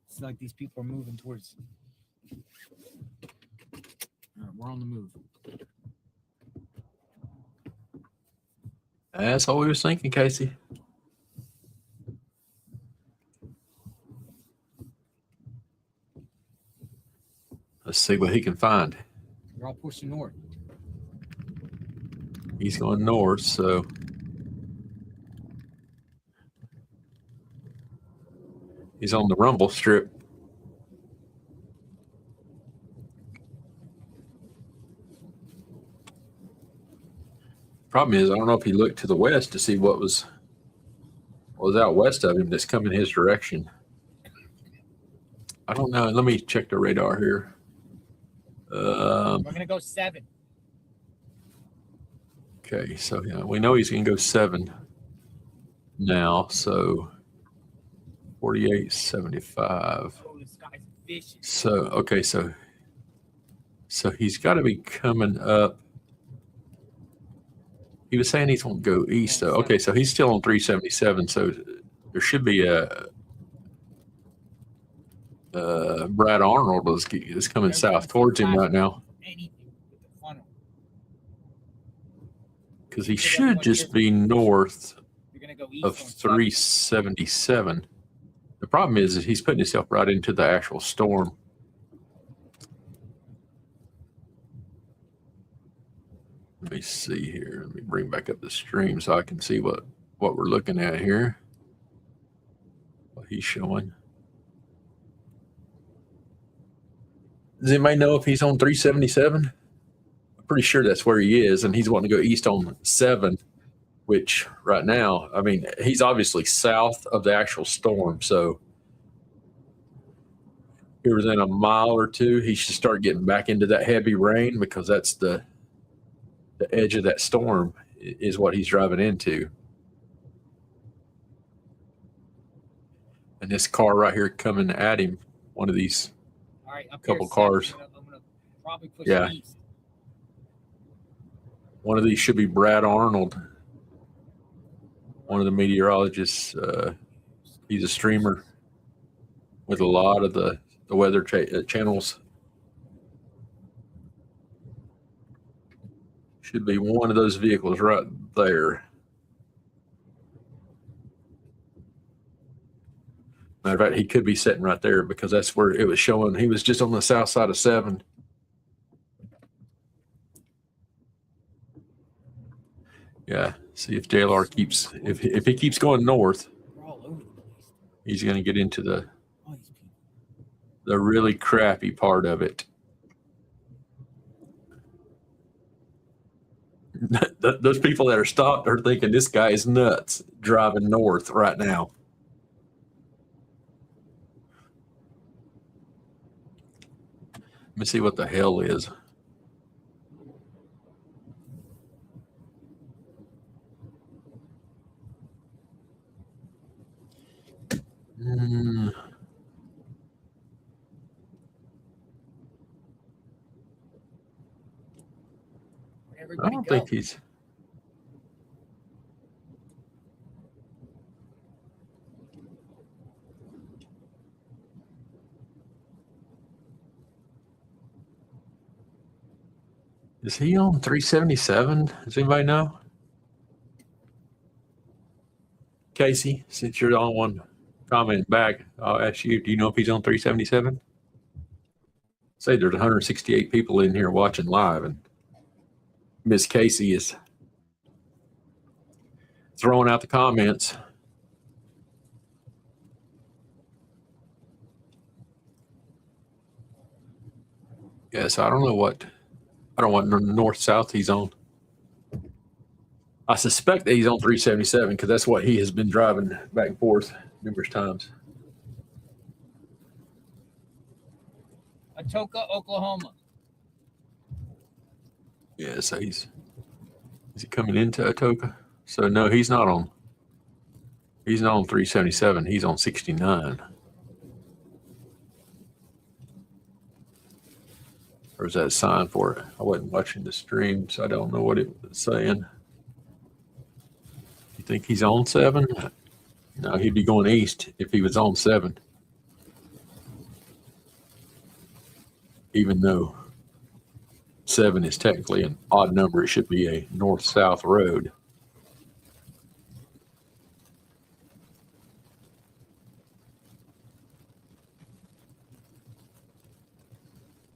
It's like these people are moving towards. All right, we're on the move. That's what we was thinking, Casey. Let's see what he can find. They're all pushing north. He's going north, so he's on the rumble strip. Problem is, I don't know if he looked to the west to see what was out west of him that's coming his direction. I don't know. Let me check the radar here. We're gonna go 7. Okay, so yeah, we know he's going to go 7 now. So 48, 75. Oh, this guy's vicious. So okay, so he's got to be coming up. He was saying he's going to go east. So okay, so he's still on 377. So there should be a Brad Arnold is coming south towards him right now. Because he should just be north of 377. The problem is he's putting himself right into the actual storm. Let me see here. Let me bring back up the stream so I can see what we're looking at here. What he's showing. Does anybody know if he's on 377? I'm pretty sure that's where he is, and he's wanting to go east on 7, which right now, I mean, he's obviously south of the actual storm. So here within a mile or two, he should start getting back into that heavy rain, because that's the edge of that storm is what he's driving into. And this car right here coming at him, one of these All right, up couple here, cars. I'm gonna probably push Yeah. east. One of these should be Brad Arnold, one of the meteorologists. He's a streamer with a lot of the weather channels. Should be one of those vehicles right there. Matter of fact, he could be sitting right there, because that's where it was showing. He was just on the south side of 7. Yeah. See if JLR keeps, if he keeps going north, he's going to get into the really crappy part of it. Those people that are stopped are thinking this guy is nuts driving north right now. Let me see what the hell is. I don't think he's. Is he on 377? Does anybody know? Casey, since you're the only one commenting back, I'll ask you, do you know if he's on 377? Say there's 168 people in here watching live, and Miss Casey is throwing out the comments. Yes, I don't know what north south he's on. I suspect that he's on 377, because that's what he has been driving back and forth numerous times. Atoka, Oklahoma. Yeah, so is he coming into Atoka? So no, he's not on 377. He's on 69. Or is that a sign for it? I wasn't watching the stream, so I don't know what it was saying. You think he's on 7? No, he'd be going east if he was on 7. Even though 7 is technically an odd number, it should be a north-south road.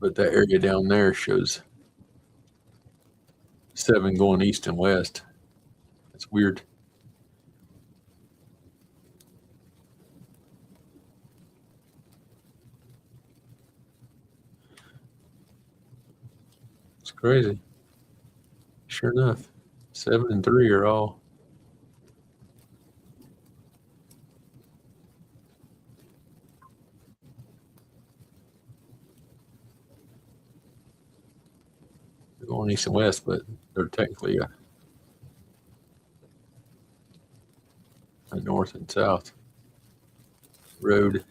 But that area down there shows 7 going east and west. That's weird. It's crazy. Sure enough, 7 and 3 are all. They're going east and west, but they're technically a north and south road.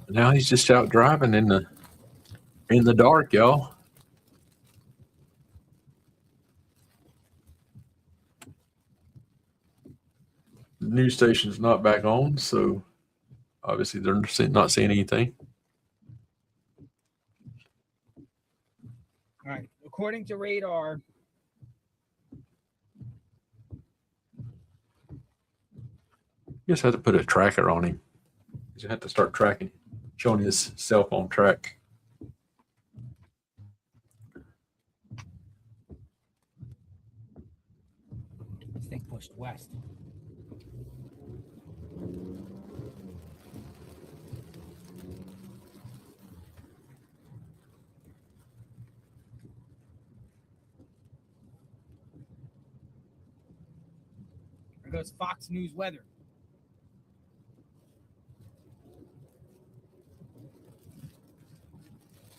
Now he's just out driving in the dark, y'all. The news station's not back on, so obviously they're not seeing anything. All right. According to radar, Guess I have to put a tracker on him. You have to start tracking, showing his cell phone track. This thing pushed west. There goes Fox News weather.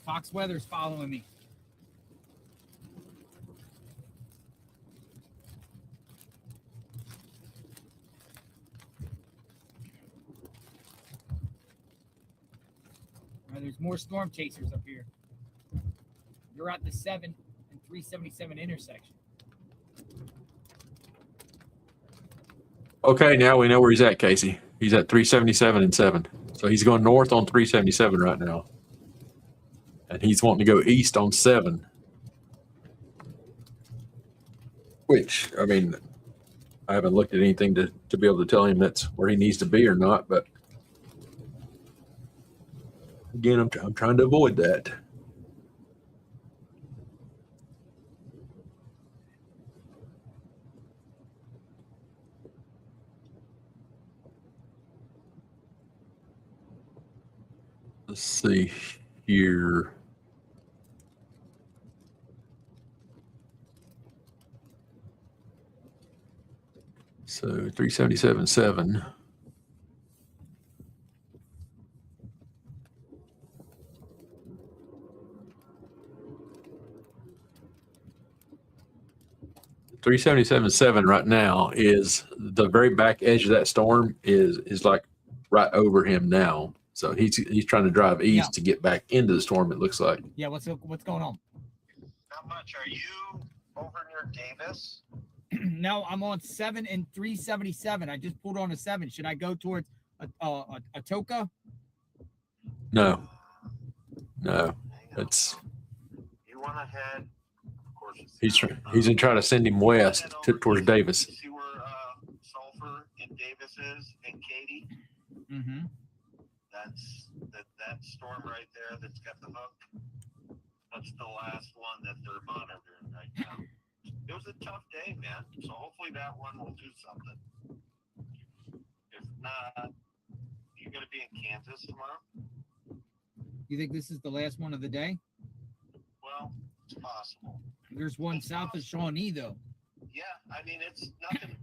Fox weather's following me. There's more storm chasers up here. You're at the 7 and 377 intersection. Okay, now we know where he's at, Casey. He's at 377 and 7. So he's going north on 377 right now. And he's wanting to go east on 7. Which, I mean, I haven't looked at anything to be able to tell him that's where he needs to be or not, but again, I'm trying to avoid that. Let's see here. So 377.7. $377.7 right now is the very back edge of that storm is like right over him now. So he's trying to drive east to get back into the storm, it looks like. Yeah, what's going on? Not much. Are you over near Davis? No, I'm on 7 and 377. I just pulled on a 7. Should I go towards Atoka? No. It's You want to head, of course. he's gonna try to send him west towards Davis. See where Sulphur and Davis is and Katy? Mm-hmm. That's that storm right there that's got the hook. That's the last one that they're monitoring right now. It was a tough day, man. So hopefully that one will do something. If not, you're gonna be in Kansas tomorrow? You think this is the last one of the day? Well, it's possible. There's one south of Shawnee, though. Yeah, I mean it's nothing.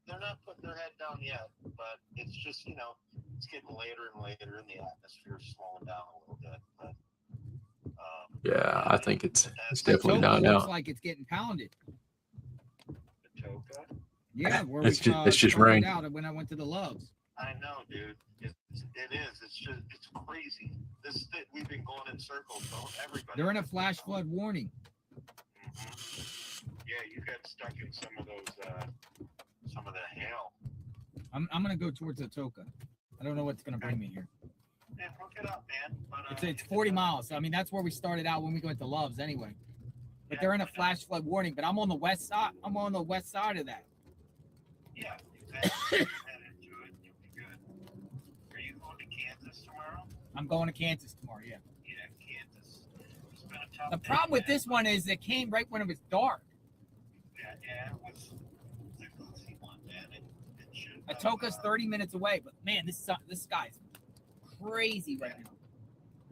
They're not putting their head down yet, but it's just it's getting later and later, and the atmosphere's slowing down a little bit. But Yeah, I think it's definitely Atoka not looks out. like it's getting pounded. Atoka? Yeah, where It's we just found rain. out when I went to the Loves. I know, dude. It is. It's crazy. We've been going in circles, don't everybody? They're in a flash flood warning. Yeah, you got stuck in some of the hail. I'm gonna go towards Atoka. I don't know what's gonna bring me here. Man, hook it up, man. But, It's 40 miles. I mean, that's where we started out when we went to Loves, anyway. But they're in a flash flood warning. But I'm on the west side. I'm on the west side of that. Yeah, exactly. Head into it, you'll be good. Are you going to Kansas tomorrow? I'm going to Kansas tomorrow. Yeah. Yeah, Kansas. It's been a tough The day, problem with man. this one is it came right when it was dark. Yeah, it was a goofy one, man. It should have, Atoka's 30 minutes away, but man, this guy's crazy right now.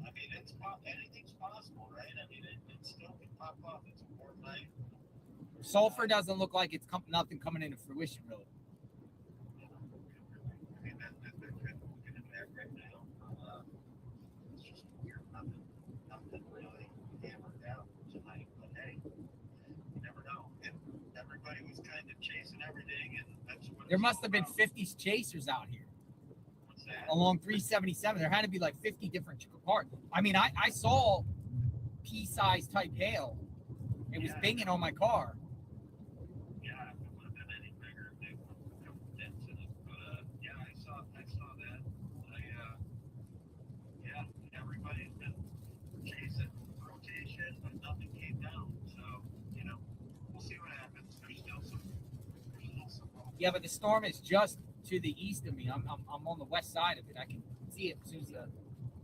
I mean, anything's possible, right? I mean, it still can pop up. It's a warm night. Sulphur doesn't look like it's nothing coming into fruition, really. I mean, they're looking at that right now. It's just weird. Nothing really hammered out tonight. But hey, you never know. And everybody was kind of chasing everything, and that's what There must have been 50 chasers out here along 377. There had to be like 50 different cars. I mean, I saw pea-sized type hail. It was binging on my car. Yeah, if it would have been any bigger, they would have put a couple dents in it. But yeah, I saw that. Yeah, everybody's been chasing rotation, but nothing came down. So we'll see what happens. There's still some hope. Yeah, but the storm is just to the east of me. I'm on the west side of it. I can see it as soon as the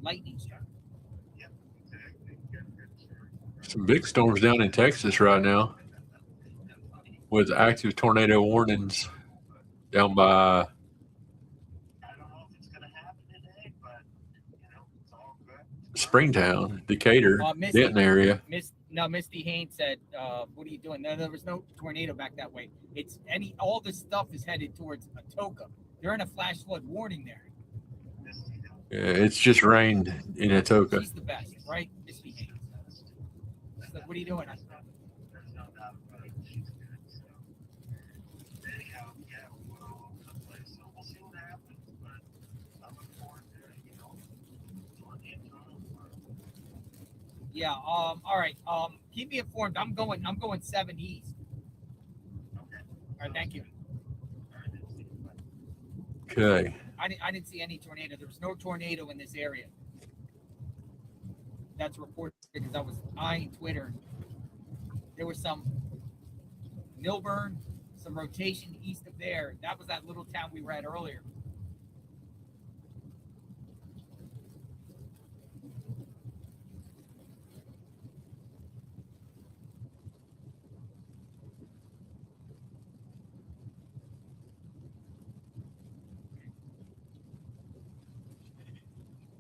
lightning strikes. Some big storms down in Texas right now with active tornado warnings down by Springtown, Decatur, Denton area. Misty Haynes said, "What are you doing?" No, there was no tornado back that way. It's all this stuff is headed towards Atoka. They're in a flash flood warning there. Yeah, it's just rained in Atoka. She's the best, right, Misty Haynes? She's like, "What are you doing?" Yeah. All right. Keep me informed. I'm going 7 east. All right. Thank you. Okay. I didn't see any tornado. There was no tornado in this area. That's reported because I was eyeing Twitter. There was some Milburn, some rotation east of there. That was that little town we were at earlier.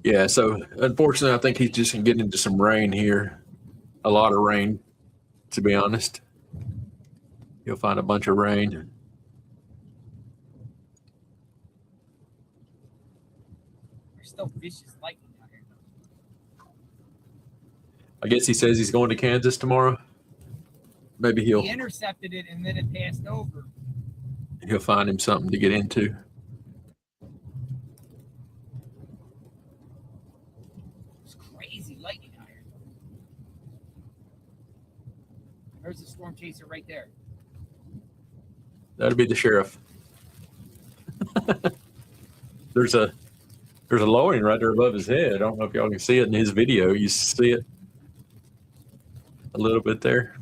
Yeah, so unfortunately, I think he's just going to get into some rain here. A lot of rain, to be honest. You'll find a bunch of rain. There's still vicious lightning out here. I guess he says he's going to Kansas tomorrow. Maybe He he'll intercepted it and then it passed over. find him something to get into. It's crazy lightning out here. There's a storm chaser right there. That'd be the sheriff. There's a lowering right there above his head. I don't know if y'all can see it in his video. You see it a little bit there.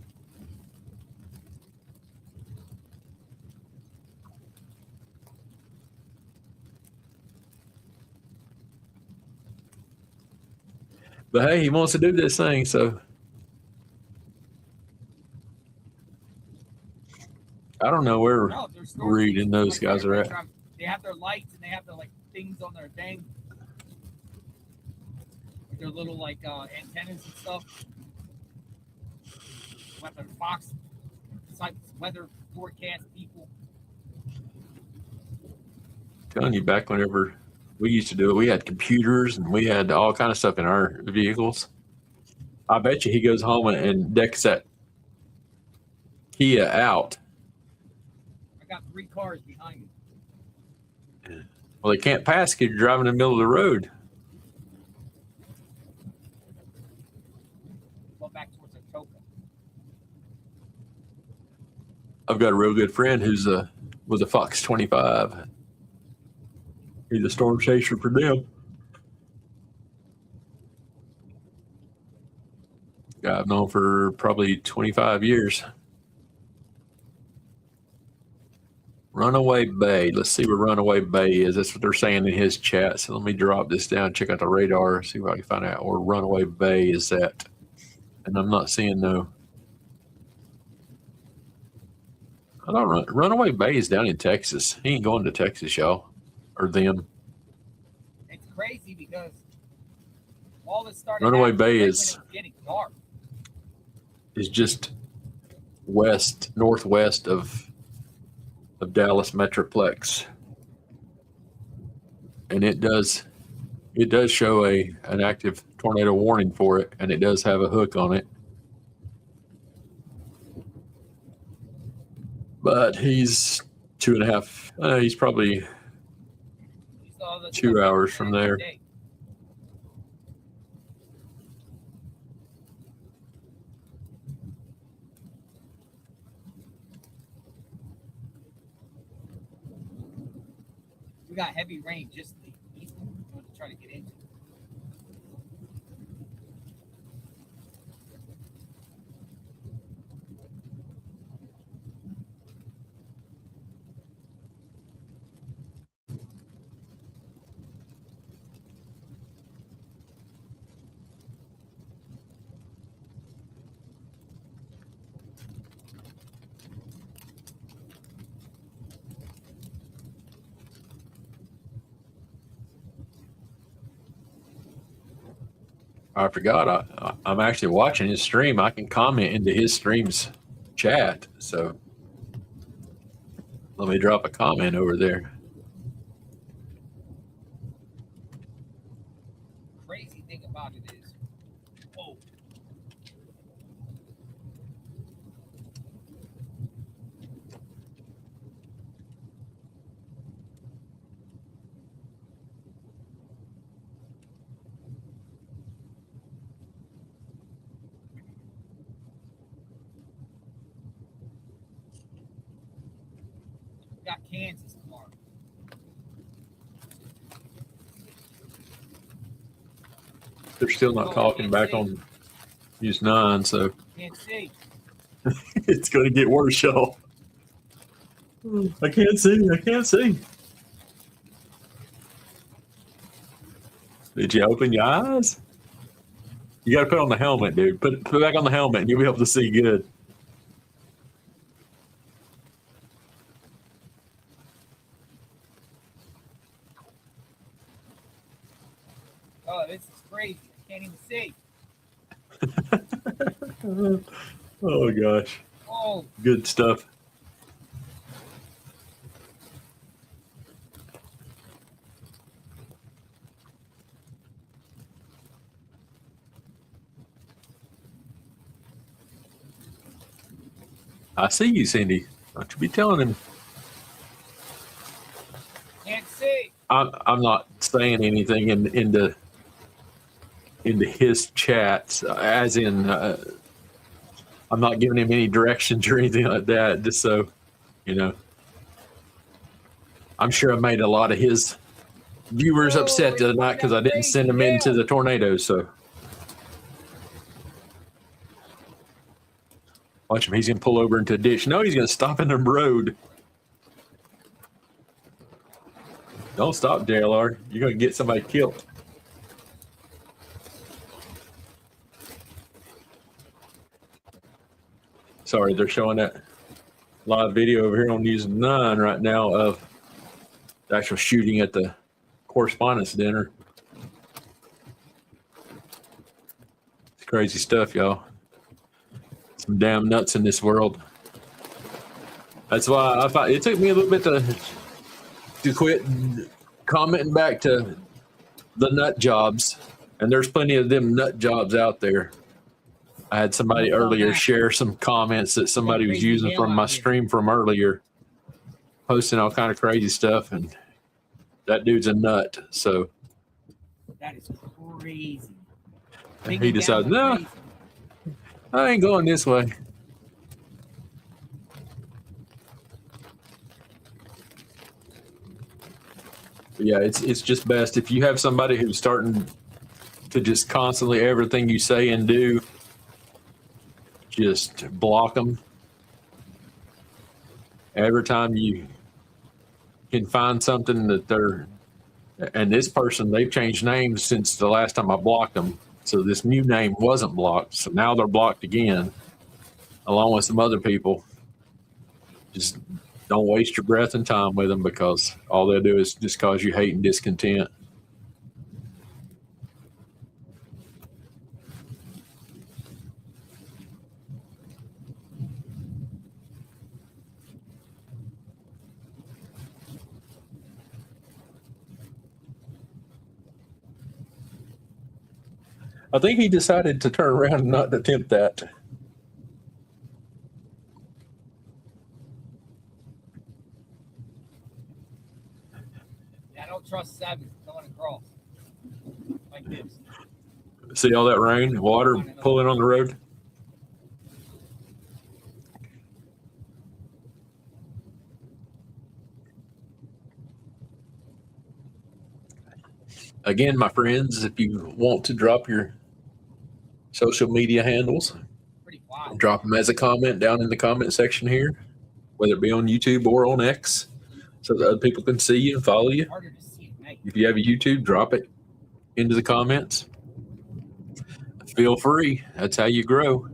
But hey, he wants to do this thing, so I don't know where No, there's storm Reed chasers and those right guys there. are at. They have their lights and they have their like things on their thing. With their little like antennas and stuff. Weather Fox, weather forecast people. Telling you, back whenever we used to do it, we had computers and we had all kind of stuff in our vehicles. I bet you he goes home and decks that Kia out. I got 3 cars behind me. Well, they can't pass because you're driving in the middle of the road. Go back towards Atoka. I've got a real good friend who's was a Fox 25. He's a storm chaser for them. Guy I've known for probably 25 years. Runaway Bay. Let's see where Runaway Bay is. That's what they're saying in his chat. So let me drop this down, check out the radar, see what I can find out where Runaway Bay is at. And I'm not seeing no. I don't run. Runaway Bay is down in Texas. He ain't going to Texas, y'all, or them. It's crazy because all this started. Runaway happening Bay right is when it was getting dark. just northwest of Dallas Metroplex, and it does show an active tornado warning for it, and it does have a hook on it. But he's 2.5. He's probably 2 hours from there. We got heavy rain just the east to try to get into. I forgot. I'm actually watching his stream. I can comment into his stream's chat. So let me drop a comment over there. Crazy thing about it is, whoa. Got Kansas tomorrow. They're still not talking back on News 9, so Can't see. it's going to get worse, y'all. I can't see. I can't see. Did you open your eyes? You got to put on the helmet, dude. Put back on the helmet, and you'll be able to see good. Oh, this is crazy. I can't even see. Oh gosh, Oh, good stuff. I see you, Cindy. Don't you be telling him. can't see. I'm not saying anything into his chats, as in I'm not giving him any directions or anything like that. Just so you know, I'm sure I made a lot of his viewers upset the other night because I didn't send them into the tornado. So watch him. He's gonna pull over into a ditch. No, he's gonna stop in the road. Don't stop, JLR. You're gonna get somebody killed. Sorry, they're showing that live video over here on News 9 right now of the actual shooting at the Correspondence Dinner. It's crazy stuff, y'all. Some damn nuts in this world. That's why I thought it took me a little bit to quit commenting back to the nut jobs, and there's plenty of them nut jobs out there. I had somebody earlier share some comments that somebody was using from my stream from earlier, posting all kind of crazy stuff, and that dude's a nut. So That is crazy. he decided, no, I ain't going this way. But yeah, it's just best if you have somebody who's starting to just constantly everything you say and do, just block them. Every time you can find something that they're, and this person, they've changed names since the last time I blocked them. So this new name wasn't blocked. So now they're blocked again, along with some other people. Just don't waste your breath and time with them, because all they'll do is just cause you hate and discontent. I think he decided to turn around and not attempt that. I don't trust seven going across like this. See all that rain, water pulling on the road? Again, my friends, if you want to drop your social media handles, drop them as a comment down in the comment section here, whether it be on YouTube or on X, so that other people can see you and follow you. If you have a YouTube, drop it into the comments. Feel free. That's how you grow.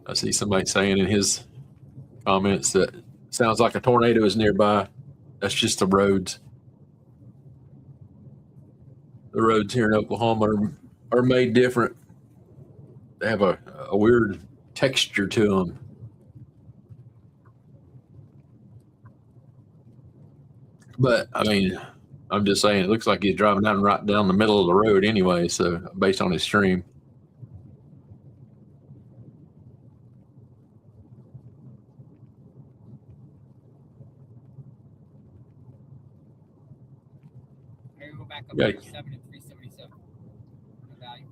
I see somebody saying in his comments that sounds like a tornado is nearby. That's just the roads. The roads here in Oklahoma are made different. They have a weird texture to them. But I mean, I'm just saying, it looks like he's driving right down the middle of the road anyway. So based on his stream. Go back up Yeah. 37 and 377.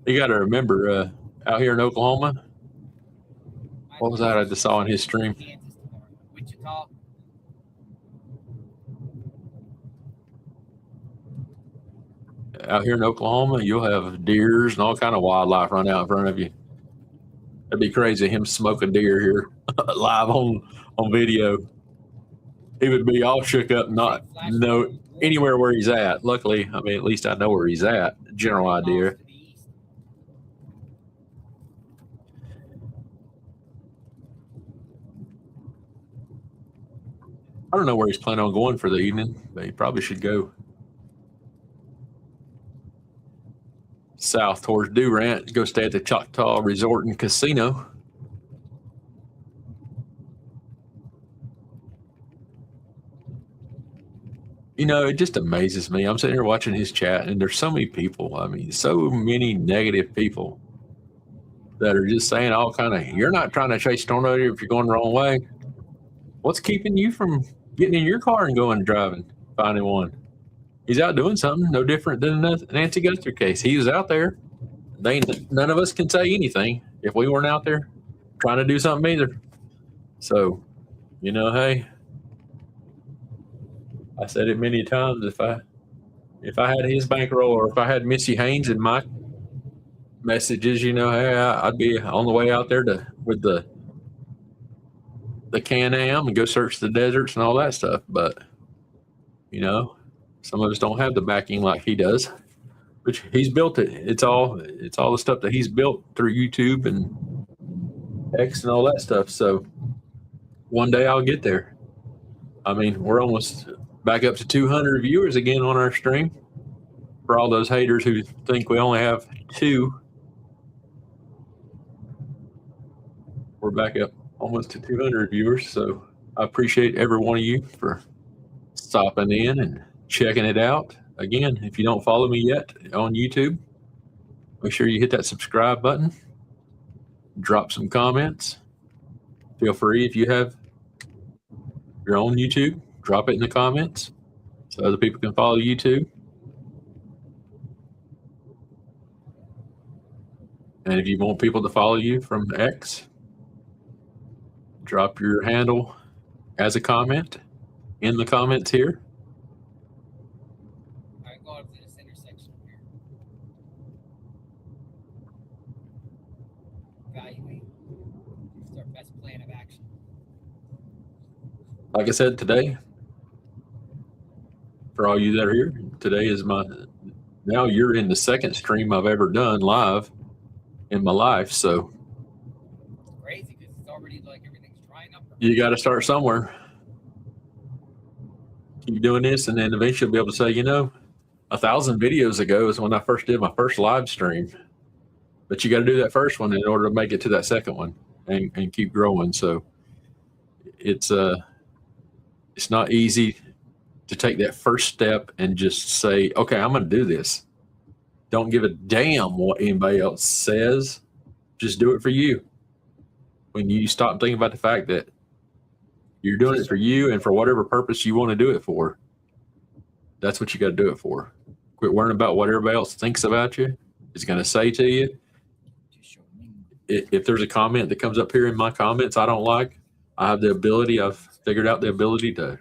You got to remember, out here in Oklahoma, what was that I just saw in his stream? Wichita. Out here in Oklahoma, you'll have deers and all kind of wildlife run out in front of you. It'd be crazy him smoke a deer here live on video. He would be all shook up, not know anywhere where he's at. Luckily, I mean, at least I know where he's at. General idea. I don't know where he's planning on going for the evening, but he probably should go south towards Durant, go stay at the Choctaw Resort and Casino. You know, it just amazes me. I'm sitting here watching his chat, and there's so many people. I mean, so many negative people that are just saying all kind of, you're not trying to chase a tornado if you're going the wrong way. What's keeping you from getting in your car and going and driving, finding one? He's out doing something no different than the Nancy Guthrie case. He was out there. None of us can say anything if we weren't out there trying to do something either. So, you know, hey, I said it many times. If I had his bankroll, or if I had Missy Haynes in my messages, you know, hey, I'd be on the way out there with the Can-Am and go search the deserts and all that stuff. But, you know, some of us don't have the backing like he does, which he's built it. It's all the stuff that he's built through YouTube and X and all that stuff. So one day I'll get there. I mean, we're almost back up to 200 viewers again on our stream. For all those haters who think we only have 2, we're back up almost to 200 viewers. So I appreciate every one of you for stopping in and checking it out. Again, if you don't follow me yet on YouTube, make sure you hit that subscribe button. Drop some comments. Feel free, if you have your own YouTube, drop it in the comments so other people can follow you too. And if you want people to follow you from X, drop your handle as a comment in the comments here. All right, go up to this intersection here. Evaluate. It's our best plan of action. Like I said, today, for all you that are here, today is now you're in the second stream I've ever done live in my life. So It's crazy because it's already like everything's drying up. you got to start somewhere. Keep doing this, and then eventually you'll be able to say, you know, 1,000 videos ago is when I first did my first live stream. But you got to do that first one in order to make it to that second one and keep growing. So it's not easy to take that first step and just say, okay, I'm going to do this. Don't give a damn what anybody else says. Just do it for you. When you stop thinking about the fact that you're doing it for you and for whatever purpose you want to do it for, that's what you got to do it for. Quit worrying about what everybody else thinks about you, is going to say to you. If there's a comment that comes up here in my comments I don't like, I've figured out the ability to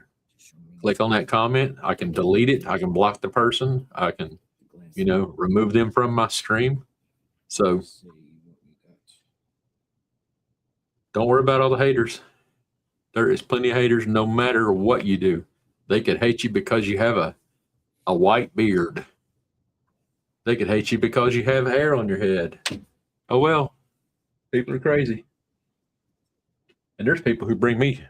click on that comment. I can delete it. I can block the person. I can, you know, remove them from my stream. So don't worry about all the haters. There is plenty of haters no matter what you do. They could hate you because you have a white beard. They could hate you because you have hair on your head. Oh, well, people are crazy. And there's people who bring me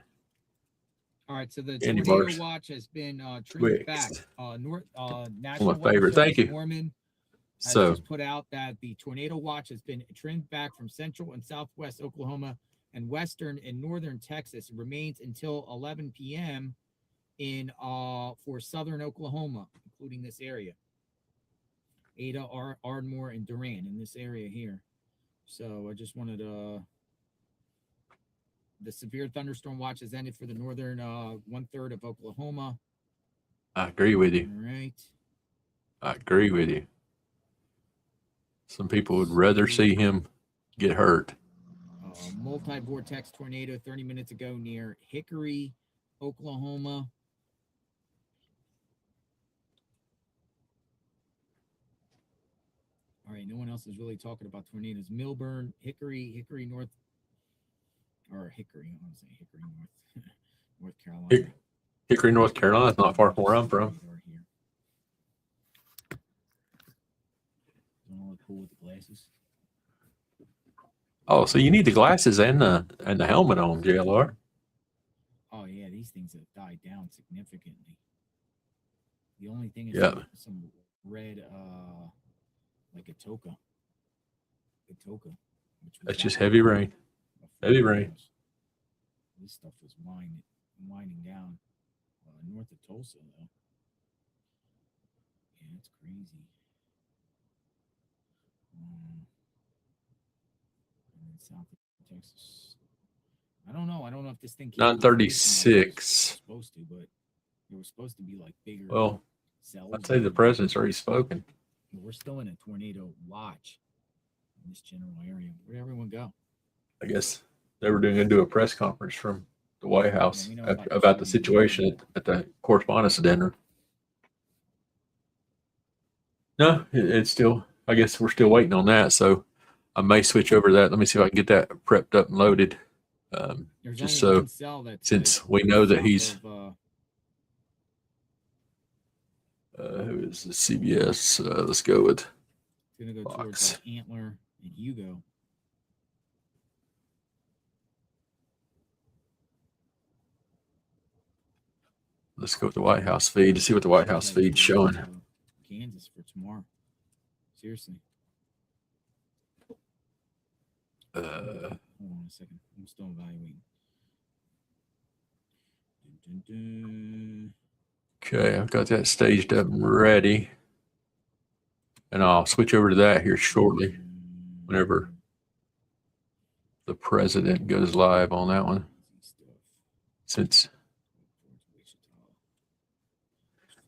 right, so the Candy tornado bars. watch has been trimmed back. Twix. National my Weather favorite. Thank Service you. Norman has So just put out that the tornado watch has been trimmed back from central and southwest Oklahoma and western and northern Texas. It remains until 11 p.m. in for southern Oklahoma, including this area. Ada, Ardmore, and Durant in this area here. So I just wanted to. The severe thunderstorm watch has ended for the northern 1/3 of Oklahoma. I agree with you. All right. I agree with you. Some people would rather see him get hurt. Multi-vortex tornado 30 minutes ago near Hickory, Oklahoma. All right, no one else is really talking about tornadoes. Milburn, Hickory North, or Hickory, I want to say Hickory North, North Carolina. Hickory, North Carolina is not far from where I'm from. Don't look cool with the glasses. Oh, so you need the glasses and the helmet on, JLR. Oh yeah, these things have died down significantly. The only thing is Yeah. some red, like a toka. That's just heavy rain. Heavy rain. This stuff was winding down north of Tulsa, though. Yeah, it's crazy. And then south of Texas. I don't know. I don't know if this thing. 9:36. Supposed to, but it was supposed to be like bigger. Well, cells. I'd say the president's already spoken. We're still in a tornado watch in this general area. Where'd everyone go? I guess they were going to do a press conference from the White House we know about the situation at the correspondence dinner. No, it's still, I guess we're still waiting on that. So I may switch over to that. Let me see if I can get that prepped up and loaded. Just so, since we know that he's, who is the CBS? Let's go with gonna go towards like Antler and Hugo. Let's go with the White House feed to see what the White House feed's showing. Kansas for tomorrow. Seriously. Hold on a second. I'm still evaluating. Dun, dun, dun. Okay, I've got that staged up and ready. And I'll switch over to that here shortly, whenever the president goes live on that one. Since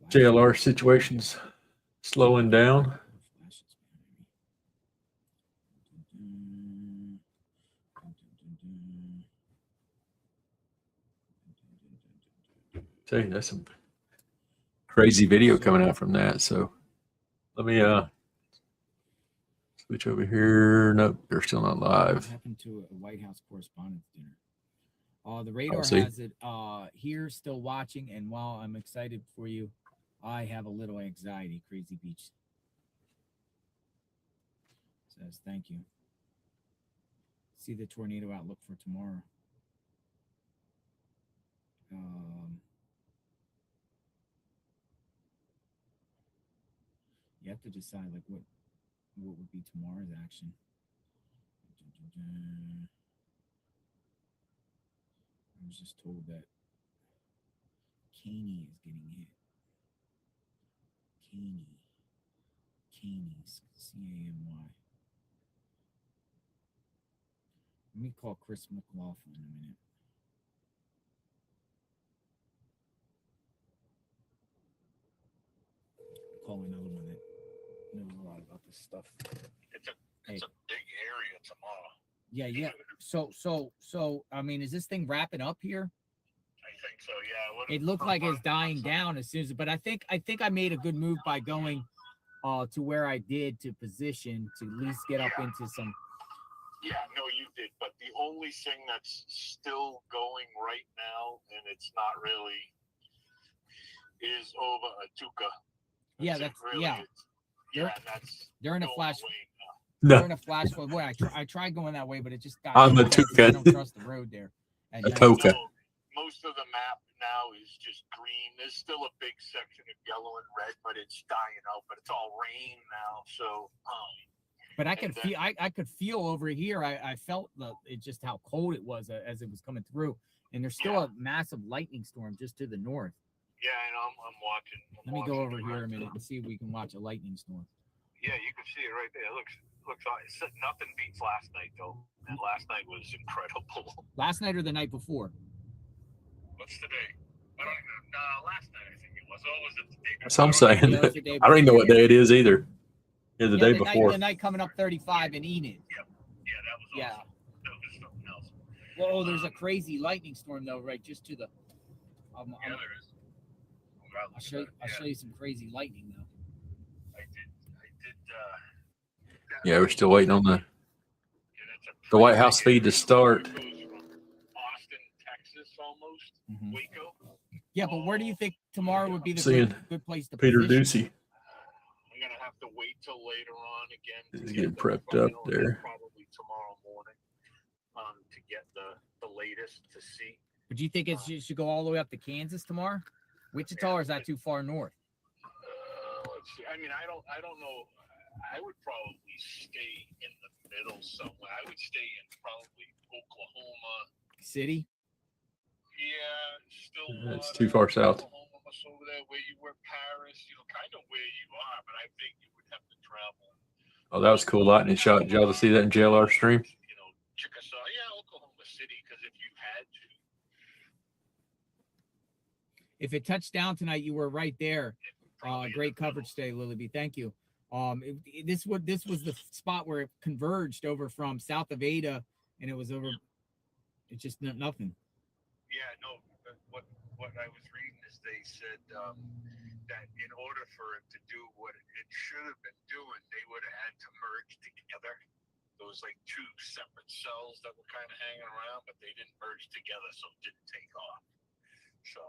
JLR situation's slowing down. Tell you, that's some crazy video coming out from that. So let me switch over here. Nope, they're still not live. What happened to a White House Correspondents' Dinner? The radar see. has it here, still watching. And while I'm excited for you, I have a little anxiety. Crazy Beach says, thank you. See the tornado outlook for tomorrow. You have to decide like what would be tomorrow's action. I was just told that Caney is getting hit. Caney, C-A-N-Y. Let me call Chris McLaughlin in a minute. Call another one that knows a lot about this stuff. It's a big area tomorrow. Yeah. So I mean, is this thing wrapping up here? I think so, yeah. It looked like it's dying down as soon as, but I think I made a good move by going to where I did to position to at least get up into some. Yeah, no, you did. But the only thing that's still going right now, and it's not really, is over Atuka. Yeah, that's really yeah. That's They're in a flash. No. They're in a flash flood. Boy, I tried going that way, but it just got. I'm I Atuka. don't trust the road there. And, Atuka. Most of the map now is just green. There's still a big section of yellow and red, but it's dying out. But it's all rain now, so. But I could feel, I could feel over here. I felt just how cold it was as it was coming through, and there's still a massive lightning storm just to the north. Yeah, and I'm watching. Let me go over here a minute and see if we can watch a lightning storm. Yeah, you can see it right there. It looks nothing beats last night though. And last night was incredible. Last night or the night before? What's the day? I don't even. Last night I think it was. Oh, was it the day before? That's what I'm saying. I don't even know what day it is either. Yeah, the day before. The night coming up 35 in Enid. Yep. Yeah, that was awesome. That was something else. Well, there's a crazy lightning storm though, right? Just to the. Yeah, there is. I'll show you some crazy lightning though. I did. Yeah, we're still waiting on the White House feed to start. Austin, Texas, almost. Waco. Yeah, but where do you think tomorrow would be the Seeing good place to Peter position? Ducey. I'm gonna have to wait till later on again. He's getting prepped up there. Probably tomorrow morning. To get the latest to see. But do you think it should go all the way up to Kansas tomorrow? Wichita, or is that too far north? Let's see. I mean, I don't know. I would probably stay in the middle somewhere. I would stay in probably Oklahoma City. Yeah, still. That's too far south. Oklahoma, over there where you were, Paris. Kind of where you are, but I think you would have to travel. Oh, that was cool lightning shot. Did y'all see that in JLR stream? Chickasaw, Oklahoma City, because if you had to. If it touched down tonight, you were right there. Great coverage today, Lily B. Thank you. This was the spot where it converged over from south of Ada, and it was over. It's just nothing. Yeah, no. What I was reading is they said that in order for it to do what it should have been doing, they would have had to merge together. There was like two separate cells that were kind of hanging around, but they didn't merge together, so it didn't take off. So,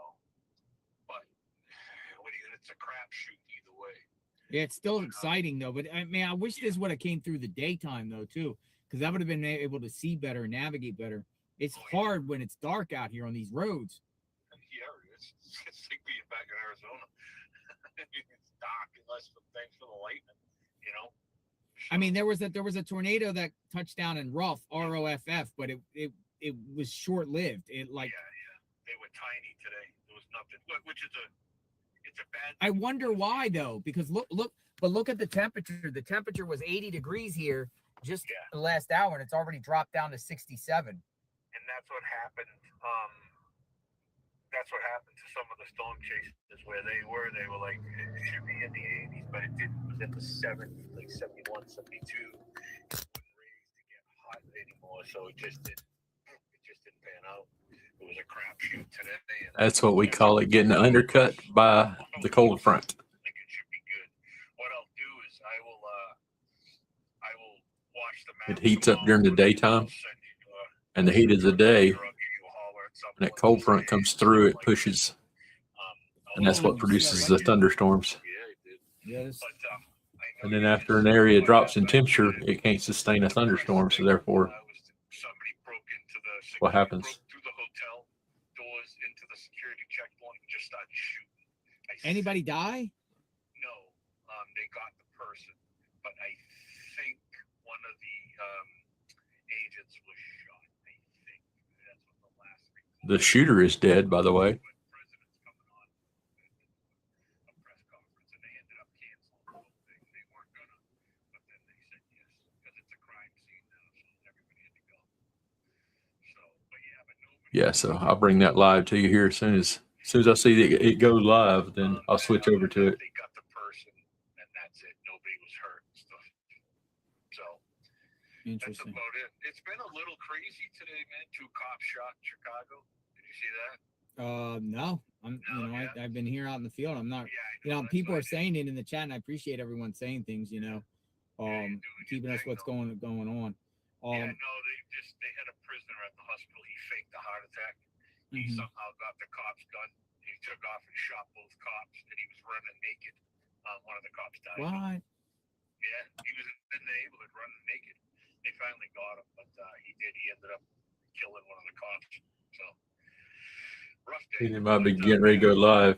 but it's a crapshoot either way. Yeah, it's still exciting though. But I mean, I wish this would have came through the daytime though too, because I would have been able to see better, navigate better. It's hard when it's dark out here on these roads. Yeah, it's like being back in Arizona. It's dark unless thanks for the lightning, I mean, there was a tornado that touched down in Rough, ROFF, but it was short lived. It like they were tiny today. There was nothing, which is it's a bad. I wonder why though, because look at the temperature. The temperature was 80 degrees here just the last hour, and it's already dropped down to 67. And that's what happened. That's what happened to some of the storm chases where they were like, it should be in the 80s, but it didn't. It was in the 70s, like 71, 72. It wasn't raised to get hot anymore, so it just didn't pan out. It was a crapshoot today. That's what we call it, getting undercut by the cold front. What I'll do is I will watch the map. It heats up during the daytime, and the heat of the day, when that cold front comes through, it pushes, and that's what produces the thunderstorms. Yes. And then after an area drops in temperature, it can't sustain a thunderstorm, so therefore, what happens? Through the hotel doors into the security checkpoint and just started shooting. Anybody die? No, they got the person, but I think one of the agents was shot. I think that's what the last thing. The shooter is dead, by the way. Yeah, so I'll bring that live to you here as soon as I see it go live, then I'll switch over to it. They got the person, and that's it. Nobody was hurt. So that's about it. It's been a little crazy today, man. 2 cops shot in Chicago. Did you see that? No. I've been here out in the field. I'm not. People are saying it in the chat, and I appreciate everyone saying things. Keeping us what's going on. They had a prisoner at the hospital. He faked a heart attack. He somehow got the cop's gun. He took off and shot both cops, and he was running naked. One of the cops died. What? Yeah, he was in the neighborhood running naked. They finally got him, but he ended up killing one of the cops. So, He might be getting ready to go live.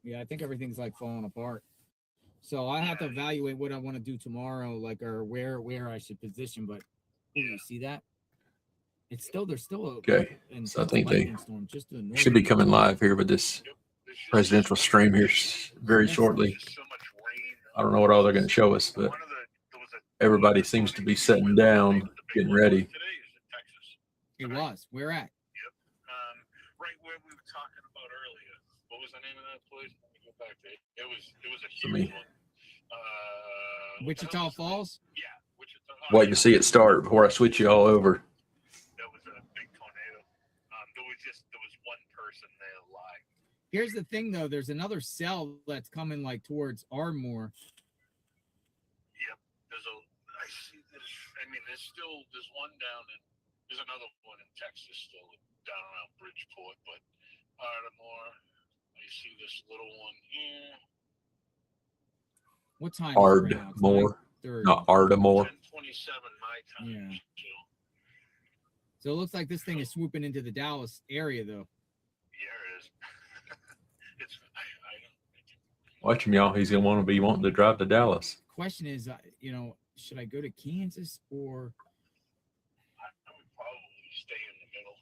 Yeah, I think everything's like falling apart. So I have to evaluate what I want to do tomorrow, like or where I should position. But you see that? It's still there's still a Okay, intense so I think they lightning storm just to the north. should be coming live here with this presidential stream here very shortly. I don't know what all they're going to show us, but everybody seems to be sitting down, getting ready. It was. Where at? Right where we were talking about earlier. What was the name of that place? Let me go back there. It was a Let huge me one. Wichita Falls? Yeah, Wichita. wait to see it start before I switch you all over. That was a big tornado. There was one person there live. Here's the thing, though. There's another cell that's coming like towards Ardmore. Yep. I see this. I mean, there's one down in, there's another one in Texas still down around Bridgeport, but Ardmore. I see this little one here. What time? is it right now? It's Ardmore, 9:30. not Ardmore. 10:27 my time. Yeah. So it looks like this thing is swooping into the Dallas area, though. Yeah, it is. Watch him, y'all. He's gonna want to be wanting to drive to Dallas. Question is, should I go to Kansas or? I would probably stay in the middle.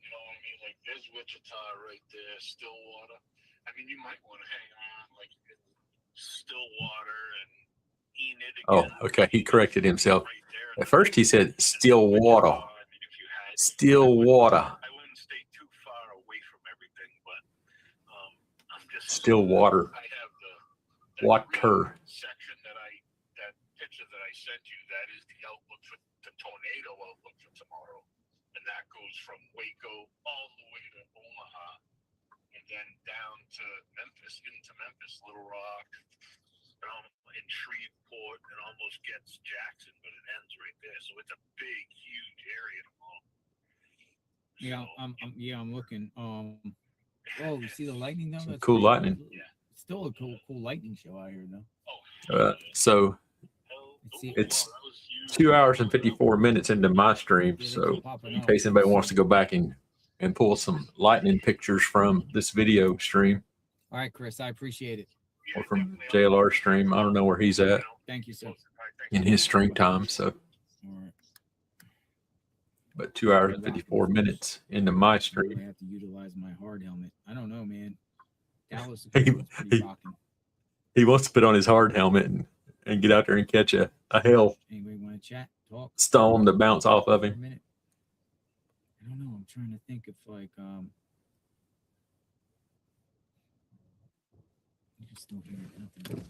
You know what I mean? Like there's Wichita right there, Stillwater. I mean, you might want to hang on like in Stillwater and Enid again. Oh, okay. He corrected himself. At first, he said Stillwater. Stillwater. I wouldn't stay too far away from everything, but I'm just Stillwater. I have Water. section that picture that I sent you. That is the outlook for the tornado outlook for tomorrow, and that goes from Waco all the way to Omaha, and then down to Memphis, into Memphis, Little Rock, in Shreveport, and almost gets Jackson, but it ends right there. So it's a big, huge area tomorrow. Yeah, I'm looking. Oh, you see the lightning though? That's Cool pretty- lightning. It's still a cool lightning show out here though. So Let's see. it's 2 hours and 54 minutes into my stream. So in case anybody wants to go back and pull some lightning pictures from this video stream All right, Chris, I appreciate it. or from JLR stream, I don't know where he's at Thank you, sir. in his stream time. So, All right. but 2 hours and 54 minutes into my I stream. have to utilize my hard helmet. I don't know, man. Dallas is He- pretty rocking. He wants to put on his hard helmet and get out there and catch a hail Anybody want to chat, talk? stone to bounce off of For a him. minute. I don't know. I'm trying to think if like you can still hear nothing.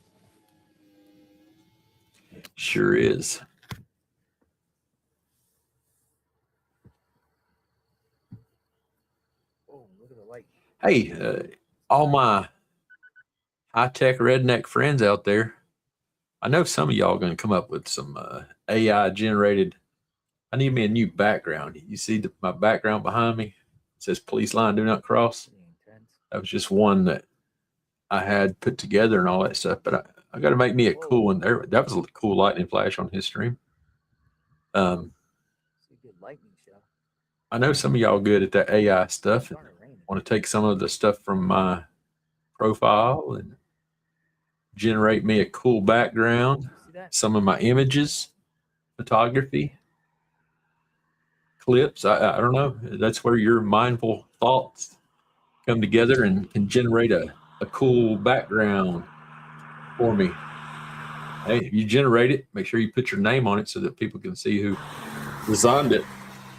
Sure is. Oh, look at the light. Hey, all my high-tech redneck friends out there, I know some of y'all going to come up with some AI generated. I need me a new background. You see my background behind me? It says police line do not cross. That was just one that I had put together and all that stuff, but I got to make me a cool one. That was a cool lightning flash on his stream. It's a good lightning show. I know some of y'all good at that AI stuff. Want to take some of the stuff from my profile and generate me a cool background, some of my images, photography, clips. I don't know. That's where your mindful thoughts come together and can generate a cool background for me. Hey, if you generate it, make sure you put your name on it so that people can see who designed it,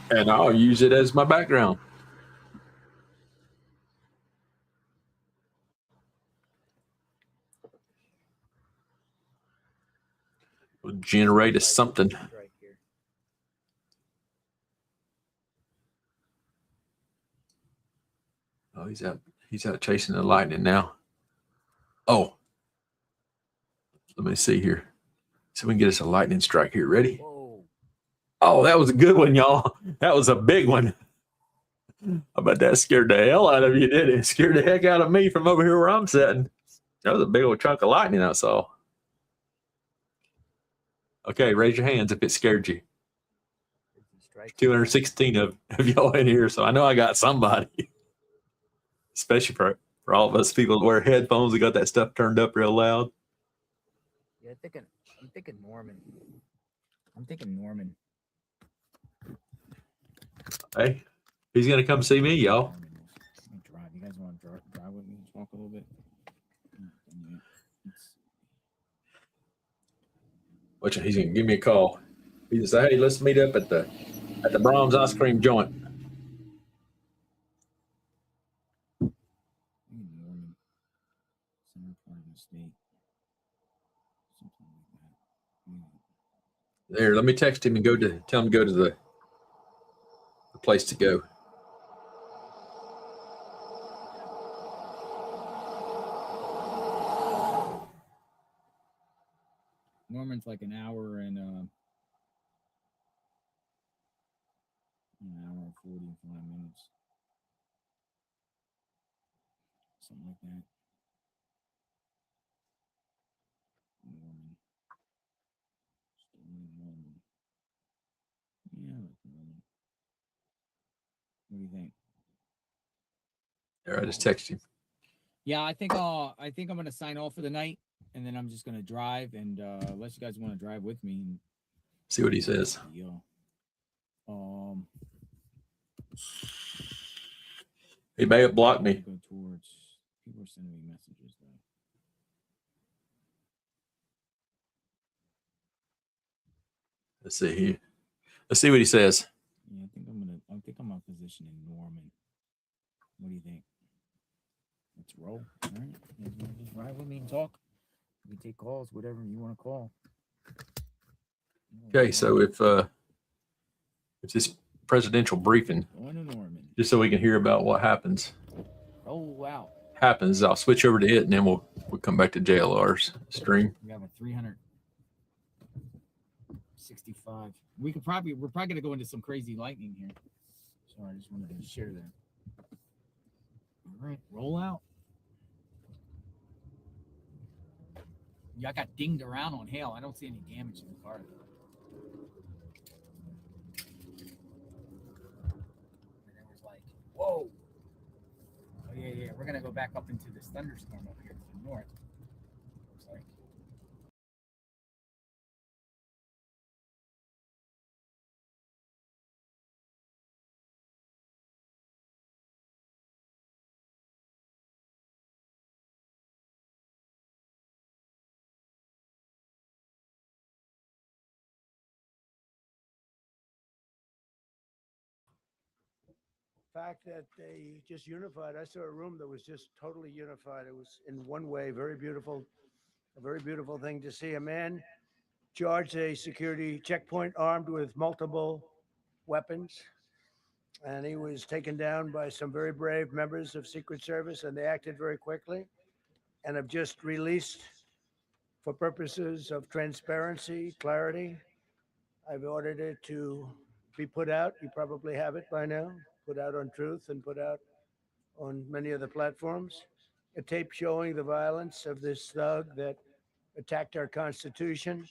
and I'll use it as my background. We'll generate us something. Right here. Oh, he's out chasing the lightning now. Oh, let me see here. So we can get us a lightning strike here. Ready? Whoa. Oh, that was a good one, y'all. That was a big one. I bet that scared the hell out of you, did it? Scared the heck out of me from over here where I'm sitting. That was a big old chunk of lightning I saw. Okay, raise your hands if it scared you. 216 of y'all in here, so I know I got somebody. Especially for all of us people that wear headphones that got that stuff turned up real loud. Yeah, I'm thinking Norman. I'm thinking Norman. Hey, he's gonna come see me, y'all. Drive. You guys want to drive with me? Just walk a little bit. Which he's gonna give me a call. He just say, "Hey, let's meet up at the Brahms ice cream joint." Norman, center part of the state. Something like that. There, let me text him and tell him to go to the place to go. Norman's like an hour and 45 minutes. Something like that. Norman. Norman. Yeah, Norman. What do you think? There, I just texted him. Yeah, I think I'm gonna sign off for the night, and then I'm just gonna drive, and unless you guys want to drive with me, and See what he says. yeah. He may have blocked me. Go towards people are sending me messages though. Let's see here. Let's see what he says. Yeah, I think I'm positioning Norman. What do you think? Let's roll. All right. You guys want to just ride with me and talk? We can take calls, whatever you want to call. Okay, so if this presidential briefing, Going to Norman. just so we can hear about what happens, I'll switch over to it, and then we'll come back to JLR's stream. We have a 365. We're probably gonna go into some crazy lightning here. Sorry, I just wanted to share that. All right, roll out. Yeah, I got dinged around on hail. I don't see any damage in the car. And it was like, whoa. Oh yeah. We're gonna go back up into this thunderstorm up here to the north. Looks like. Fact that they just unified. I saw a room that was just totally unified. It was in one way very beautiful, a very beautiful thing to see. A man charged a security checkpoint armed with multiple weapons, and he was taken down by some very brave members of Secret Service, and they acted very quickly and have just released, for purposes of transparency, clarity. I've ordered it to be put out. You probably have it by now. Put out on Truth and put out on many of the platforms. A tape showing the violence of this thug that attacked our Constitution,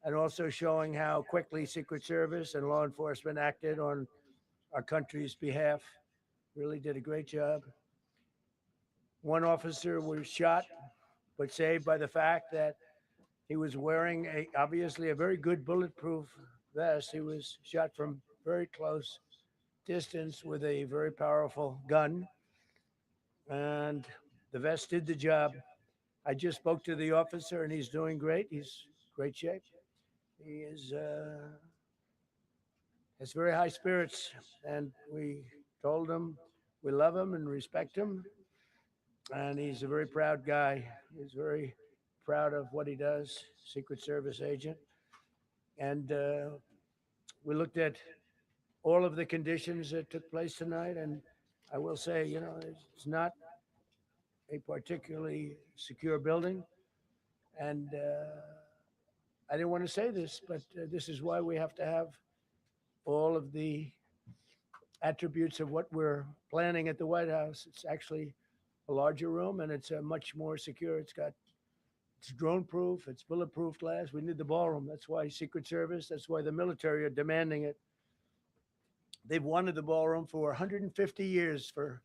and also showing how quickly Secret Service and law enforcement acted on our country's behalf. Really did a great job. One officer was shot, but saved by the fact that he was wearing obviously a very good bulletproof vest. He was shot from very close distance with a very powerful gun, and the vest did the job. I just spoke to the officer, and he's doing great. He's great shape. He has very high spirits, and we told him we love him and respect him, and he's a very proud guy. He's very proud of what he does, Secret Service agent. And we looked at all of the conditions that took place tonight, and I will say, it's not a particularly secure building, and I didn't want to say this, but this is why we have to have all of the attributes of what we're planning at the White House. It's actually a larger room, and it's much more secure. It's drone proof, it's bulletproof glass. We need the ballroom. That's why Secret Service, that's why the military are demanding it. They've wanted the ballroom for 150 years for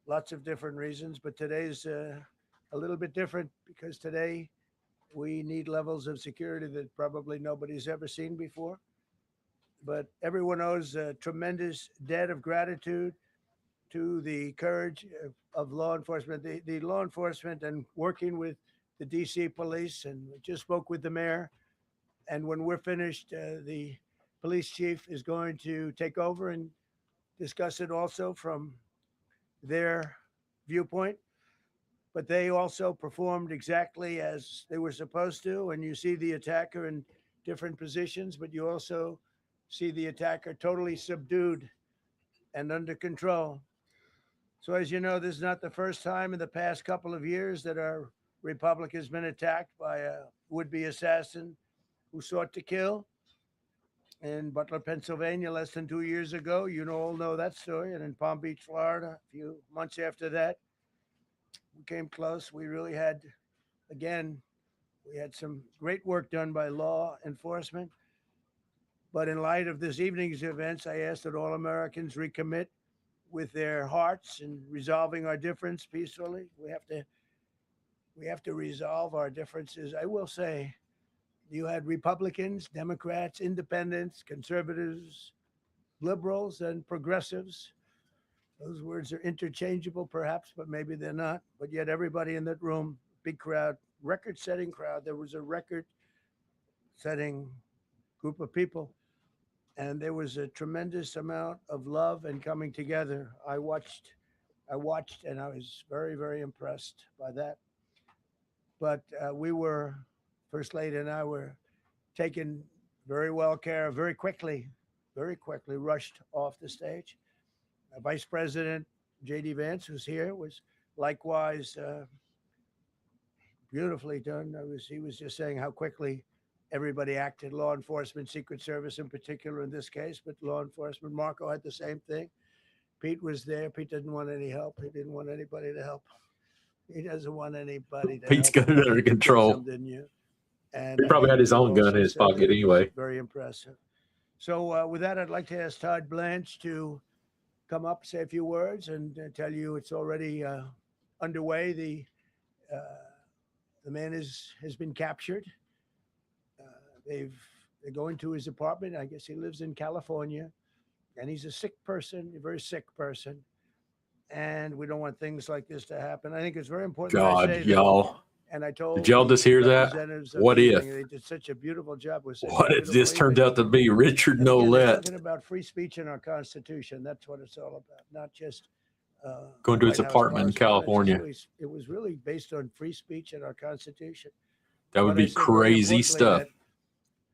lots of different reasons, but today's a little bit different because today we need levels of security that probably nobody's ever seen before. But everyone owes a tremendous debt of gratitude to the courage of law enforcement, the law enforcement, and working with the DC police. And we just spoke with the mayor. And when we're finished, the police chief is going to take over and discuss it also from their viewpoint. But they also performed exactly as they were supposed to. And you see the attacker in different positions, but you also see the attacker totally subdued and under control. So as you know, this is not the first time in the past couple of years that our republic has been attacked by a would-be assassin who sought to kill. In Butler, Pennsylvania, less than 2 years ago, you all know that story. And in Palm Beach, Florida, a few months after that, we came close. We really had, again, we had some great work done by law enforcement. But in light of this evening's events, I ask that all Americans recommit with their hearts and resolving our difference peacefully. We have to resolve our differences. I will say, you had Republicans, Democrats, independents, conservatives, liberals, and progressives. Those words are interchangeable, perhaps, but maybe they're not. But yet everybody in that room, big crowd, record-setting crowd. There was a record-setting group of people. And there was a tremendous amount of love and coming together. I watched, and I was very, very impressed by that. But First Lady and I were taken very well care of, very quickly rushed off the stage. Vice President J.D. Vance, who's here, was likewise beautifully done. He was just saying how quickly everybody acted, law enforcement, Secret Service in particular in this case, but law enforcement. Marco had the same thing. Pete was there. Pete didn't want any help. He didn't want anybody to help. He doesn't want anybody to Pete's help. got it under control. Didn't you? And He probably had his own gun in his pocket anyway. Very impressive. So with that, I'd like to ask Todd Blanche to come up, say a few words, and tell you it's already underway. The man has been captured. They're going to his apartment. I guess he lives in California, and he's a sick person, a very sick person. And we don't want things like this to happen. I think it's very important. God, y'all. And I told Did y'all just hear that? What if? They did such a beautiful job with. What if this turns out to be Richard Nolette? Talking about free speech in our Constitution. That's what it's all about. Not just going to his apartment in California. It was really based on free speech in our Constitution. That would be crazy stuff.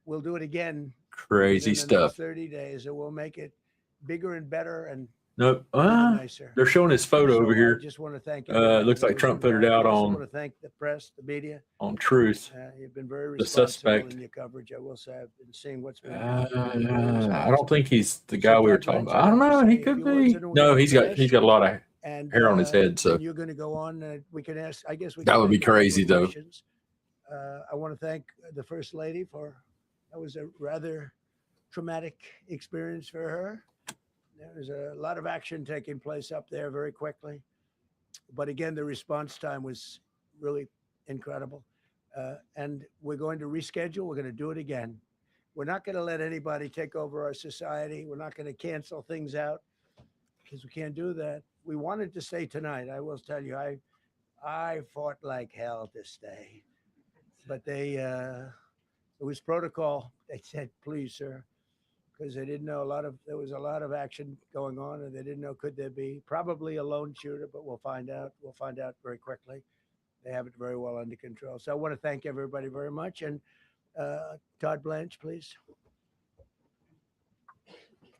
We'll do it again. Crazy stuff. 30 days, and we'll make it bigger and better and nope. Nicer. They're showing his photo over here. I just want to thank. Looks like Trump put it out I on. want to thank the press, the media. On Truth. You've been very the responsible suspect. in your coverage. I will say I've been seeing what's been. I don't think he's the guy we were talking about. I don't know. He could be. No, he's got a lot of hair on his head. So you're going to go on. We can ask. I guess we. That can would be take a couple crazy, of though. questions. I want to thank the First Lady for. That was a rather traumatic experience for her. There was a lot of action taking place up there very quickly. But again, the response time was really incredible. And we're going to reschedule. We're going to do it again. We're not going to let anybody take over our society. We're not going to cancel things out because we can't do that. We wanted to stay tonight. I will tell you, I fought like hell to stay. But it was protocol. They said, please, sir. Because they didn't know there was a lot of action going on, and they didn't know could there be probably a lone shooter, but we'll find out. We'll find out very quickly. They have it very well under control. So I want to thank everybody very much. And Todd Blanche, please.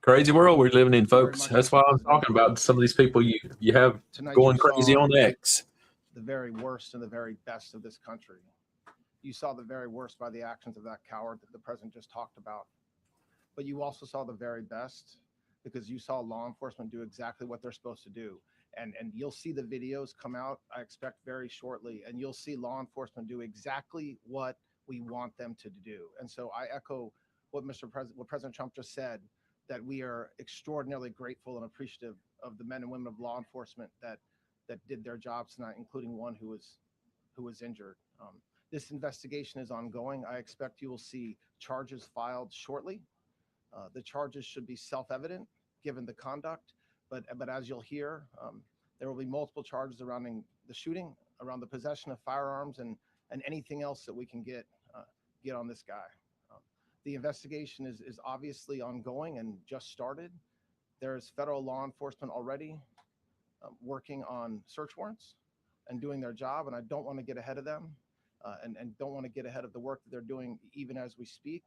crazy world we're living in, folks. That's why I'm talking about some of these people you have going crazy on X. The very worst and the very best of this country. You saw the very worst by the actions of that coward that the president just talked about. But you also saw the very best because you saw law enforcement do exactly what they're supposed to do. And you'll see the videos come out, I expect, very shortly. And you'll see law enforcement do exactly what we want them to do. And so I echo what President Trump just said. that we are extraordinarily grateful and appreciative of the men and women of law enforcement that did their jobs tonight, including one who was injured. This investigation is ongoing. I expect you will see charges filed shortly. The charges should be self-evident given the conduct, but as you'll hear, there will be multiple charges surrounding the shooting, around the possession of firearms, and anything else that we can get on this guy. The investigation is obviously ongoing and just started. There's federal law enforcement already working on search warrants and doing their job, and I don't want to get ahead of them and don't want to get ahead of the work that they're doing even as we speak.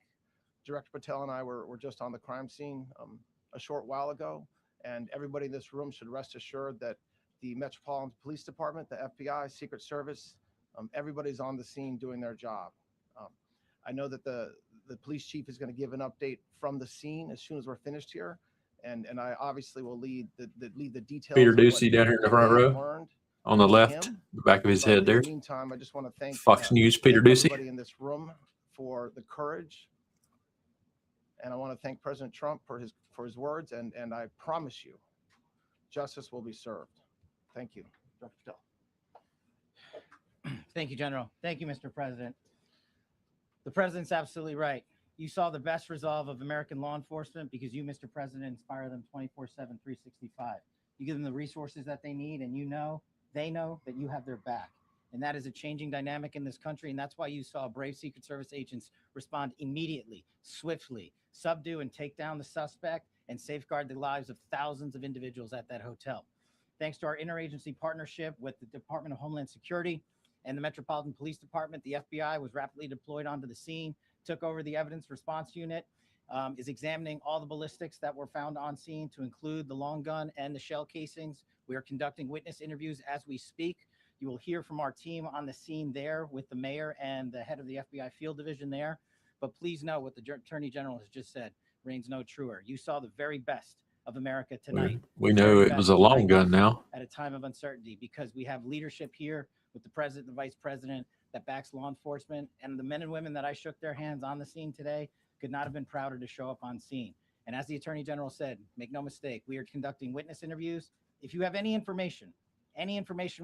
Director Patel and I were just on the crime scene a short while ago, and everybody in this room should rest assured that the Metropolitan Police Department, the FBI, Secret Service, everybody's on the scene doing their job. I know that the police chief is going to give an update from the scene as soon as we're finished here, and I obviously will lead the details. Peter of what Ducey down here in the front they row, learned on the from left, him. the back of his But head in there. the meantime, I just want to thank Fox News, Peter thank Ducey. everybody in this room for the courage, and I want to thank President Trump for his words, and I promise you, justice will be served. Thank you, Dr. Patel. Thank you, General. Thank you, Mr. President. The president's absolutely right. You saw the best resolve of American law enforcement because you, Mr. President, inspire them 24/7, 365. You give them the resources that they need, and they know that you have their back. And that is a changing dynamic in this country. And that's why you saw brave Secret Service agents respond immediately, swiftly, subdue and take down the suspect and safeguard the lives of thousands of individuals at that hotel. Thanks to our interagency partnership with the Department of Homeland Security and the Metropolitan Police Department, the FBI was rapidly deployed onto the scene, took over the evidence response unit, is examining all the ballistics that were found on scene to include the long gun and the shell casings. We are conducting witness interviews as we speak. You will hear from our team on the scene there with the mayor and the head of the FBI field division there. But please know what the Attorney General has just said reigns no truer. You saw the very best of America tonight. We know it was a long gun now. At a time of uncertainty, because we have leadership here with the president and the vice president that backs law enforcement, and the men and women that I shook their hands on the scene today could not have been prouder to show up on scene. And as the Attorney General said, make no mistake, we are conducting witness interviews. If you have any information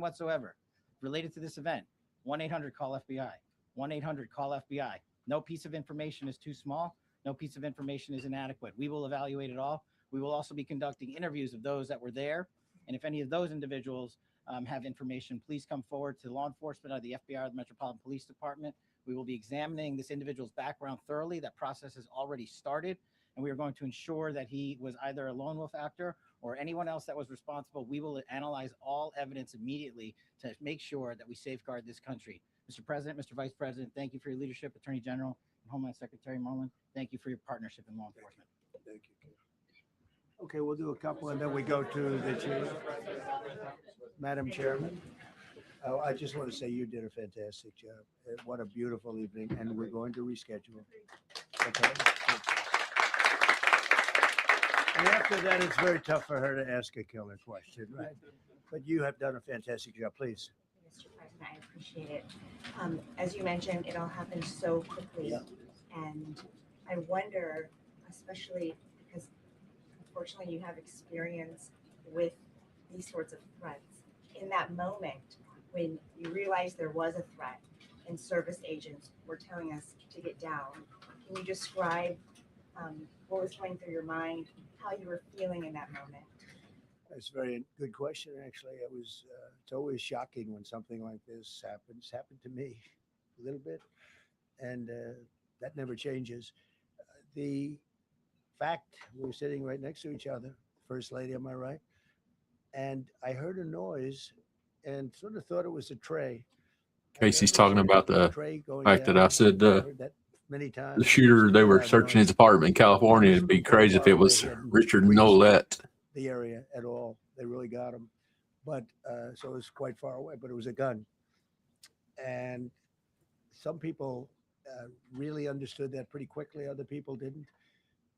whatsoever related to this event, 1-800-CALL-FBI, 1-800-CALL-FBI. No piece of information is too small. No piece of information is inadequate. We will evaluate it all. We will also be conducting interviews of those that were there. And if any of those individuals have information, please come forward to law enforcement or the FBI or the Metropolitan Police Department. We will be examining this individual's background thoroughly. That process has already started, and we are going to ensure that he was either a lone wolf actor or anyone else that was responsible. We will analyze all evidence immediately to make sure that we safeguard this country. Mr. President, Mr. Vice President, thank you for your leadership. Attorney General and Homeland Secretary Merlin, thank you for your partnership in law enforcement. Thank you. Okay, we'll do a couple and then we go to the chief. Madam Chairman, I just want to say you did a fantastic job. What a beautiful evening, and we're going to reschedule. Okay. And after that, it's very tough for her to ask a killer question, right? But you have done a fantastic job. Please. Mr. President, I appreciate it. As you mentioned, it all happened so quickly. Yeah. And I wonder, especially because unfortunately you have experience with these sorts of threats, in that moment when you realized there was a threat and service agents were telling us to get down, can you describe what was going through your mind, how you were feeling in that moment? That's a very good question, actually. It's always shocking when something like this happens. It's happened to me a little bit, and that never changes. The fact we were sitting right next to each other, First Lady on my right, and I heard a noise and sort of thought it was a tray. Casey's talking about the fact that I said Many times. the shooter, they were searching his apartment in California. It'd be crazy if it was Richard Nolette. The area at all. They really got him. But so it was quite far away, but it was a gun. And some people really understood that pretty quickly. Other people didn't.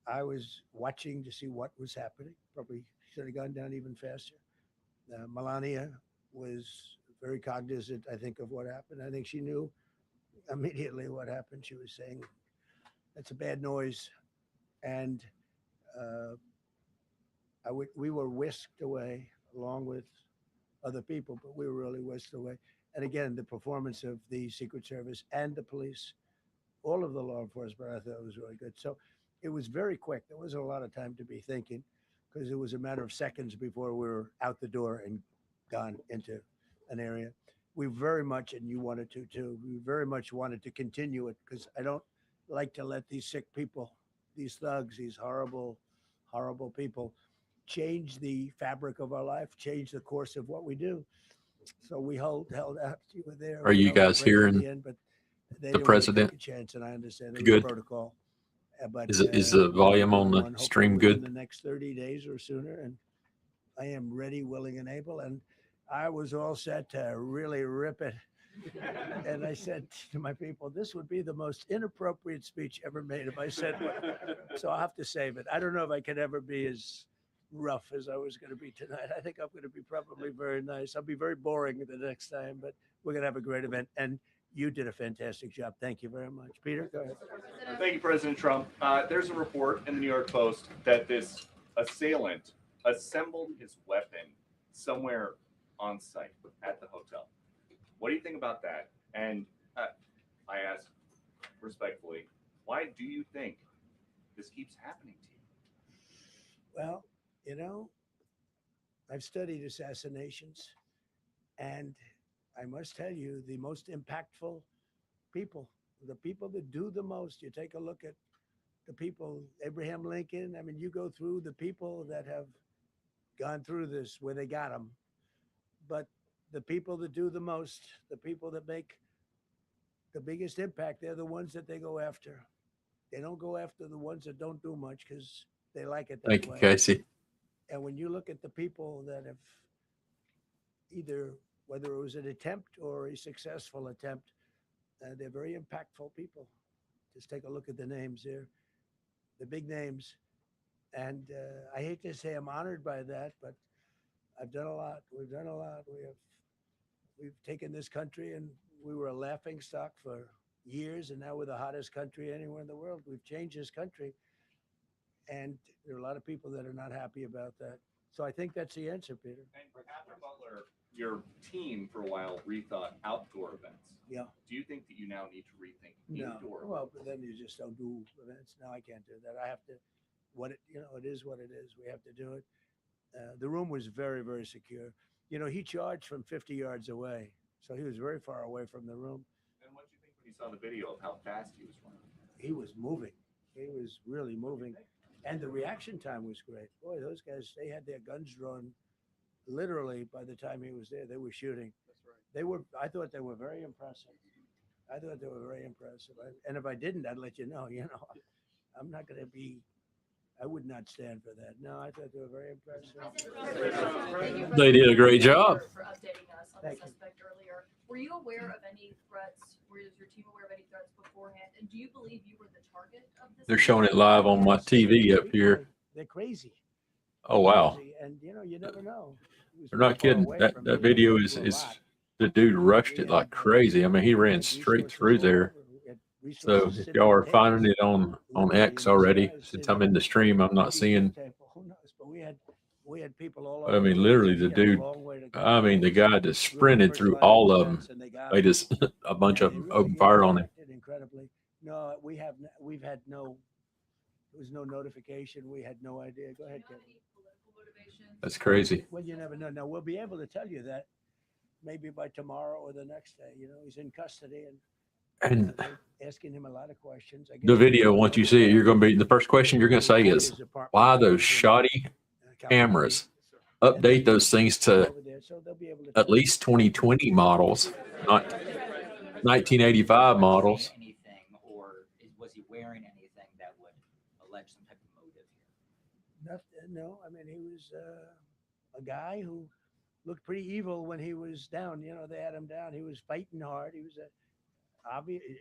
I was watching to see what was happening. Probably should have gone down even faster. Melania was very cognizant, I think, of what happened. I think she knew immediately what happened. She was saying, that's a bad noise. And we were whisked away along with other people, but we were really whisked away. And again, the performance of the Secret Service and the police, all of the law enforcement, I thought was really good. So it was very quick. There wasn't a lot of time to be thinking because it was a matter of seconds before we were out the door and gone into an area. We very much, and you wanted to too, we very much wanted to continue it because I don't like to let these sick people, these thugs, these horrible, horrible people change the fabric of our life, change the course of what we do. So we held out. You were there. Are we you held out guys right to hearing the end, but they the didn't want to take president? a chance, and I understand there was Good. protocol. But Is the volume on one, the hopefully stream within good? the next 30 days or sooner, and I am ready, willing, and able. And I was all set to really rip it. And I said to my people, this would be the most inappropriate speech ever made if I said what. So I'll have to save it. I don't know if I could ever be as rough as I was going to be tonight. I think I'm going to be probably very nice. I'll be very boring the next time, but we're going to have a great event. And you did a fantastic job. Thank you very much. Peter, go ahead. Thank you, President Trump. There's a report in the New York Post that this assailant assembled his weapon somewhere on site at the hotel. What do you think about that? And I ask respectfully, why do you think this keeps happening to you? Well, you know, I've studied assassinations, and I must tell you, the most impactful people, the people that do the most, you take a look at the people, Abraham Lincoln. I mean, you go through the people that have gone through this where they got them. But the people that do the most, the people that make the biggest impact, they're the ones that they go after. They don't go after the ones that don't do much because they like it that Thank you, way. Casey. And when you look at the people that have either, whether it was an attempt or a successful attempt, they're very impactful people. Just take a look at the names here, the big names. And I hate to say I'm honored by that, but I've done a lot. We've done a lot. We've taken this country, and we were a laughing stock for years, and now we're the hottest country anywhere in the world. We've changed this country, and there are a lot of people that are not happy about that. So I think that's the answer, Peter. And after Butler, your team for a while rethought outdoor events. Yeah. Do you think that you now need to rethink No. indoor? Well, but then you just don't do events. No, I can't do that. I have to. It is what it is. We have to do it. The room was very, very secure. You know, he charged from 50 yards away, so he was very far away from the room. And what do you think when you saw the video of how fast he was running? He was moving. He was really moving, and the reaction time was great. Boy, those guys, they had their guns drawn. Literally, by the time he was there, they were shooting. That's right. They were. I thought they were very impressive. And if I didn't, I'd let you know. You know, I'm not going to be. I would not stand for that. No, I thought they were very impressive. They did a great job. For updating us on Thank the you. suspect earlier. Were you aware of any threats? Was your team aware of any threats beforehand? And do you believe you were the target of this? They're showing it live on my TV up here. They're crazy. Oh, wow. And you know, you never know. He was They're very not far kidding. away That from that me. video He is knew a lot. the dude rushed it like crazy. I mean, he ran straight through there. So if y'all are finding it on X already, since I'm in the stream, I'm not seeing. Who knows? But we had people all over. I mean, literally, the dude. I mean, the guy that sprinted through all of them. They just a bunch of them opened fire on him. Incredibly. No, we've had no. There was no notification. We had no idea. Go ahead, Kevin. That's crazy. Well, you never know. Now we'll be able to tell you that maybe by tomorrow or the next day. You know, he's in custody And they're asking him a lot of questions. I the guess- video, once you see it, you're going to be the first question you're going to say is, why those shoddy cameras? Update those things to at least 2020 models, not 1985 models. Anything, or was he wearing anything that would allege some type of motive here? No, I mean, he was a guy who looked pretty evil when he was down. You know, they had him down. He was fighting hard. He was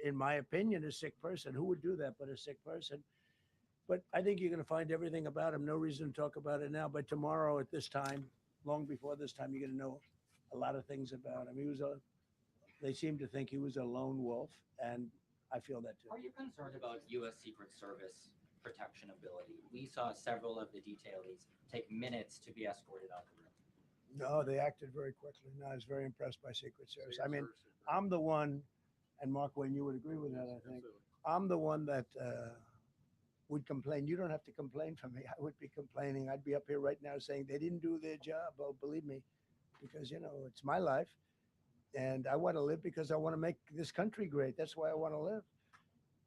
in my opinion, a sick person. Who would do that but a sick person? But I think you're going to find everything about him. No reason to talk about it now. But tomorrow at this time, long before this time, you're going to know a lot of things about him. They seem to think he was a lone wolf, and I feel that too. Are you concerned about U.S. Secret Service protection ability. We saw several of the detailees take minutes to be escorted out the room. No, they acted very quickly. No, I was very impressed by Secret Service. I mean, I'm the one, and Mark Wayne, you would agree with that, I think. I'm the one that would complain. You don't have to complain for me. I would be complaining. I'd be up here right now saying they didn't do their job. Oh, believe me, because, you know, it's my life. And I want to live because I want to make this country great. That's why I want to live.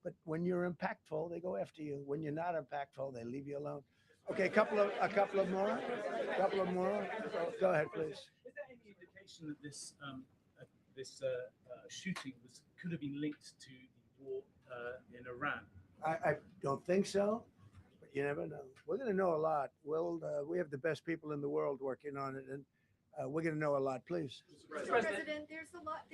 But when you're impactful, they go after you. When you're not impactful, they leave you alone. Okay, a couple of more. Go ahead, please. Is there any indication that this shooting could have been linked to the war in Iran? I don't think so, but you never know. We're going to know a lot. We have the best people in the world working on it, and we're going to know a lot. Please. Mr. President, there's a lot.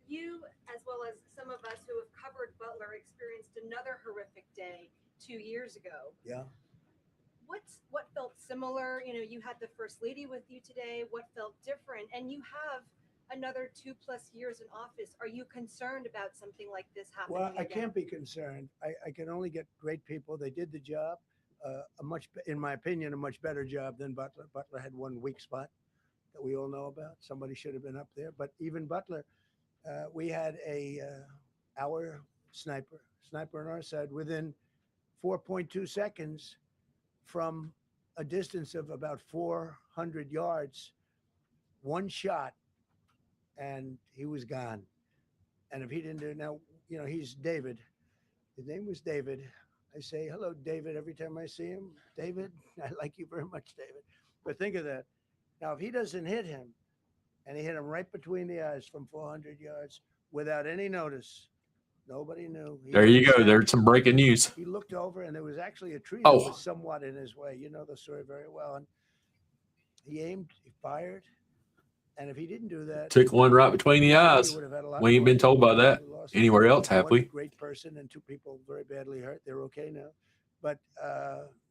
You, as well as some of us who have covered Butler, experienced another horrific day 2 years ago. Yeah. What felt similar? You know, you had the First Lady with you today. What felt different? And you have another 2+ years in office. Are you concerned about something like this happening? Well, I again? can't be concerned. I can only get great people. They did the job, in my opinion, a much better job than Butler. Butler had one weak spot that we all know about. Somebody should have been up there. But even Butler, we had our sniper on our side within 4.2 seconds from a distance of about 400 yards, one shot, and he was gone. And if he didn't do it now, you know, he's David. His name was David. I say, hello, David, every time I see him. David, I like you very much, David. But think of that. Now, if he doesn't hit him, and he hit him right between the eyes from 400 yards without any notice, nobody knew. There you go. There's some breaking news. He looked over, and there was actually a tree Oh. that was somewhat in his way. You know the story very well. And he aimed, he fired, and if he didn't do that, Took one right between the eyes. would have had a lot We ain't more been told by that We lost anywhere else, have one we? great person and 2 people very badly hurt. They're okay now, but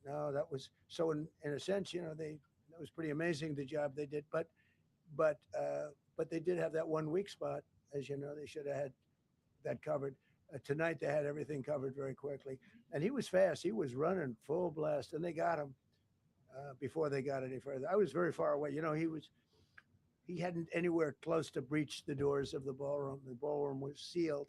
no, that was so. In a sense, you know, that was pretty amazing the job they did. But they did have that one weak spot, as you know. They should have had that covered. Tonight they had everything covered very quickly, and he was fast. He was running full blast, and they got him before they got any further. I was very far away. You know, he hadn't anywhere close to breach the doors of the ballroom. The ballroom was sealed,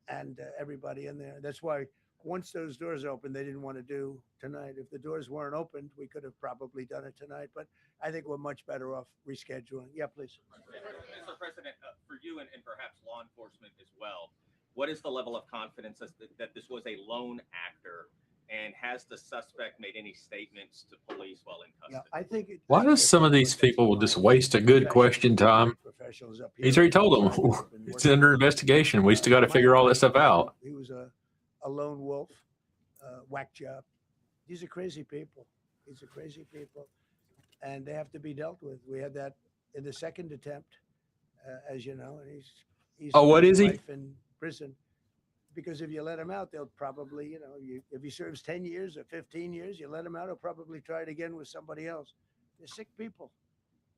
and everybody in there. That's why once those doors opened, they didn't want to do tonight. If the doors weren't opened, we could have probably done it tonight. But I think we're much better off rescheduling. Yeah, please. Mr. President, for you and perhaps law enforcement as well, what is the level of confidence that this was a lone actor? And has the suspect made any statements to police while in custody? Yeah, I think. Why does some of these people just waste a good question time? Professionals up He's here. already told them it's under investigation. We still got to figure all that stuff out. He was a lone wolf, whack job. These are crazy people. These are crazy people, and they have to be dealt with. We had that in the second attempt, as you know, and he's Oh, what is he? life in prison. Because if you let him out, they'll probably, you know, if he serves 10 years or 15 years, you let him out, he'll probably try it again with somebody else. They're sick people.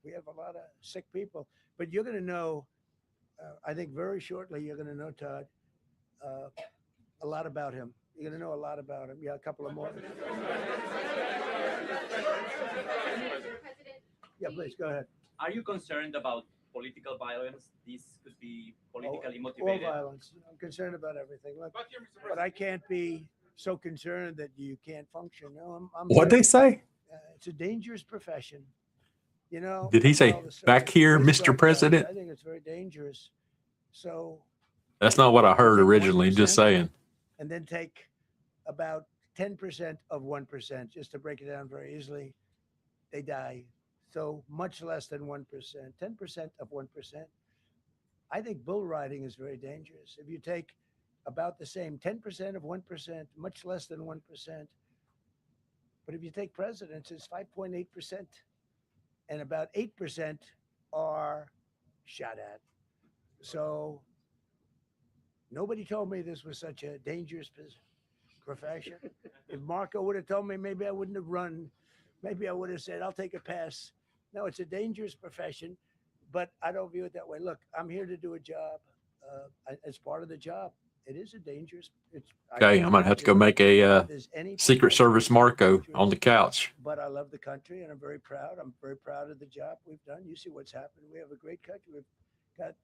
We have a lot of sick people. But you're going to know, I think very shortly, you're going to know, Todd, a lot about him. You're going to know a lot about him. Yeah, a couple of more. Yeah, please, go ahead. Are you concerned about political violence? This could be politically All motivated. violence. I'm concerned about everything. Look, but I can't be so concerned that you can't function. No, I'm What'd they say? It's a dangerous profession. You know. Did he say, all the stuff "Back that here, police Mr. don't do, President"? I think it's very dangerous. So, That's not what I heard originally. Just saying. and then take about 10% of 1%, just to break it down very easily, they die. So much less than 1%, 10% of 1%. I think bull riding is very dangerous. If you take about the same 10% of 1%, much less than 1%. But if you take presidents, it's 5.8%. And about 8% are shot at. So nobody told me this was such a dangerous profession. If Marco would have told me, maybe I wouldn't have run. Maybe I would have said, I'll take a pass. No, it's a dangerous profession, but I don't view it that way. Look, I'm here to do a job. As part of the job, it is a dangerous. Okay, I'm gonna have to go make a Secret Service Marco on the couch. But I love the country, and I'm very proud. I'm very proud of the job we've done. You see what's happened. We have a great country. We've got,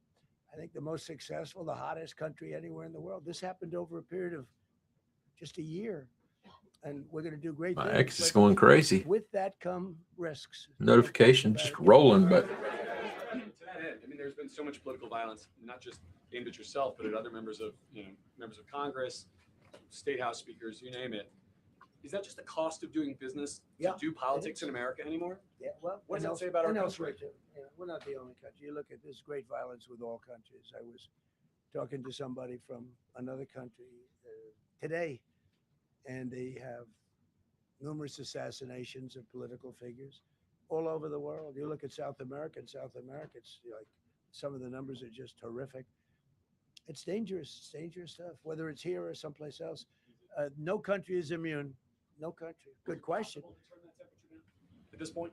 I think, the most successful, the hottest country anywhere in the world. This happened over a period of just a year, and we're going to do great My things. ex is but going crazy. With that come risks. Notification just rolling, but To that end, I mean, there's been so much political violence, not just aimed at yourself, but at other members of, members of Congress, state house speakers, you name it. Is that just the cost of doing business to do politics in America anymore? Yeah, well, What does and that say about our and country? elsewhere too. Yeah, we're not the only country. You look at this great violence with all countries. I was talking to somebody from another country today, and they have numerous assassinations of political figures all over the world. You look at South America. In South America, it's like some of the numbers are just horrific. It's dangerous. It's dangerous stuff, whether it's here or someplace else. No country is immune. No country. Good question. At this point?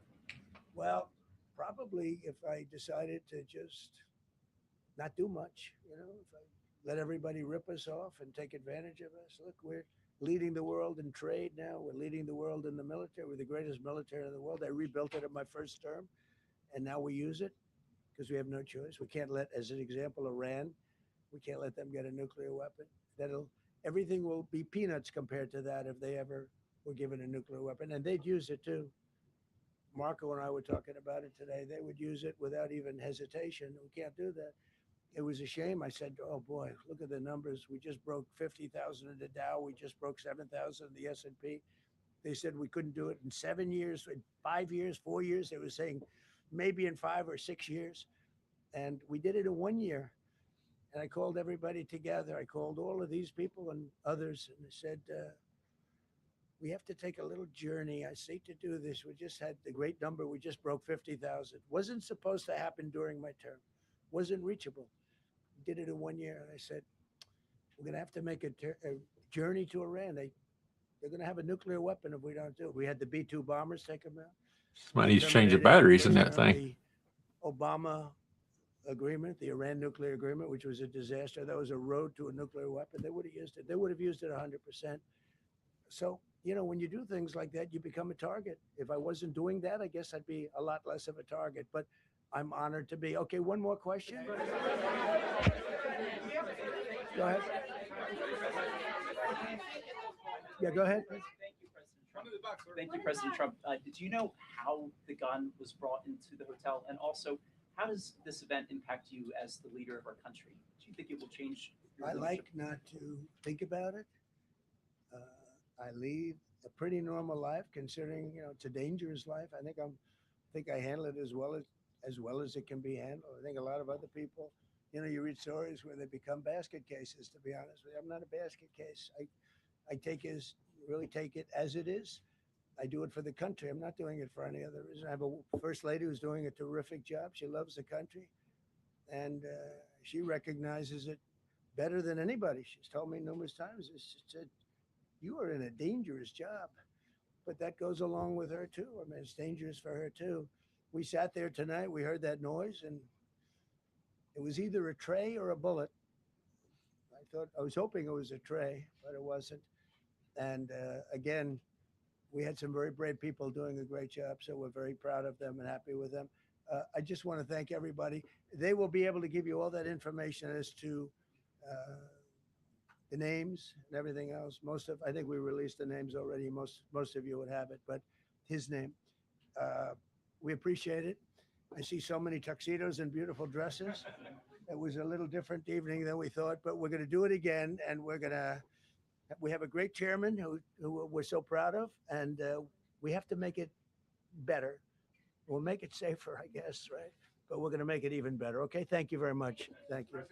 Well, probably if I decided to just not do much, if I let everybody rip us off and take advantage of us. Look, we're leading the world in trade now. We're leading the world in the military. We're the greatest military in the world. I rebuilt it in my first term, and now we use it because we have no choice. We can't let, as an example, Iran, we can't let them get a nuclear weapon. Everything will be peanuts compared to that if they ever were given a nuclear weapon, and they'd use it too. Marco and I were talking about it today. They would use it without even hesitation. We can't do that. It was a shame. I said, oh boy, look at the numbers. We just broke 50,000 in the Dow. We just broke 7,000 in the S&P. They said we couldn't do it in 7 years, in 5 years, 4 years. They were saying maybe in 5 or 6 years. And we did it in 1 year. And I called everybody together. I called all of these people and others, and I said, we have to take a little journey. I say to do this. We just had the great number. We just broke 50,000. Wasn't supposed to happen during my term. Wasn't reachable. Did it in 1 year. And I said, we're going to have to make a journey to Iran. They're going to have a nuclear weapon if we don't do it. We had the B-2 bombers take them out. Somebody needs to change the batteries in that thing. The Obama agreement, the Iran nuclear agreement, which was a disaster. That was a road to a nuclear weapon. They would have used it. They would have used it 100%. So, when you do things like that, you become a target. If I wasn't doing that, I guess I'd be a lot less of a target. But I'm honored to be. Okay, one more question. Go ahead. Yeah, go ahead. Thank you, President Trump. Did you know how the gun was brought into the hotel? And also, how does this event impact you as the leader of our country? Do you think it will change? I like not to think about it. I lead a pretty normal life, considering it's a dangerous life. I think I handle it as well as it can be handled. I think a lot of other people, you read stories where they become basket cases. To be honest with you, I'm not a basket case. I really take it as it is. I do it for the country. I'm not doing it for any other reason. I have a first lady who's doing a terrific job. She loves the country, and she recognizes it better than anybody. She's told me numerous times. She said, you are in a dangerous job, but that goes along with her too. I mean, it's dangerous for her too. We sat there tonight, we heard that noise, and it was either a tray or a bullet. I was hoping it was a tray, but it wasn't. And again, we had some very brave people doing a great job, so we're very proud of them and happy with them. I just want to thank everybody. They will be able to give you all that information as to the names and everything else. I think we released the names already. Most of you would have it, but his name. We appreciate it. I see so many tuxedos and beautiful dresses. It was a little different evening than we thought, but we're going to do it again, and we have a great chairman who we're so proud of, and we have to make it better. We'll make it safer, I guess, right? But we're going to make it even better. Okay, thank you very much. Thank you.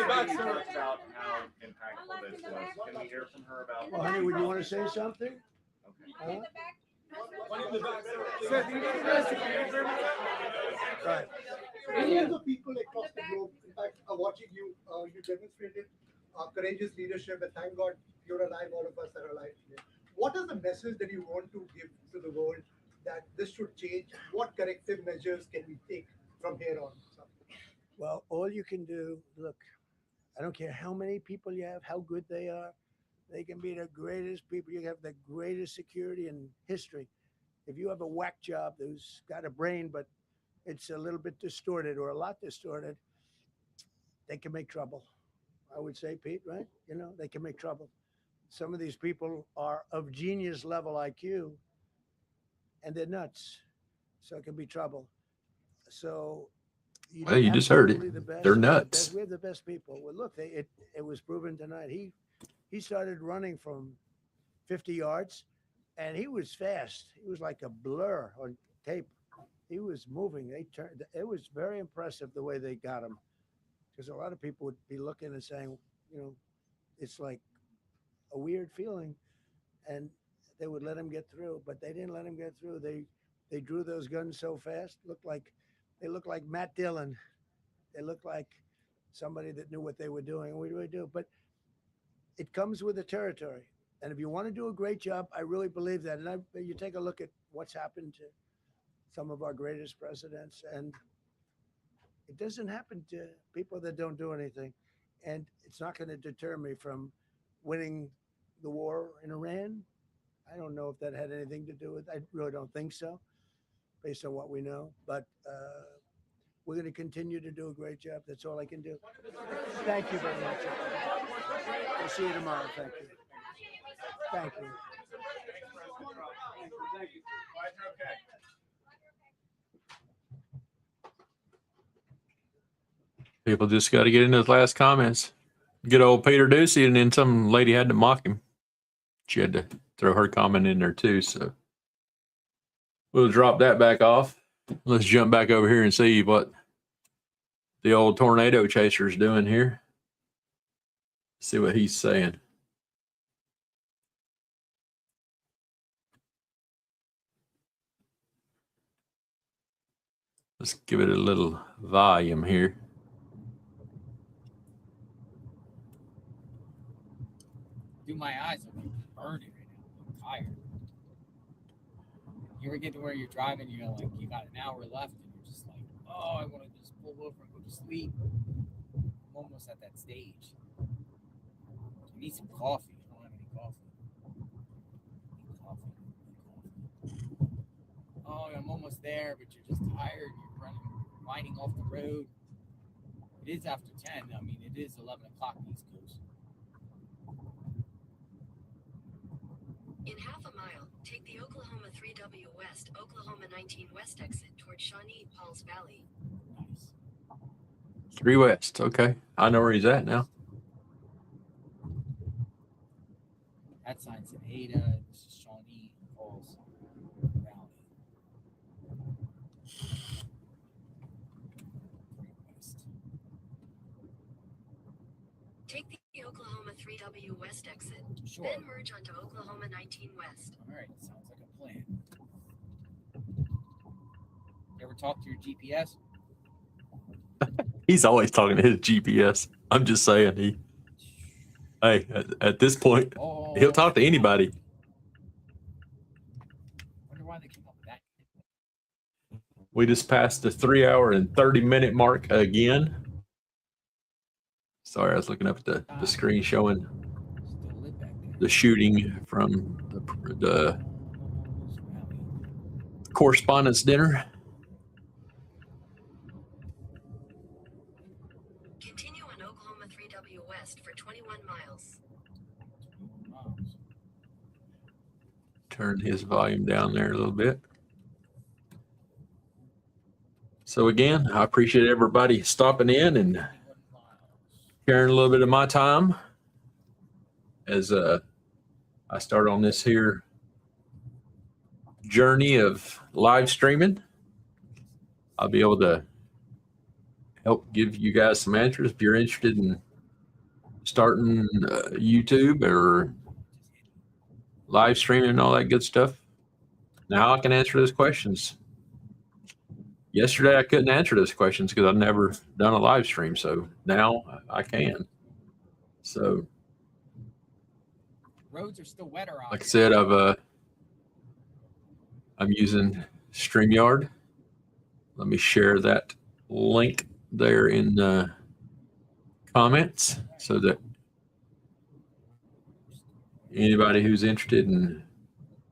About how impactful this was. Can we hear from her about? Well, honey, would you want to say something? Okay. Right. Millions of people across the globe, in fact, are watching you. You demonstrated courageous leadership, and thank God you're alive. All of us are alive today. What is the message that you want to give to the world that this should change? What corrective measures can we take from here on? Well, all you can do, look, I don't care how many people you have, how good they are. They can be the greatest people. You have the greatest security in history. If you have a whack job who's got a brain, but it's a little bit distorted or a lot distorted, they can make trouble. I would say, Pete, right? You know, they can make trouble. Some of these people are of genius level IQ and they're nuts. So it can be trouble. So Well, you just heard it. absolutely the best. They're We have the nuts. best- We have the best people. Well, look, it was proven tonight. He started running from 50 yards and he was fast. He was like a blur on tape. He was moving. It was very impressive the way they got him. Because a lot of people would be looking and saying, you know, it's like a weird feeling. And they would let him get through, but they didn't let him get through. They drew those guns so fast. They looked like Matt Dillon. They looked like somebody that knew what they were doing. What do we do? But it comes with the territory. And if you want to do a great job, I really believe that. And you take a look at what's happened to some of our greatest presidents, and it doesn't happen to people that don't do anything. And it's not going to deter me from winning the war in Iran. I don't know if that had anything to do with it. I really don't think so, based on what we know. But we're going to continue to do a great job. That's all I can do. Thank you very much. We'll see you tomorrow. Thank you. Thank you. People just got to get into those last comments. Good old Peter Ducey, and then some lady had to mock him. She had to throw her comment in there too. So we'll drop that back off. Let's jump back over here and see what the old tornado chaser is doing here. See what he's saying. Let's give it a little volume here. Do my eyes are like burning right now. I'm tired. You ever get to where you're driving, you know, like you got an hour left and you're just like, oh, I want to just pull over and go to sleep. I'm almost at that stage. I need some coffee. I don't have any coffee. I need coffee. Oh, I'm almost there, but you're just tired. You're running, winding off the road. It is after 10. I mean, it is 11 o'clock East Coast. In half a mile, take the Oklahoma 3W West, Oklahoma 19 West exit toward Shawnee Pauls Valley. 3 West. Okay. I know where he's at now. That sign's in Ada. This is Shawnee Pauls Valley. 3 West. Take the Oklahoma 3W West exit. Sure. Then merge onto Oklahoma 19 West. All right, sounds like a plan. You ever talk to your GPS? He's always talking to his GPS. I'm just saying, hey, at this point, he'll talk to anybody. Wonder why they came up with that. We just passed the 3 hour and 30-minute mark again. Sorry, I was looking up at the screen showing the shooting from the correspondence dinner. Continue on Oklahoma 3W West for 21 miles. Turn his volume down there a little bit. So again, I appreciate everybody stopping in and sharing a little bit of my time as I start on this here journey of live streaming. I'll be able to help give you guys some answers if you're interested in starting YouTube or live streaming and all that good stuff. Now I can answer those questions. Yesterday I couldn't answer those questions because I've never done a live stream, so now I can. So Roads are still wetter out like I here. said, I'm using StreamYard. Let me share that link there in the comments so that anybody who's interested in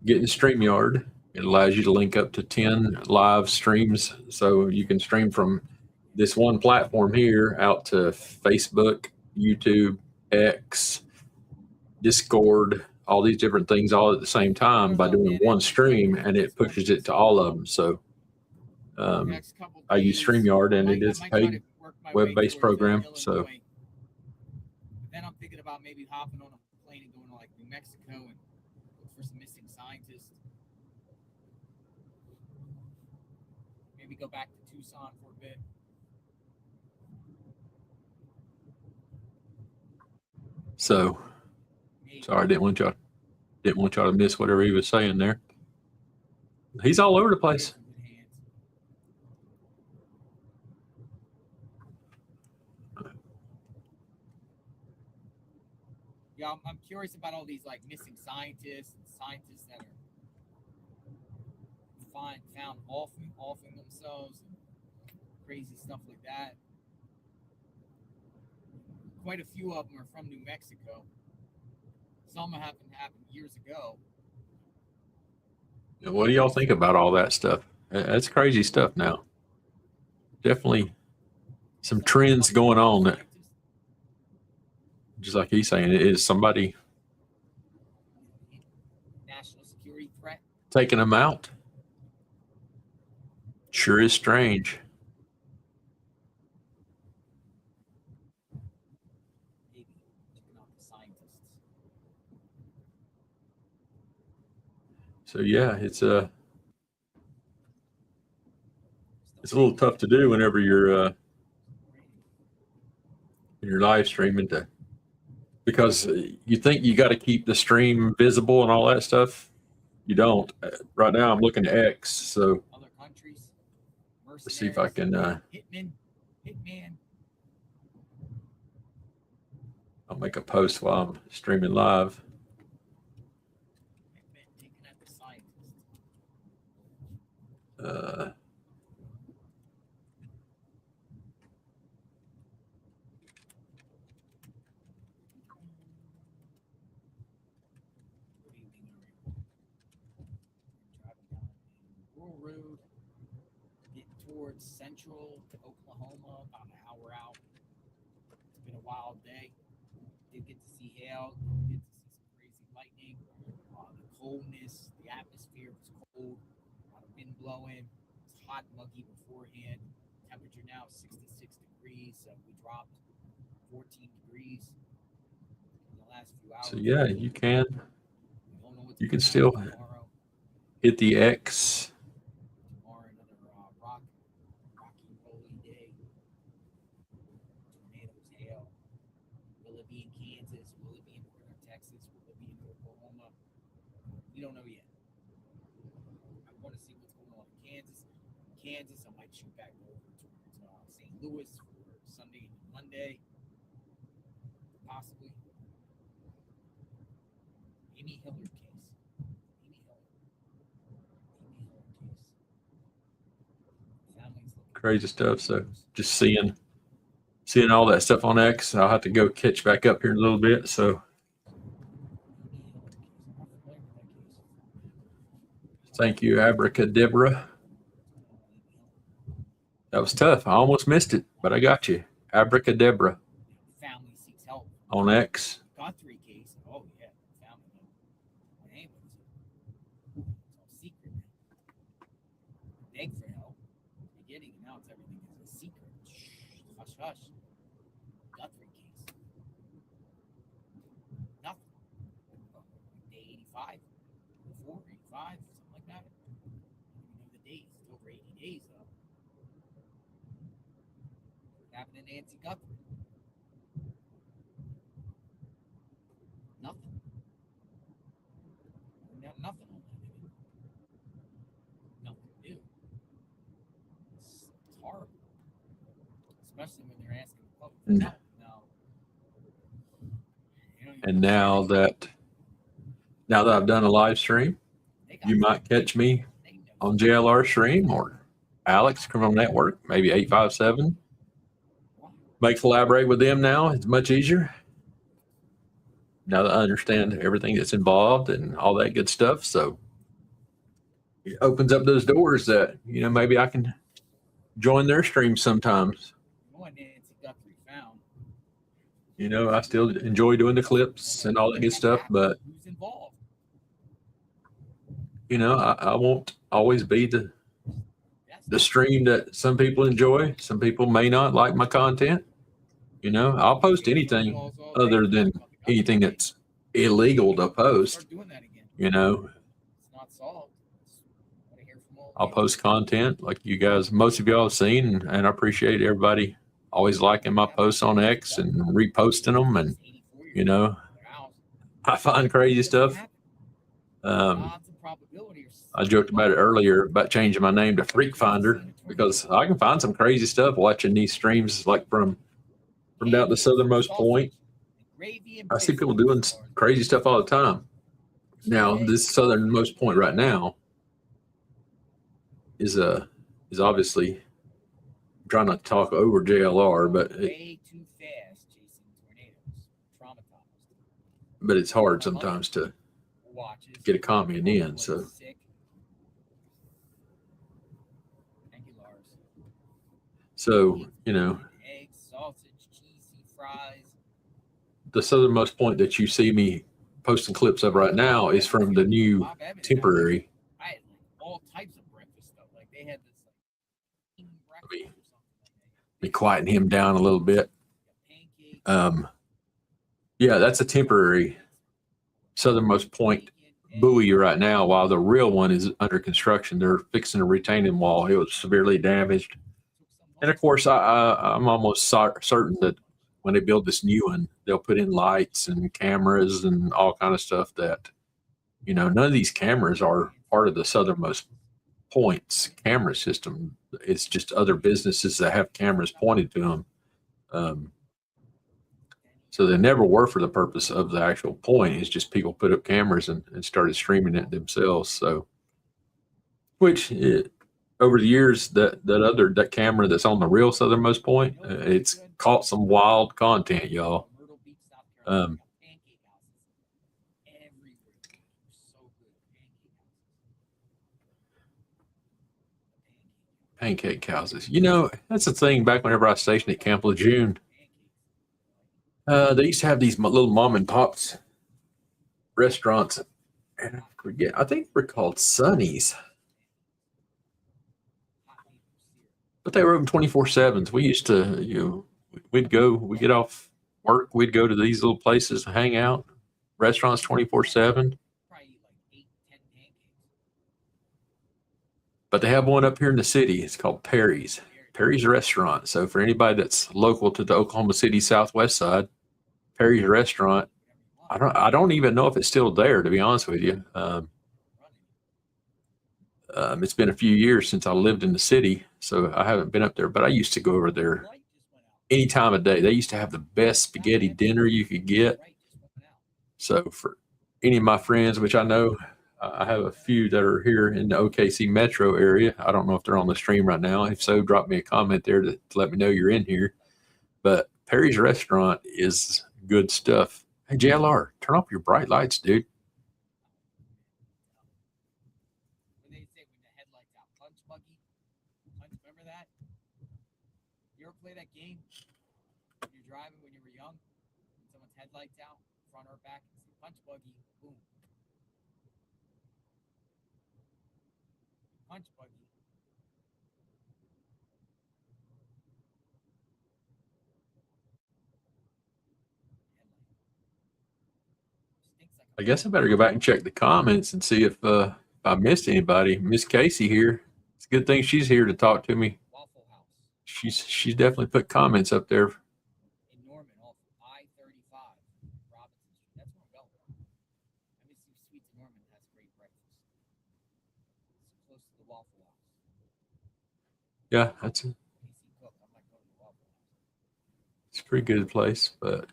getting StreamYard, it allows you to link up to 10 live streams. So you can stream from this one platform here out to Facebook, YouTube, X, Discord, all these different things all at the same time by doing one stream, and it pushes it to all of them. So I use StreamYard, and it is a paid web-based program. So Then I'm thinking about maybe hopping on a plane and going to like New Mexico and look for some missing scientists. Maybe go back to Tucson for a bit. So sorry, I didn't want y'all to miss whatever he was saying there. He's all over the place. Yeah, I'm curious about all these like missing scientists and scientists that are found offing themselves and crazy stuff like that. Quite a few of them are from New Mexico. Some happened years ago. What do y'all think about all that stuff? That's crazy stuff now. Definitely some trends going on that, just like he's saying, is somebody National security threat. taking them out. Sure is strange. Maybe checking out the scientists. So yeah, it's a little tough to do whenever you're live streaming because you think you got to keep the stream visible and all that stuff. You don't. Right now I'm looking at X, so Other countries. let's see if I can Hitman. I'll make a post while I'm streaming live. Taking out the scientists. Rural Road, getting towards central Oklahoma, about an hour out. It's been a wild day. Did get to see hail, did get to see some crazy lightning. The coldness, the atmosphere was cold, a lot of wind blowing. It's hot, muggy beforehand. Temperature now is 66 degrees. We dropped 14 degrees in the last few hours. So yeah, you can still hit the X. Tomorrow, another rocky, rolling day. Tornadoes, hail. Will it be in Kansas? Will it be in Texas? Will it be in Oklahoma? We don't know yet. I want to see what's going on in Kansas, I might shoot back over towards St. Louis for Sunday and Monday. Possibly. Amy Hillard case. Amy Hillard case. Families looking Crazy stuff. So just seeing all that stuff on X. I'll have to go catch back up here in a little bit. So thank you, Abracadabra. That was tough. I almost missed it, but I got you. Abracadabra family seeks help. on X. Guthrie case. Oh yeah, family. My name was it's all secret. Beg for help. Beginning and now it's everything is a secret. Shh, hush, hush. Guthrie case. Nothing. Day 85, 84, 85, something like that. I don't even know the days. It's over 80 days though. What happened to Nancy Guthrie? Nothing. Nothing on that. Nothing new. It's horrible. Especially when they're asking the public for help. No. And now that I've done a live stream, you might catch me on JLR stream or Alex Criminal Network, maybe 857. may collaborate with them now. It's much easier now that I understand everything that's involved and all that good stuff. So it opens up those doors that, you know, maybe I can join their stream sometimes. What Nancy Guthrie found. You know, I still enjoy doing the clips and all that good stuff, but Who's involved? you know, I won't always be the stream that some people enjoy. Some people may not like my content. You know, I'll post anything other than anything that's illegal to post. You know, It's not solved. I'll post content like you guys, most of y'all have seen, and I appreciate everybody always liking my posts on X and reposting them. And, you know, I find crazy stuff. I joked about it earlier about changing my name to Freak Finder because I can find some crazy stuff watching these streams, like from down the southernmost point. I see people doing crazy stuff all the time. Now, this southernmost point right now is obviously, I'm trying not to talk over JLR, but it's hard sometimes to get a comment in. So. So, you know, Eggs, sausage, cheesy fries. the southernmost point that you see me posting clips of right now is from the new temporary. I had like all types of breakfast stuff. Like they had this like Be quieting him down a little bit. Yeah, that's a temporary southernmost point buoy right now, while the real one is under construction. They're fixing a retaining wall. It was severely damaged. And of course, I'm almost certain that when they build this new one, they'll put in lights and cameras and all kind of stuff that, you know, none of these cameras are part of the southernmost point's camera system. It's just other businesses that have cameras pointed to them. So they never were for the purpose of the actual point. It's just people put up cameras and started streaming it themselves. So, which over the years, that camera that's on the real southernmost point, it's caught some wild content, y'all. Pancake houses. You know, that's the thing. Back whenever I was stationed at Camp Lejeune, they used to have these little mom and pops restaurants, and I forget. I think they're called Sonny's, but they were open 24/7. We used to, we'd get off work, we'd go to these little places to hang out, restaurants 24/7. But they have one up here in the city. It's called Perry's Restaurant. So for anybody that's local to the Oklahoma City Southwest side, Perry's Restaurant, I don't even know if it's still there, to be honest with you. It's been a few years since I lived in the city, so I haven't been up there, but I used to go over there any time of day. They used to have the best spaghetti dinner you could get. So for any of my friends, which I know I have a few that are here in the OKC metro area. I don't know if they're on the stream right now. If so, drop me a comment there to let me know you're in here. But Perry's Restaurant is good stuff. Hey, JLR, turn off your bright lights, dude. When they say when the headlights out, punch buggy. Remember that? You ever play that game? When you're driving when you were young, someone's headlights out, front or back, punch buggy, boom. Punch buggy. I guess I better go back and check the comments and see if I missed anybody. Miss Casey here. It's a good thing she's here to talk to me. She's definitely put comments up there. In Norman, off I-35, Robinson Street. That's where I'm going. Embassy Suites in Norman has great breakfast. It's close to the Waffle House. Yeah, it's a pretty good place, but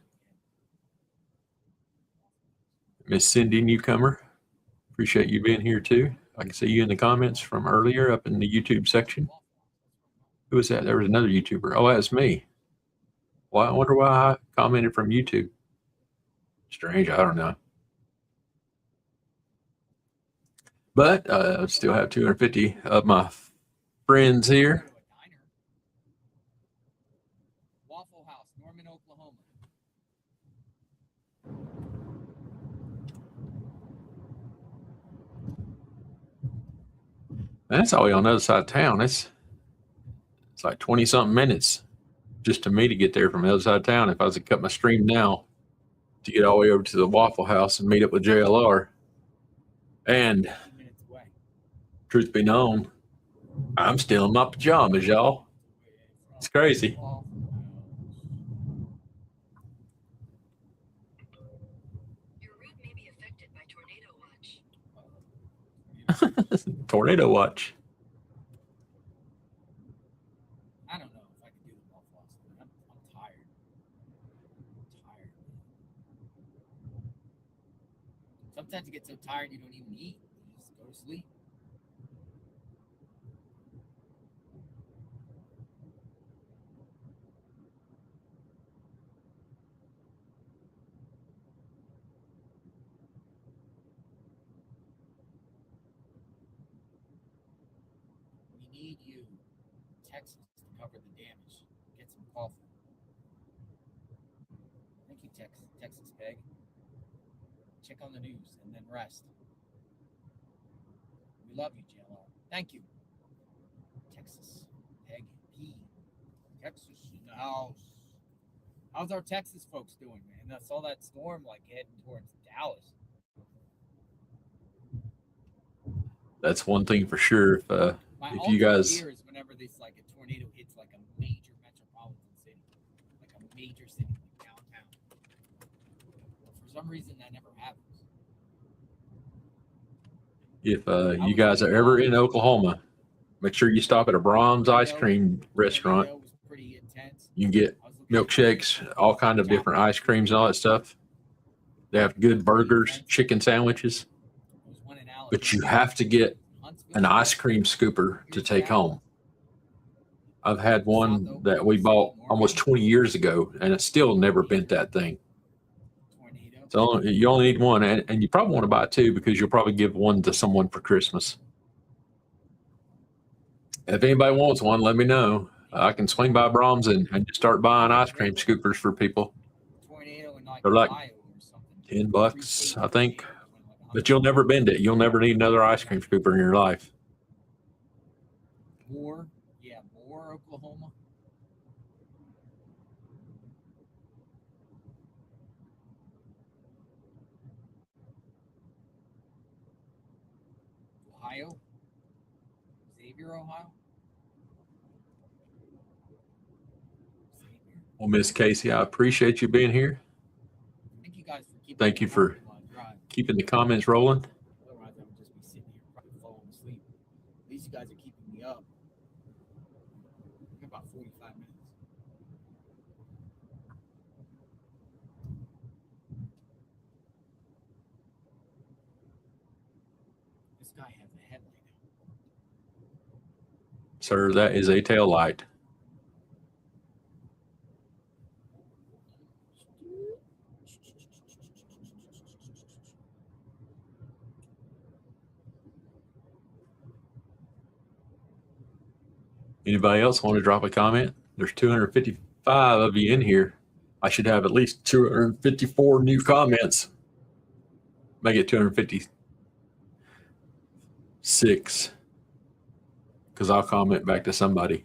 Miss Cindy Newcomer, appreciate you being here too. I can see you in the comments from earlier up in the YouTube section. Who was that? There was another YouTuber. Oh, that was me. Well, I wonder why I commented from YouTube. Strange. I don't know. But I still have 250 of my friends here. Waffle House, Norman, Oklahoma. That's all the way on the other side of town. It's like 20 something minutes just to me to get there from the other side of town. If I was to cut my stream now to get all the way over to the Waffle House and meet up with JLR. And truth be known, I'm still in my pajamas, y'all. It's crazy. Your route may be affected by tornado watch. Tornado watch. I don't know if I can do the Waffle House. I'm tired. Tired. Sometimes you get so tired you don't even eat. You just go to sleep. We need you, Texas, to cover the damage. Get some coffee. Thank you, Texas Peg. Check on the news and then rest. We love you, JLR. Thank you. Texas Peg P. Texas in the house. How's our Texas folks doing, man? I saw that storm like heading towards Dallas. That's one thing for sure. If you guys, fear is whenever this like a tornado hits like a major metropolitan city, like a major city, like downtown. For some reason, that never happens. if you guys are ever in Oklahoma, make sure you stop at a Brahms ice cream restaurant. You can get milkshakes, all kind of different ice creams and all that stuff. They have good burgers, chicken sandwiches, but you have to get an ice cream scooper to take home. I've had one that we bought almost 20 years ago, and it's still never bent that thing. So you only need one, and you probably want to buy two because you'll probably give one to someone for Christmas. If anybody wants one, let me know. I can swing by Brahms and just start buying ice cream scoopers for people. They're like $10, I think. But you'll never bend it. You'll never need another ice cream scooper in your life. Moore, Oklahoma. Ohio, Xavier, Ohio. Well, Miss Casey, I appreciate you being here. Thank you guys for keeping Thank you for keeping the comments rolling. Otherwise, I would just be sitting here probably falling asleep. At least you guys are keeping me up. About 45 minutes. This guy has a headlight. Sir, that is a tail light. Anybody else want to drop a comment? There's 255 of you in here. I should have at least 254 new comments. Make it 256 because I'll comment back to somebody.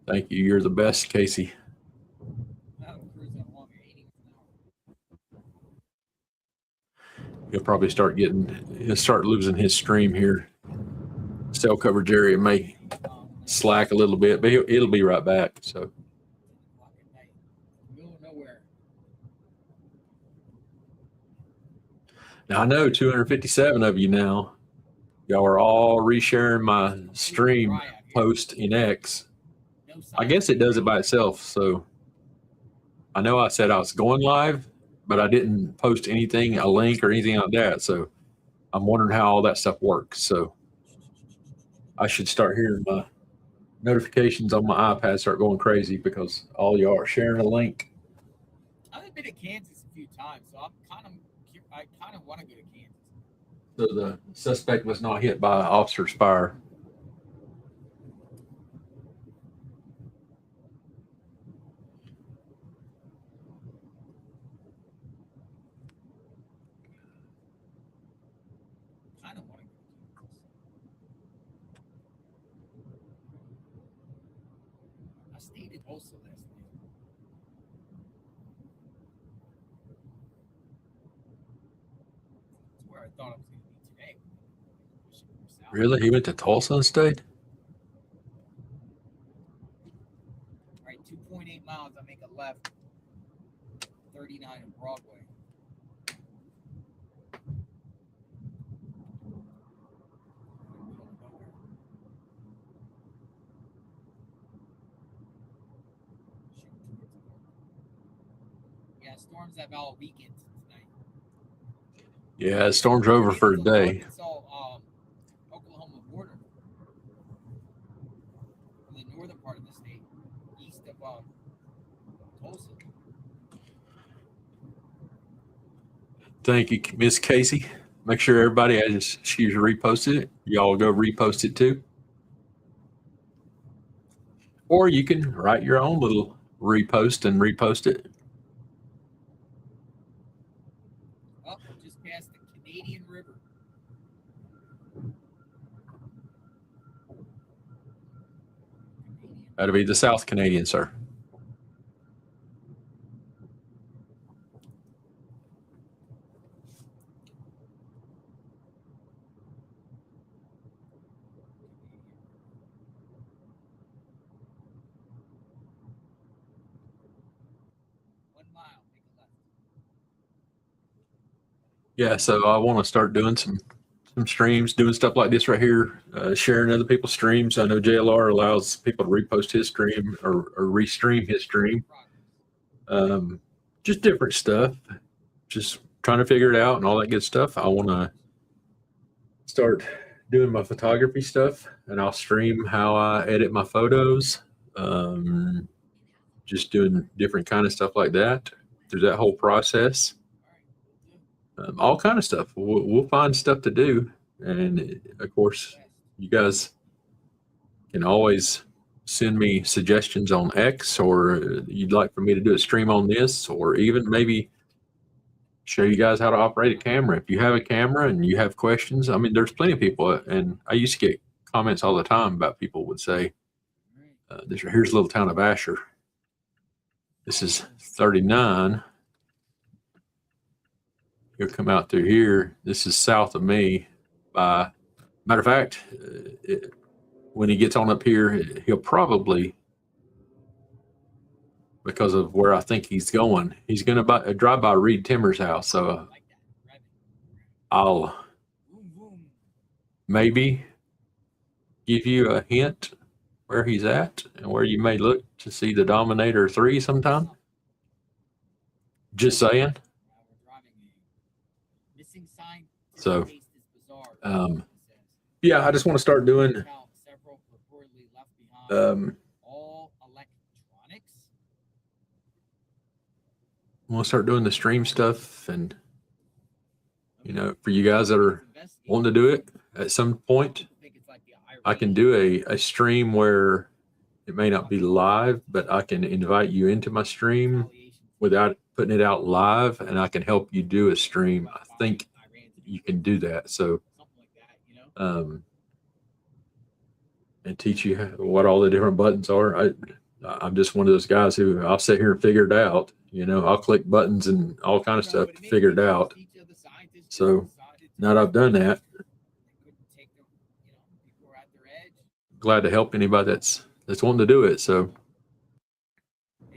Thank you. You're the best, Casey. He'll probably he'll start losing his stream here. Cell coverage area may slack a little bit, but it'll be right back. So now I know 257 of you now. Y'all are all resharing my stream post in X. I guess it does it by itself. So I know I said I was going live, but I didn't post anything, a link or anything like that. So I'm wondering how all that stuff works. So I should start hearing notifications on my iPad start going crazy because all y'all are sharing a link. I've been to Kansas a few times, so I kind of want to go to Kansas. So the suspect was not hit by officer's fire. Kind of want to go to Kansas. I stayed in Tulsa last night. That's where I thought I was going to be today. Really? He went to Tulsa and stayed? All right, 2.8 miles. I make a left. 39 on Broadway. Yeah, storms have all weekend tonight. Yeah, the storm's over for today. Arkansas, Oklahoma border. In the northern part of the state, east of Tulsa. Thank you, Miss Casey. Make sure everybody, she's reposted it. Y'all go repost it too. Or you can write your own little repost and repost it. Oh, just past the Canadian River. That'll be the South Canadian, sir. Yeah, so I want to start doing some streams, doing stuff like this right here, sharing other people's streams. I know JLR allows people to repost his stream or restream his stream. Just different stuff. Just trying to figure it out and all that good stuff. I want to start doing my photography stuff, and I'll stream how I edit my photos. Just doing different kind of stuff like that through that whole process. All kind of stuff. We'll find stuff to do, and of course, you guys can always send me suggestions on X, or you'd like for me to do a stream on this, or even maybe show you guys how to operate a camera. If you have a camera and you have questions, I mean, there's plenty of people, and I used to get comments all the time about people would say, "Here's a little town of Asher. This is 39." He'll come out through here. This is south of me. Matter of fact, when he gets on up here, he'll probably, because of where I think he's going, he's going to drive by Reed Timmer's house. So I'll maybe give you a hint where he's at and where you may look to see the Dominator 3 sometime. Just saying. So, yeah, I just want to start doing the stream stuff, and for you guys that are wanting to do it at some point, I can do a stream where it may not be live, but I can invite you into my stream without putting it out live, and I can help you do a stream. I think you can do that. So, and teach you what all the different buttons are. I'm just one of those guys who I'll sit here and figure it out. I'll click buttons and all kind of stuff to figure it out. So now that I've done that, glad to help anybody that's wanting to do it. So. I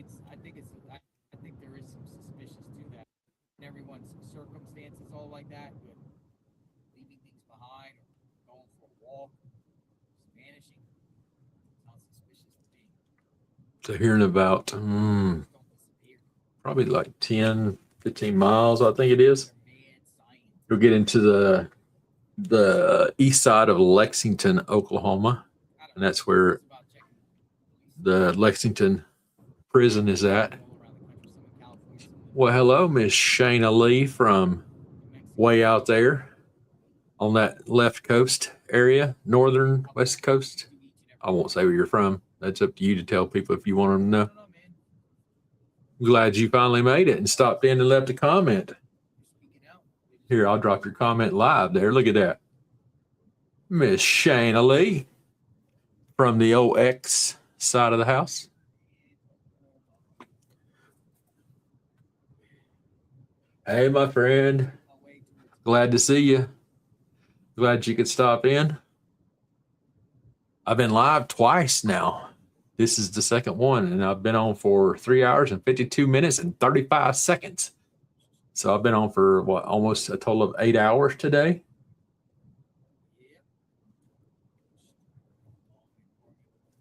think there is some suspicious to that. Everyone's circumstances all like that, but leaving things behind or going for a walk, vanishing, sounds suspicious to me. So here in about probably like 10, 15 miles, I think it is. You'll get into the east side of Lexington, Oklahoma, and that's where the Lexington prison is at. Well, hello, Miss Shayna Lee from way out there on that left coast area, northern west coast. I won't say where you're from. That's up to you to tell people if you want them to know. Glad you finally made it and stopped in and left a comment. Here, I'll drop your comment live there. Look at that. Miss Shayna Lee from the OX side of the house. Hey, my friend. Glad to see you. Glad you could stop in. I've been live twice now. This is the second one, and I've been on for 3 hours and 52 minutes and 35 seconds. So I've been on for what, almost a total of 8 hours today.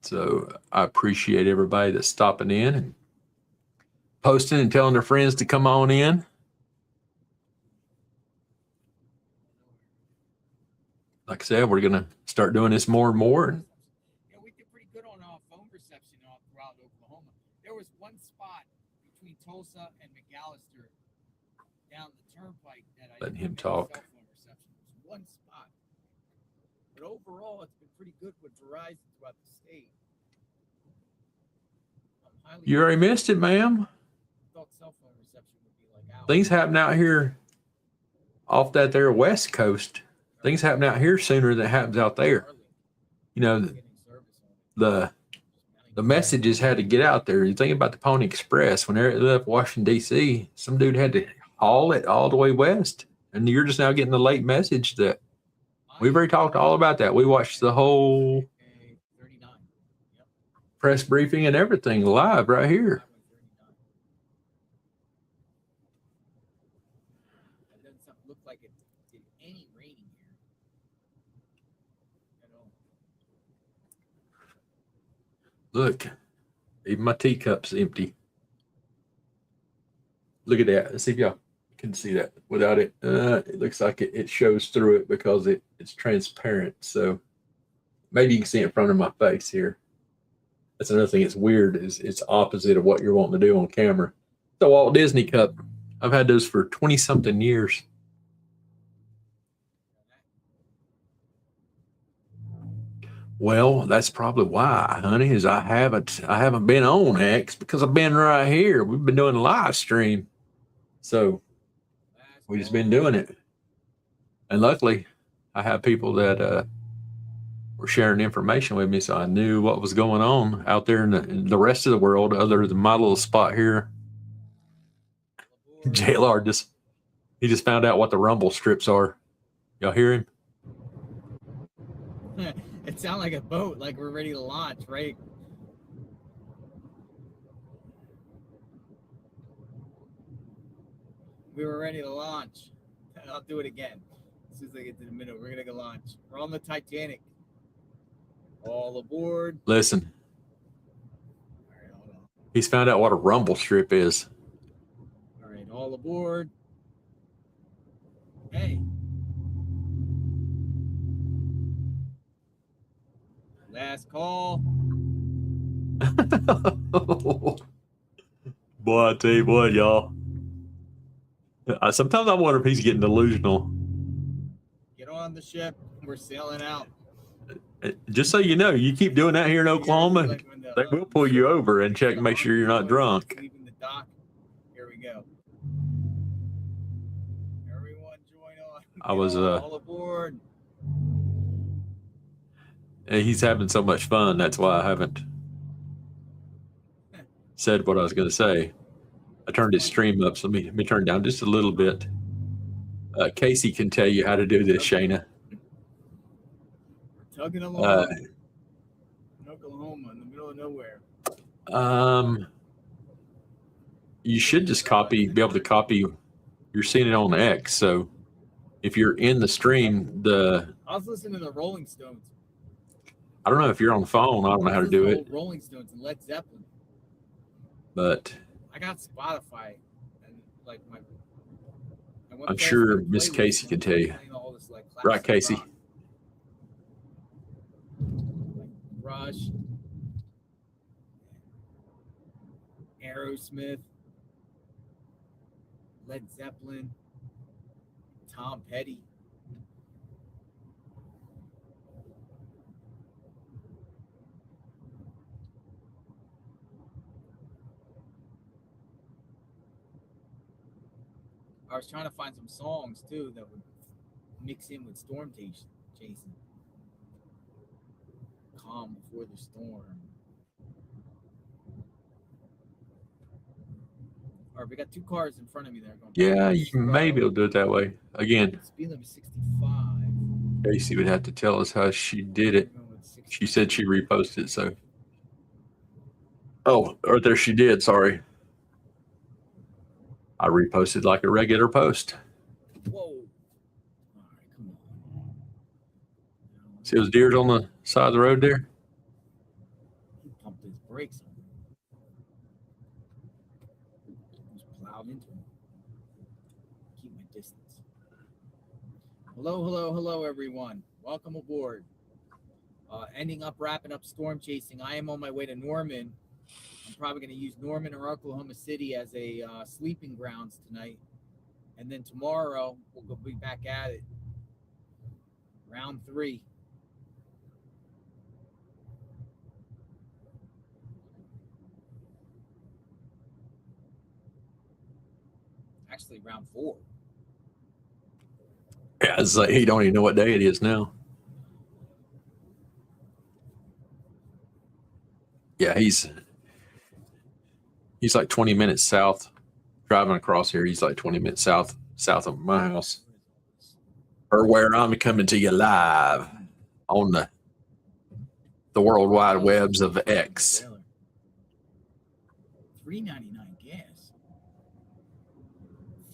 So I appreciate everybody that's stopping in and posting and telling their friends to come on in. Like I said, we're going to start doing this more and more. And Yeah, we did pretty good on phone reception throughout Oklahoma. There was one spot between Tulsa and McAllister down the turnpike that I letting him didn't have talk. cell phone reception. It was one spot. But overall, it's been pretty good with Verizon throughout the state. I'm highly You already missed it, ma'am. thought cell phone reception would be like ours. Things happen out here off that there west coast. Things happen out here sooner than it happens out there. You know, the messages had to get out there. You think about the Pony Express. When they left Washington, D.C., some dude had to haul it all the way west. And you're just now getting the late message that we've already talked all about that. We watched the whole press briefing and everything live right here. It doesn't look like it did any raining here at all. Look, even my teacup's empty. Look at that. Let's see if y'all can see that without it. It looks like it shows through it because it's transparent. So maybe you can see in front of my face here. That's another thing. It's weird. It's opposite of what you're wanting to do on camera. The Walt Disney Cup. I've had those for 20 something years. Well, that's probably why, honey, is I haven't been on X because I've been right here. We've been doing a live stream. So we just been doing it. And luckily I have people that were sharing information with me, so I knew what was going on out there in the rest of the world other than my little spot here. JLR he just found out what the rumble strips are. Y'all hear him? It sounded like a boat, like we're ready to launch, right? We were ready to launch. I'll do it again. As soon as I get to the middle, we're gonna go launch. We're on the Titanic. All aboard. Listen. He's found out what a rumble strip is. All right, all aboard. Hey. Last call. Boy, I tell you what, y'all. Sometimes I wonder if he's getting delusional. Get on the ship. We're sailing out. Just so you know, you keep doing that here in Oklahoma, they will pull you over and check, make sure you're not drunk. Leaving the dock. Here we go. Everyone join on. I was all aboard. and he's having so much fun. That's why I haven't said what I was going to say. I turned his stream up, so let me turn it down just a little bit. Casey can tell you how to do this, Shayna. Tugging along in Oklahoma, in the middle of nowhere. You should just be able to copy. You're seeing it on X, so if you're in the stream, I was listening to the Rolling Stones. I don't know if you're on the phone. I don't know how to do it, Rolling Stones and Led Zeppelin. but I got Spotify and like I'm sure Miss Casey can tell you. Right, Casey? Rush. Aerosmith, Led Zeppelin, Tom Petty. I was trying to find some songs too that would mix in with storm chasing. Calm before the storm. All right, we got two cars in front of me there going. Yeah, you may be able to do it that way. Again, Speed limit 65. Casey would have to tell us how she did it. She said she reposted, so. Oh, or there she did. Sorry. I reposted like a regular post. Whoa. See those deers on the side of the road there? He pumped his brakes on. Just plowed into him. Keep my distance. Hello, everyone. Welcome aboard. Wrapping up storm chasing. I am on my way to Norman. I'm probably going to use Norman or Oklahoma City as a sleeping grounds tonight. And then tomorrow, we'll be back at it. Round 3. Actually, round 4. Yeah, it's like he don't even know what day it is now. Yeah, he's like 20 minutes south. Driving across here, he's like 20 minutes south of my house. Or where I'm coming to you live on the World Wide Webs of X. $3.99 gas.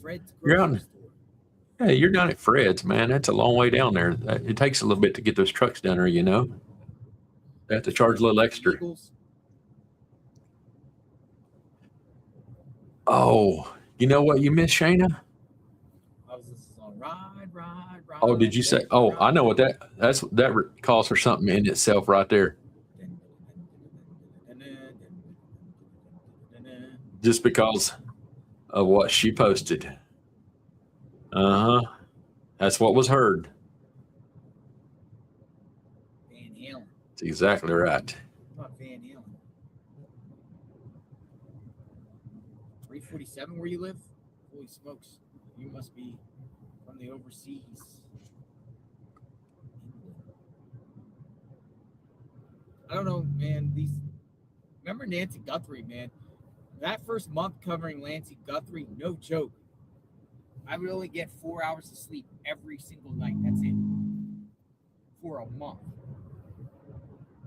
Fred's You're grocery on. store. Hey, you're down at Fred's, man. That's a long way down there. It takes a little bit to get those trucks down there, you know. They have to charge a little extra. Eagles. Oh, you know what you missed, Shayna? I was listening on ride. Oh, did you say? Oh, I know what that calls for something in itself right there. Just because of what she posted. That's what was heard. Van Halen. That's exactly right. Not Van Halen. 347 where you live? Holy smokes. You must be from the overseas. I don't know, man. Remember Nancy Guthrie, man? That first month covering Nancy Guthrie, no joke. I would only get 4 hours of sleep every single night. That's it. For a month.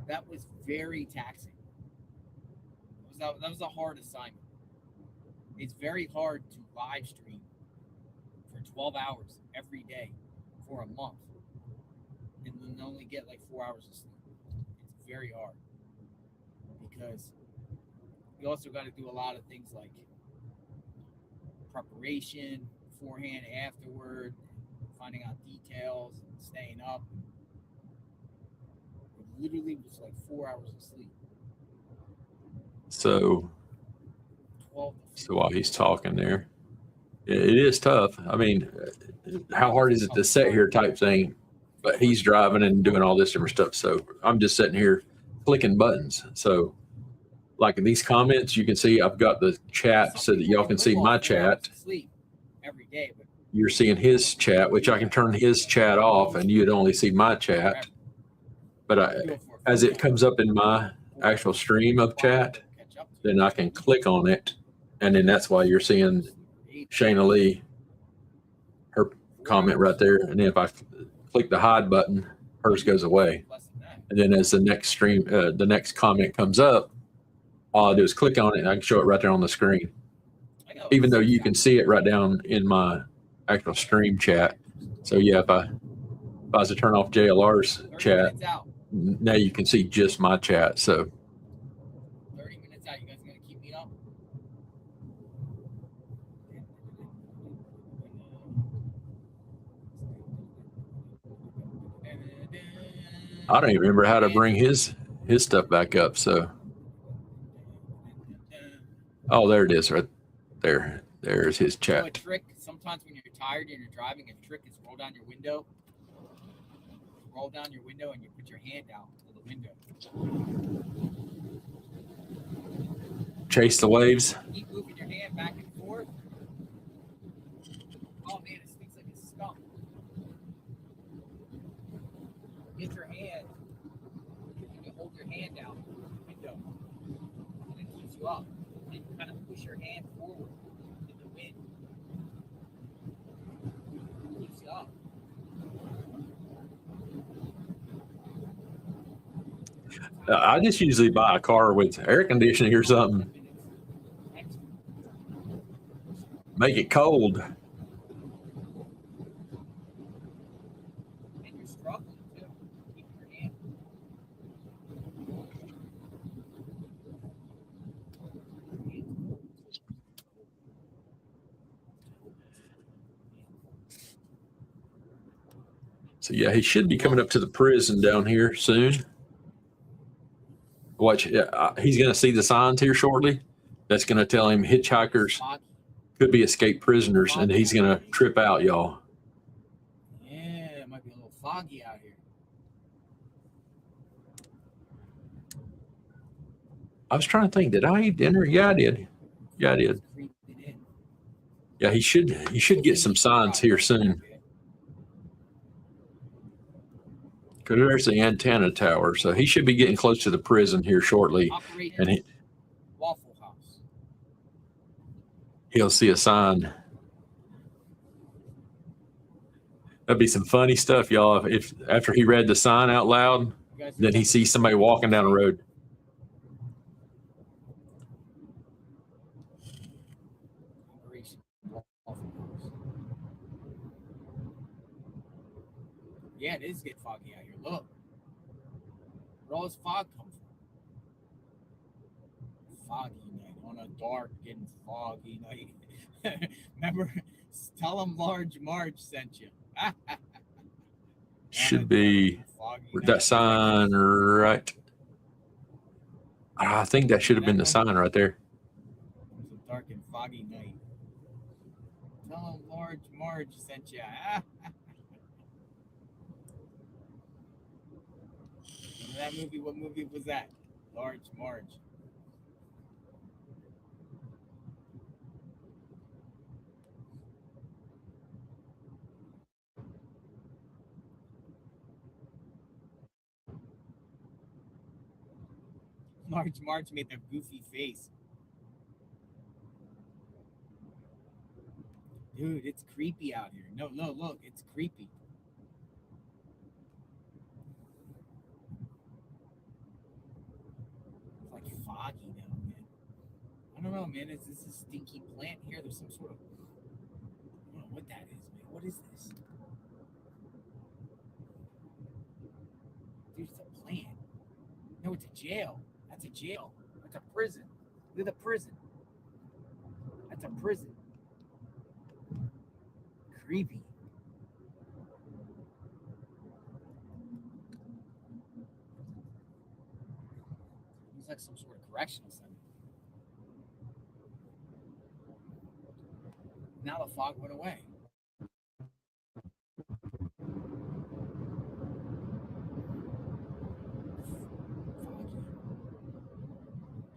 That was very taxing. That was a hard assignment. It's very hard to live stream for 12 hours every day for a month and then only get like 4 hours of sleep. It's very hard because you also got to do a lot of things like preparation, beforehand, afterward, finding out details, and staying up. It literally was like 4 hours of sleep. So while he's talking there, it is tough. I mean, how hard is it to sit here type thing? But he's driving and doing all this different stuff. So I'm just sitting here clicking buttons. So like in these comments, you can see I've got the chat so that y'all can see my chat. Sleep every day, but You're seeing his chat, which I can turn his chat off and you'd only see my chat. But as it comes up in my actual stream of chat, then I can click on it. And then that's why you're seeing Shayna Lee, her comment right there. And then if I click the hide button, hers goes away. And then as the next comment comes up, all I do is click on it and I can show it right there on the screen. Even though you can see it right down in my actual stream chat. So yeah, if I was to turn off JLR's chat, now you can see just my chat. So 30 minutes out, you guys gonna keep me up? I don't even remember how to bring his stuff back up. So Oh, there it is, right there. There's his You know, a chat. trick, sometimes when you're tired and you're driving, a trick is roll down your window. Roll down your window and you put your hand out to the window. Chase the waves. Keep moving your hand back and forth. Oh man, it stinks like a skunk. Get your hand. And you hold your hand out the window. And it keeps you up. And you kind of push your hand forward in the wind. It keeps you up. I just usually buy a car with air conditioning or something. Make it cold. And you're struggling too. Keep your hand. So yeah, he should be coming up to the prison down here soon. Watch, he's going to see the signs here shortly. That's going to tell him hitchhikers could be escaped prisoners, and he's going to trip out, y'all. Yeah, it might be a little foggy out here. I was trying to think, did I eat dinner? Yeah, I did. Yeah, I did. Yeah, he should get some signs here soon. Because there's the antenna tower, so he should be getting close to the prison here shortly, and Waffle House. he'll see a sign. That'd be some funny stuff, y'all. If after he read the sign out loud, then he sees somebody walking down the road. Yeah, it is getting foggy out here. Look. Where all this fog come from? Foggy night. On a dark, getting foggy night. Remember, tell them Large Marge sent you. Should be that sign right. I think that should have been the sign right there. It's a dark and foggy night. Tell them Large Marge sent you. That movie, what movie was that? Large Marge. Large Marge made the goofy face. Dude, it's creepy out here. No, look, it's creepy. Foggy now, man. I don't know, man. Is this a stinky plant here? There's some sort of, I don't know what that is, man. What is this? Dude, it's a plant. No, it's a jail. That's a jail. That's a prison. Look at the prison. That's a prison. Creepy. It's like some sort of correctional center. Now the fog went away.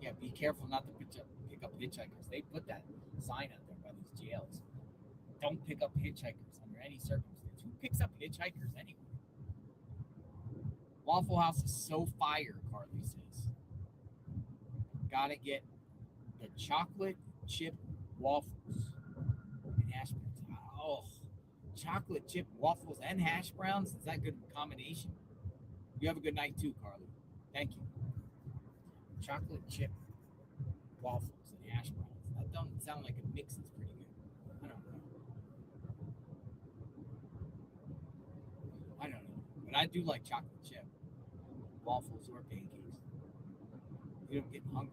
Yeah, be careful not to pick up hitchhikers. They put that sign out there by these jails. Don't pick up hitchhikers under any circumstance. Who picks up hitchhikers anyway? Waffle House is so fire, Carly says. Gotta get the chocolate chip waffles and hash browns. Oh, chocolate chip waffles and hash browns? Is that a good combination? You have a good night too, Carly. Thank you. Chocolate chip waffles and hash browns. That doesn't sound like a mix that's pretty good. I don't know. But I do like chocolate chip waffles or pancakes. You don't get hungry.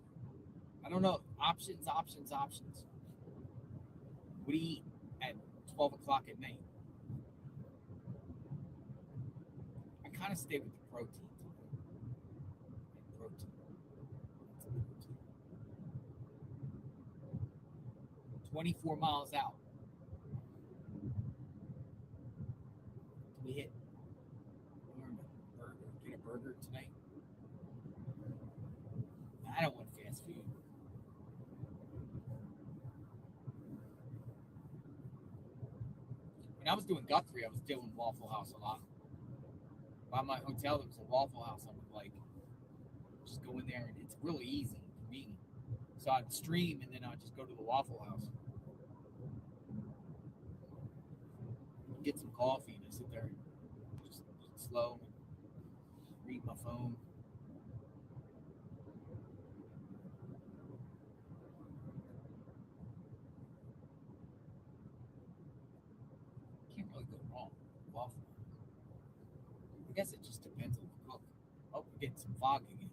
I don't know. Options. What do you eat at 12 o'clock at night? I kind of stay with the protein. Protein. 24 miles out. We hit burger. Get a burger tonight. I don't want fast food. When I was doing Guthrie, I was doing Waffle House a lot. By my hotel, there was a Waffle House. I would like just go in there, and it's really easy and convenient. So I'd stream, and then I'd just go to the Waffle House, get some coffee, and I sit there and just slow and read my phone. Can't really go wrong with Waffle House. I guess it just depends on the cook. Oh, we're getting some fog again.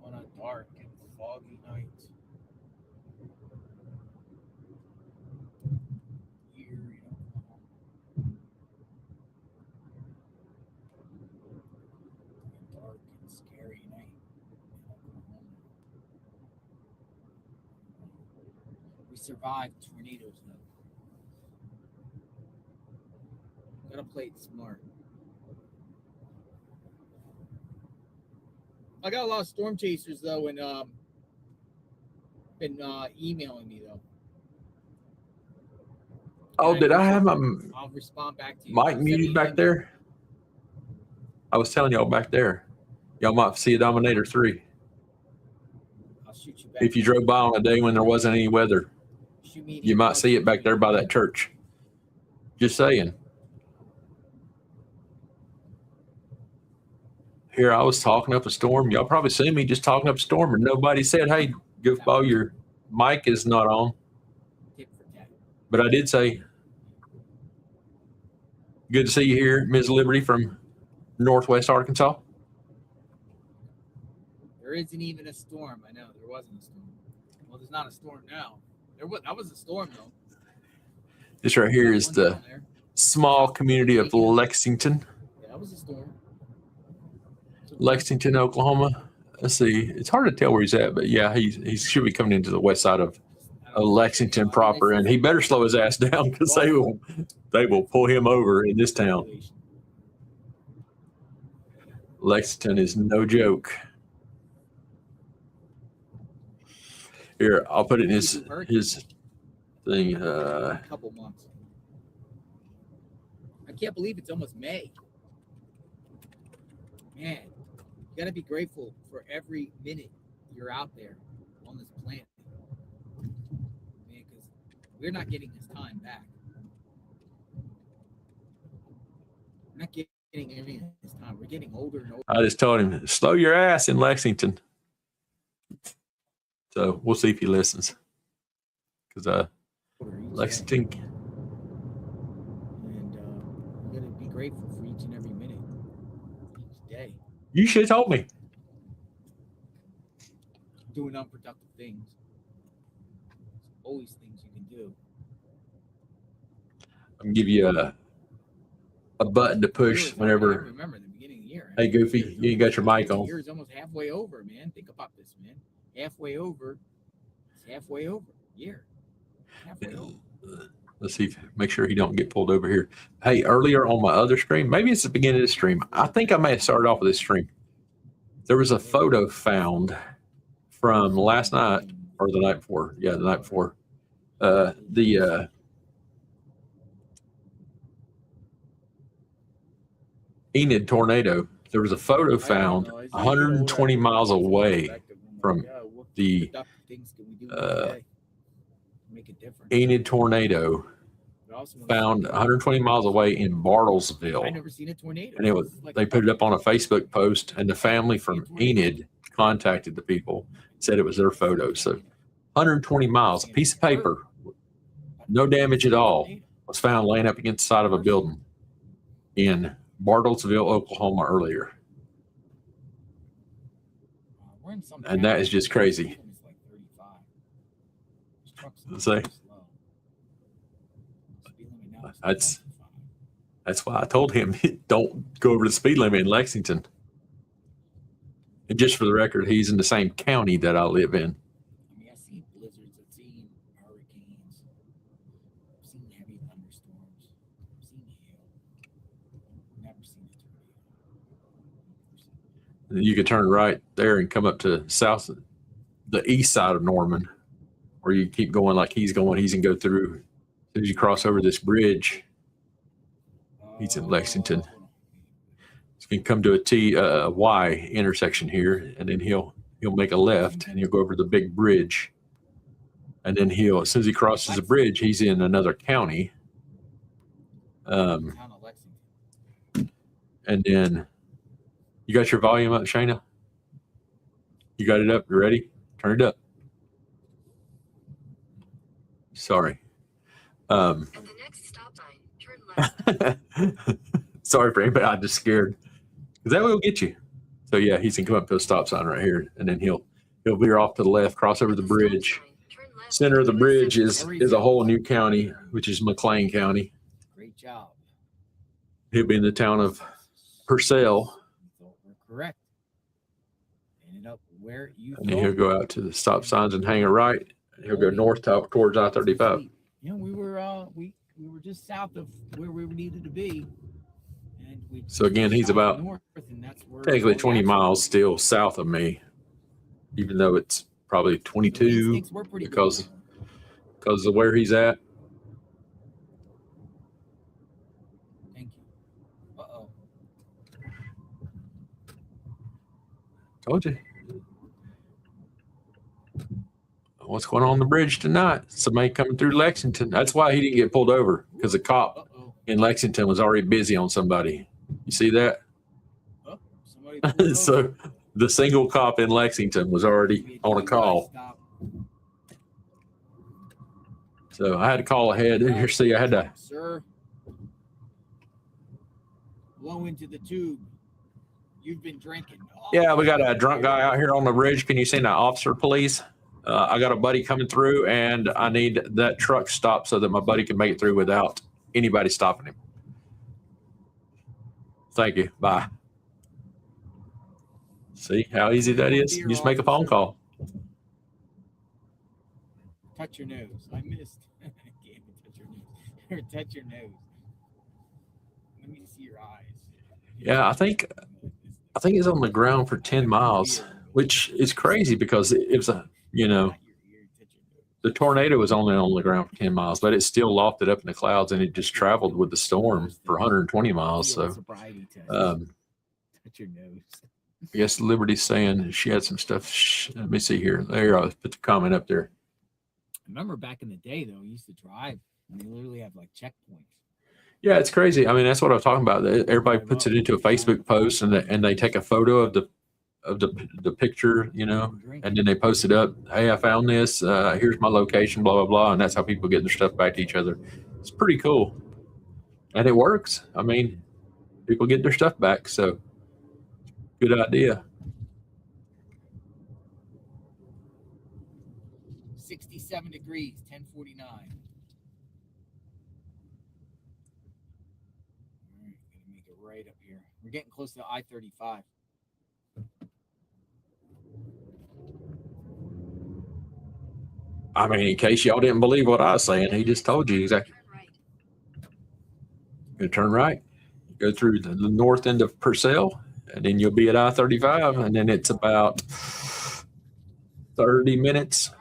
On a dark and foggy night. Here in Oklahoma. A dark and scary night in Oklahoma. We survived tornadoes though. Gotta play it smart. I got a lot of storm chasers though, and been emailing me though. Oh, did I have my I'll respond back to you. mic Send me muted an back email. there? I was telling y'all back there. Y'all might see a Dominator 3 I'll shoot you back. if you drove by on a day when there wasn't any weather. Shoot me an You email. might see it back there by that church. Just saying. Here I was talking up a storm. Y'all probably seen me just talking up a storm, and nobody said, "Hey, goofball, your mic is not on." But I did say, "Good to see you here, Ms. Liberty from Northwest Arkansas." There isn't even a storm. I know there wasn't a storm. Well, there's not a storm now. That was a storm though. This right here is the small community of Lexington, Yeah, that was a storm. Lexington, Oklahoma. Let's see. It's hard to tell where he's at, but yeah, he should be coming into the west side of Lexington proper, and he better slow his ass down because they will pull him over in this town. Lexington is no joke. Here, I'll put it in his thing. A couple months. I can't believe it's almost May. Man, you gotta be grateful for every minute you're out there on this planet. Man, because we're not getting this time back. We're not getting any of this time. We're getting older and older. I just told him, slow your ass in Lexington. So we'll see if he listens. Because Lexington. And you gotta be grateful for each and every minute, each day. You should have told me. Doing unproductive things. There's always things you can do. I'm gonna give you a button to push I whenever. remember the beginning of the year. Hey, Goofy, you ain't got your mic The on. year is almost halfway over, man. Think about this, man. Halfway over. It's halfway over. Year. Halfway over. Let's see. Make sure he don't get pulled over here. Hey, earlier on my other stream, maybe it's the beginning of the stream. I think I may have started off with this stream. There was a photo found from last night or the night before. Yeah, the night before. The Enid tornado. There was a photo found 120 miles away from the Make a difference. Enid tornado, found 120 miles away in Bartlesville. I never seen a tornado. And it was, they put it up on a Facebook post, and the family from Enid contacted the people, said it was their photo. So 120 miles, a piece of paper, no damage at all, was found laying up against the side of a building in Bartlesville, Oklahoma earlier. And that is just crazy. Say, that's why I told him don't go over the speed limit in Lexington. And just for the record, he's in the same county that I live in. I mean, I've seen blizzards, I've seen hurricanes, I've seen heavy thunderstorms, I've seen hail. Never seen a tornado. You could turn right there and come up to the east side of Norman, or you keep going like he's going. He's going to go through. As soon as you cross over this bridge, he's in Lexington. He's going to come to a Y intersection here, and then he'll make a left, and he'll go over the big bridge. And then as soon as he crosses the bridge, he's in another county. And then you got your volume up, Shayna? You got it up? You ready? Turn it up. Sorry. At the next stop sign, turn left. Sorry for anybody. I'm just scared. Because that will get you. So yeah, he's gonna come up to a stop sign right here, and then he'll veer off to the left, cross over the bridge. Center of the bridge is a whole new county, which is McLean County. Great job. He'll be in the town of Purcell. We're correct. Ended up where you And then he'll go out to the stop signs and hang a right. And he'll go north towards I-35. You know, we were just south of where we needed to be. And we So again, he's about north, and that's where technically all the 20 action miles still south of me, even though it's probably 22 instincts were pretty good. because of where he's at. Thank you. Uh-oh. Told you. What's going on the bridge tonight? Somebody coming through Lexington. That's why he didn't get pulled over, because the cop in Lexington was already busy on somebody. You see that? Somebody So the single cop in Lexington was already on a call. So I had to call ahead. Here, see, I had to. Sir, blow into the tube. You've been drinking. Yeah, we got a drunk guy out here on the bridge. Can you send an officer, please? I got a buddy coming through, and I need that truck stopped so that my buddy can make it through without anybody stopping him. Thank you. Bye. See how easy that is? You just make a phone call. Touch your nose. I missed. Can't touch your nose. Or touch your nose. Let me see your eyes. Yeah, I think it's on the ground for 10 miles, which is crazy because it was the tornado was only on the ground for 10 miles, but it still lofted up in the clouds and it just traveled with the storm for 120 miles. So, Touch your nose. I guess Liberty's saying she had some stuff. Let me see here. There, I'll put the comment up there. I remember back in the day, though, we used to drive and they literally have like checkpoints. Yeah, it's crazy. I mean, that's what I was talking about. Everybody puts it into a Facebook post and they take a photo of the picture, and then they post it up. Hey, I found this. Here's my location, blah, blah, blah. And that's how people get their stuff back to each other. It's pretty cool. And it works. I mean, people get their stuff back. So good idea. 67 degrees, 1049. All right, gonna make it right up here. We're getting close to I-35. I mean, in case y'all didn't believe what I was saying, he just told you exactly. You're gonna turn right, go through the north end of Purcell, and then you'll be at I-35, and then it's about 30 minutes. Turn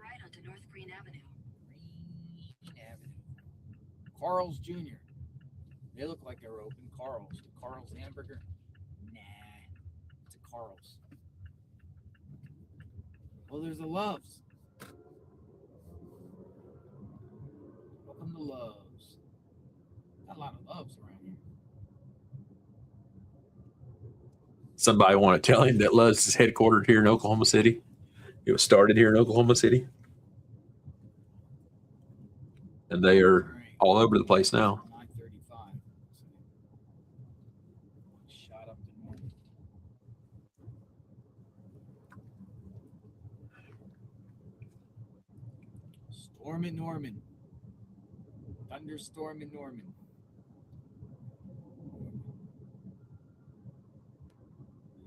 right onto North Green Avenue. Carl's Jr. They look like they're open. Carl's hamburger. Nah, it's a Carl's. Well, there's a Love's. Welcome to Love's. Got a lot of Love's around here. Somebody want to tell him that Love's is headquartered here in Oklahoma City. It was started here in Oklahoma City. And they are all over the place now. 935. Shot up to north. Storm in Norman. Thunderstorm in Norman.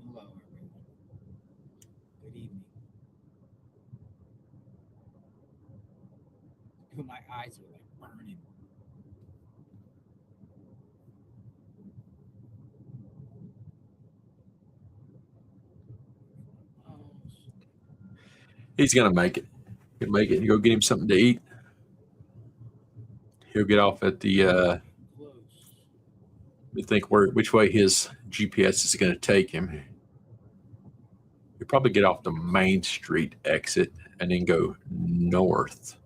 Hello, everyone. eyes are like burning. He's gonna make it. He'll make it. You go get him something to eat. He'll get off at the. Let me think which way his GPS is going to take him. He'll probably get off the Main Street exit and then go north.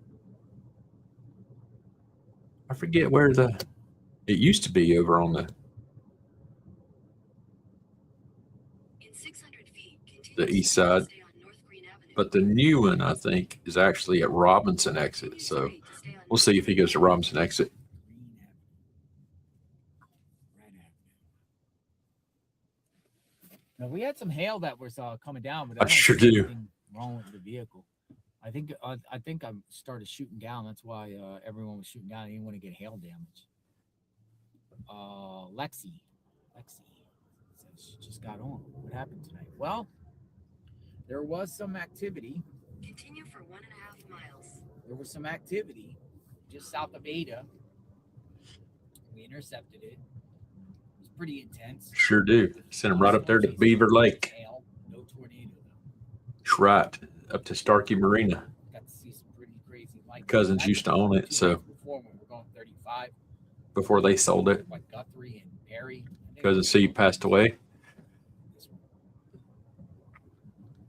I forget where it used to be over on the east side. But the new one, I think, is actually at Robinson exit. So we'll see if he goes to Robinson exit. Now, we had some hail that was coming down, but I sure do. Nothing wrong with the vehicle. I think I started shooting down. That's why everyone was shooting down. I didn't want to get hail damage. Lexi says she just got on. What happened tonight? Well, there was some activity. Continue for 1.5 miles. There was some activity just south of Ada. We intercepted it. It was pretty intense. Sure do. Sent him right up there to Beaver Lake. Hail, no tornado. It's right up to Starkey Marina. Got to see some pretty crazy lights. Cousins used to own it, so Before when we were going 35, before they sold it, like Guthrie and Barry. Cousin C passed away.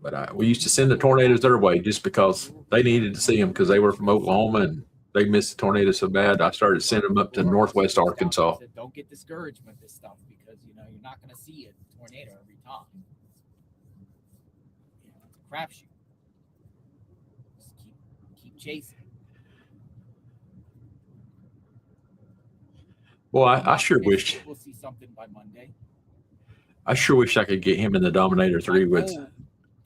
But we used to send the tornadoes their way just because they needed to see them because they were from Oklahoma and they missed the tornado so bad. I started sending them up to Northwest Arkansas. Said, don't get discouraged with this stuff because you're not going to see a tornado every time. It's a crapshoot. Just keep chasing. Well, I sure wish. We'll see something by Monday. I sure wish I could get him in the Dominator 3 with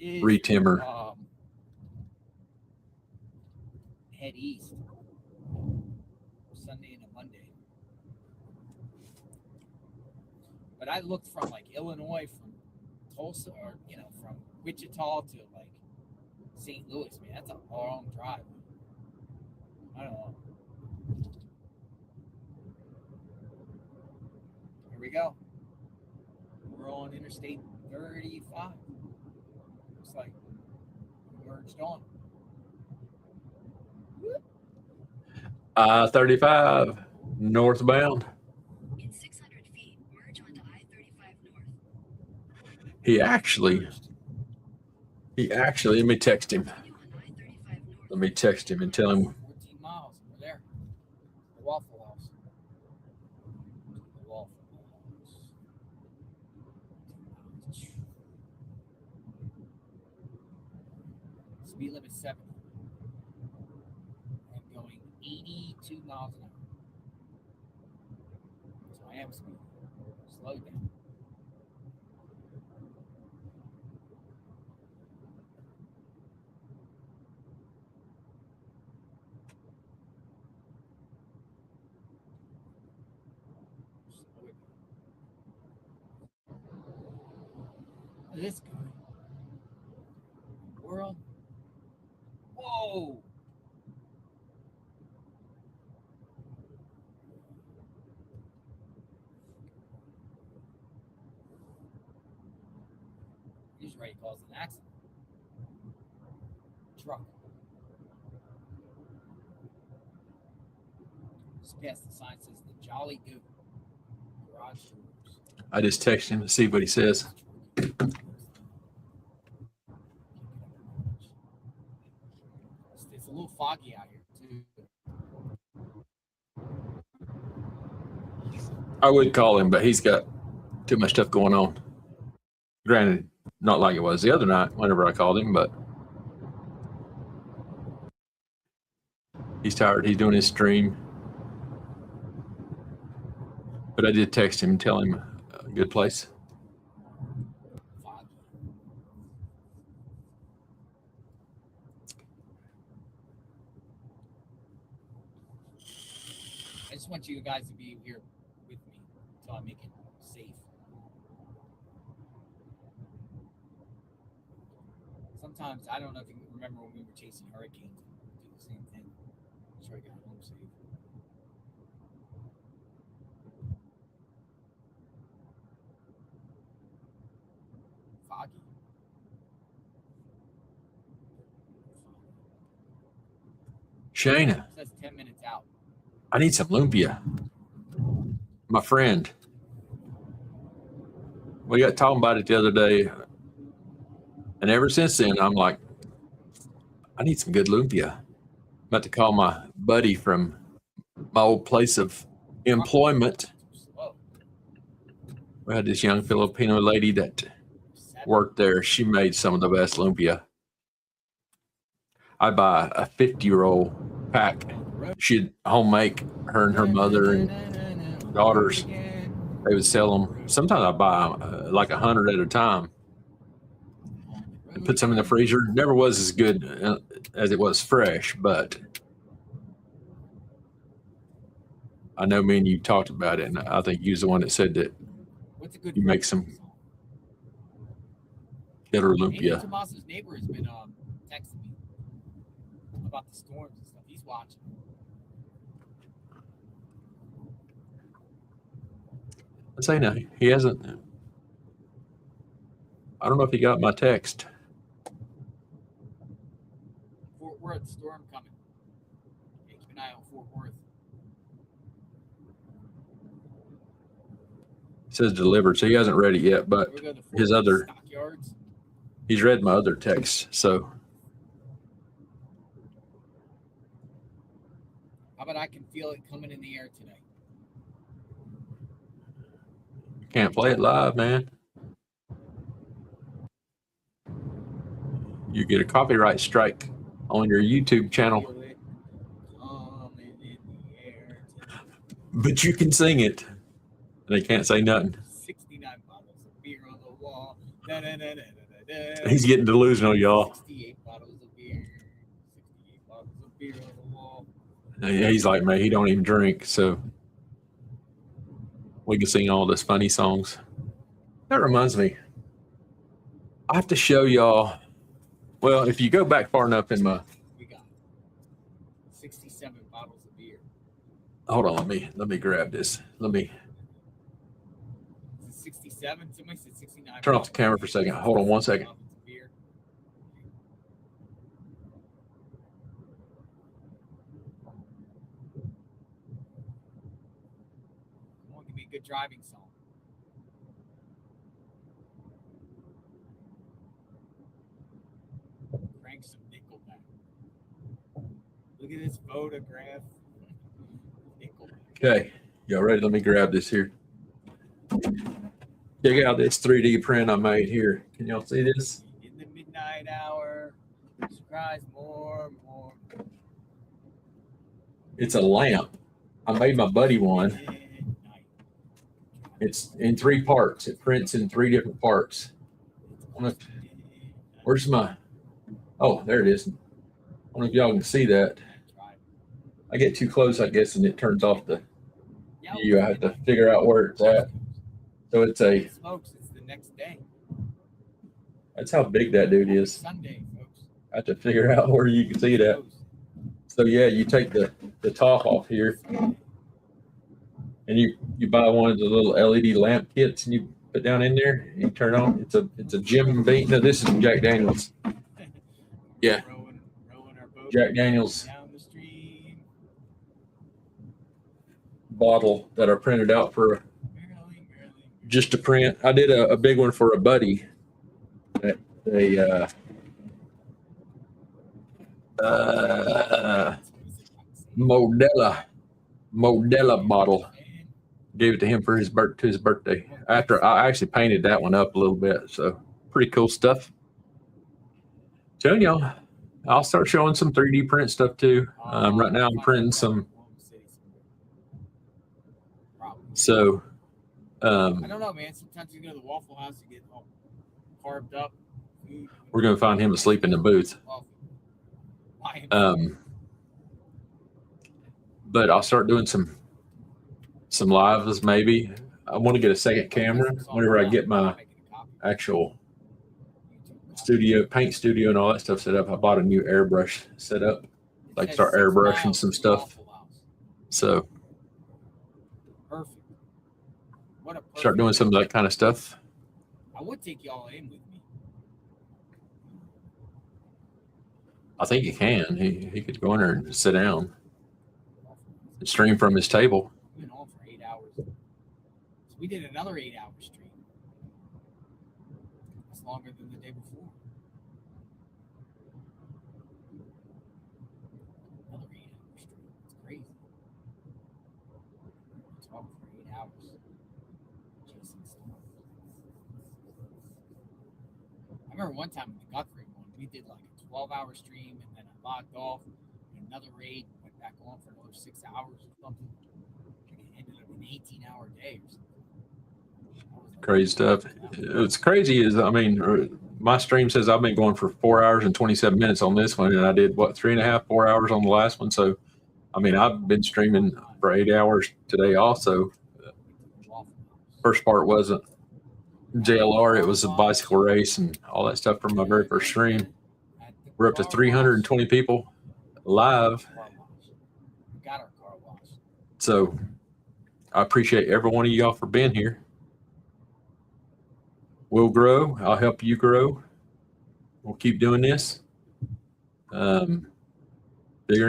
Retimmer. Head east Sunday into Monday. But I looked from like Illinois, from Tulsa, or from Wichita to like St. Louis. Man, that's a long drive. I don't know. Here we go. We're on Interstate 35. Looks like we merged on. 35 northbound. In 600 feet, merge onto I-35 north. He actually, let me text him. Let me text him and tell him. 14 miles. We're there. The Waffle House. The Waffle House. Speed limit 70. I'm going 82 miles an hour. So I am speeding. Slow down. This guy. World. Whoa. He's ready to cause an accident. Truck. Just past the sign says the Jolly Goat Garage Doors. I just text him to see what he says. It's a little foggy out here too. I would call him, but he's got too much stuff going on. Granted, not like it was the other night whenever I called him, but he's tired. He's doing his stream. But I did text him and tell him a good place. I just want you guys to be here with me until I make it safe. Sometimes, I don't know if you remember when we were chasing hurricanes, we do the same thing. Sure, I got home Foggy. Shayna, It says 10 minutes out. I need some lumpia. My friend. We got talking about it the other day. And ever since then, I'm like, I need some good lumpia. I'm about to call my buddy from my old place of employment. We had this young Filipino lady that worked there. She made some of the best lumpia. I buy a 50-year-old pack. She'd home make, her and her mother and daughters. They would sell them. Sometimes I buy like 100 at a time. And put some in the freezer. Never was as good as it was fresh, but I know me and you talked about it, and I think you was the one that said that you make some better lumpia. Tomas's neighbor has been texting me about the storms and stuff. He's watching. I say no, he hasn't. I don't know if he got my text. Fort Worth storm coming. Yeah, keep an eye on Fort Worth. It says delivered, so he hasn't read it yet, but his other, Stockyards. he's read my other text, so How about I can feel it coming in the air today? can't play it live, man. You get a copyright strike on your YouTube channel. But you can sing it. They can't say nothing. 69 bottles of beer on the wall. Da, da, da, da, da, da. He's getting delusional, y'all. 68 bottles of beer. 68 bottles of beer on the wall. Yeah, he's like me. He don't even drink, so we can sing all this funny songs. That reminds me. I have to show y'all. Well, if you go back far enough in my, We got 67 bottles of beer. hold on, let me grab this. Let me Is it 67? Somebody said 69. turn off the camera for a second. Hold on one second. Bottles of beer. Come on, give me a good driving song. Crank some Nickelback. Look at this photograph. Nickelback. Okay, y'all ready? Let me grab this here. Check out this 3D print I made here. Can y'all see this? In the midnight hour, she cries more and more. It's a lamp. I made my buddy one. It's in 3 parts. It prints in 3 different parts. Where's my? Oh, there it is. I don't know if y'all can see that. I get too close, I guess, and it turns off the view. I have to figure out where it's at. So it's a. Smokes, it's the next day. That's how big that dude is. Sunday, folks. I have to figure out where you can see that. So yeah, you take the top off here, and you buy one of the little LED lamp kits, and you put down in there, and you turn on. It's a Jim Beam. No, this is Jack Daniels. Yeah, Jack Daniels bottle that I printed out for just to print. I did a big one for a buddy. Modella bottle. Gave it to him for his birthday. After I actually painted that one up a little bit, so pretty cool stuff. Telling y'all, I'll start showing some 3D print stuff too. Right now I'm printing some. So, I don't know, man. Sometimes you go to the Waffle House, you get all carved up. Food. We're gonna find him asleep in the booth. But I'll start doing some lives maybe. I want to get a second camera whenever I get my actual studio, paint studio, and all that stuff set up. I bought a new airbrush setup, like start airbrushing some stuff. So Perfect. What a perfect. start doing some of that kind of stuff. I would take y'all in with me. I think he can. He could go in there and sit down and stream from his table. We went on for 8 hours. So we did another 8-hour stream. That's longer than the day before. Another 8-hour stream. It's crazy. We talked for 8 hours. Jason Storm. I remember one time with the Guthrie one, we did like a 12-hour stream, and then I logged off, and another raid, went back on for another 6 hours or something. And it ended up an 18-hour day or something. Crazy stuff. What's crazy is, I mean, my stream says I've been going for 4 hours and 27 minutes on this one, and I did what, 3.5, 4 hours on the last one. So, I mean, I've been streaming for 8 hours today also. First part wasn't JLR, it was a bicycle race and all that stuff from my very first stream. We're up to 320 people live. We got our car washed. So I appreciate every one of y'all for being here. We'll grow. I'll help you grow. We'll keep doing this. Figuring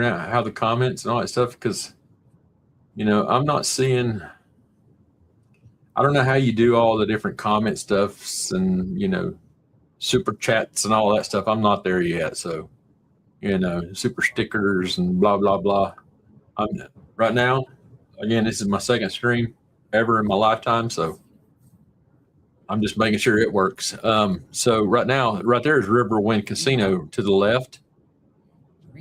out how the comments and all that stuff, because, you know, I'm not seeing, I don't know how you do all the different comment stuffs and, you know, super chats and all that stuff. I'm not there yet. So, you know, super stickers and blah, blah, blah. I'm right now, again, this is my second stream ever in my lifetime. So I'm just making sure it works. So right now, right there is Riverwind Casino to the left.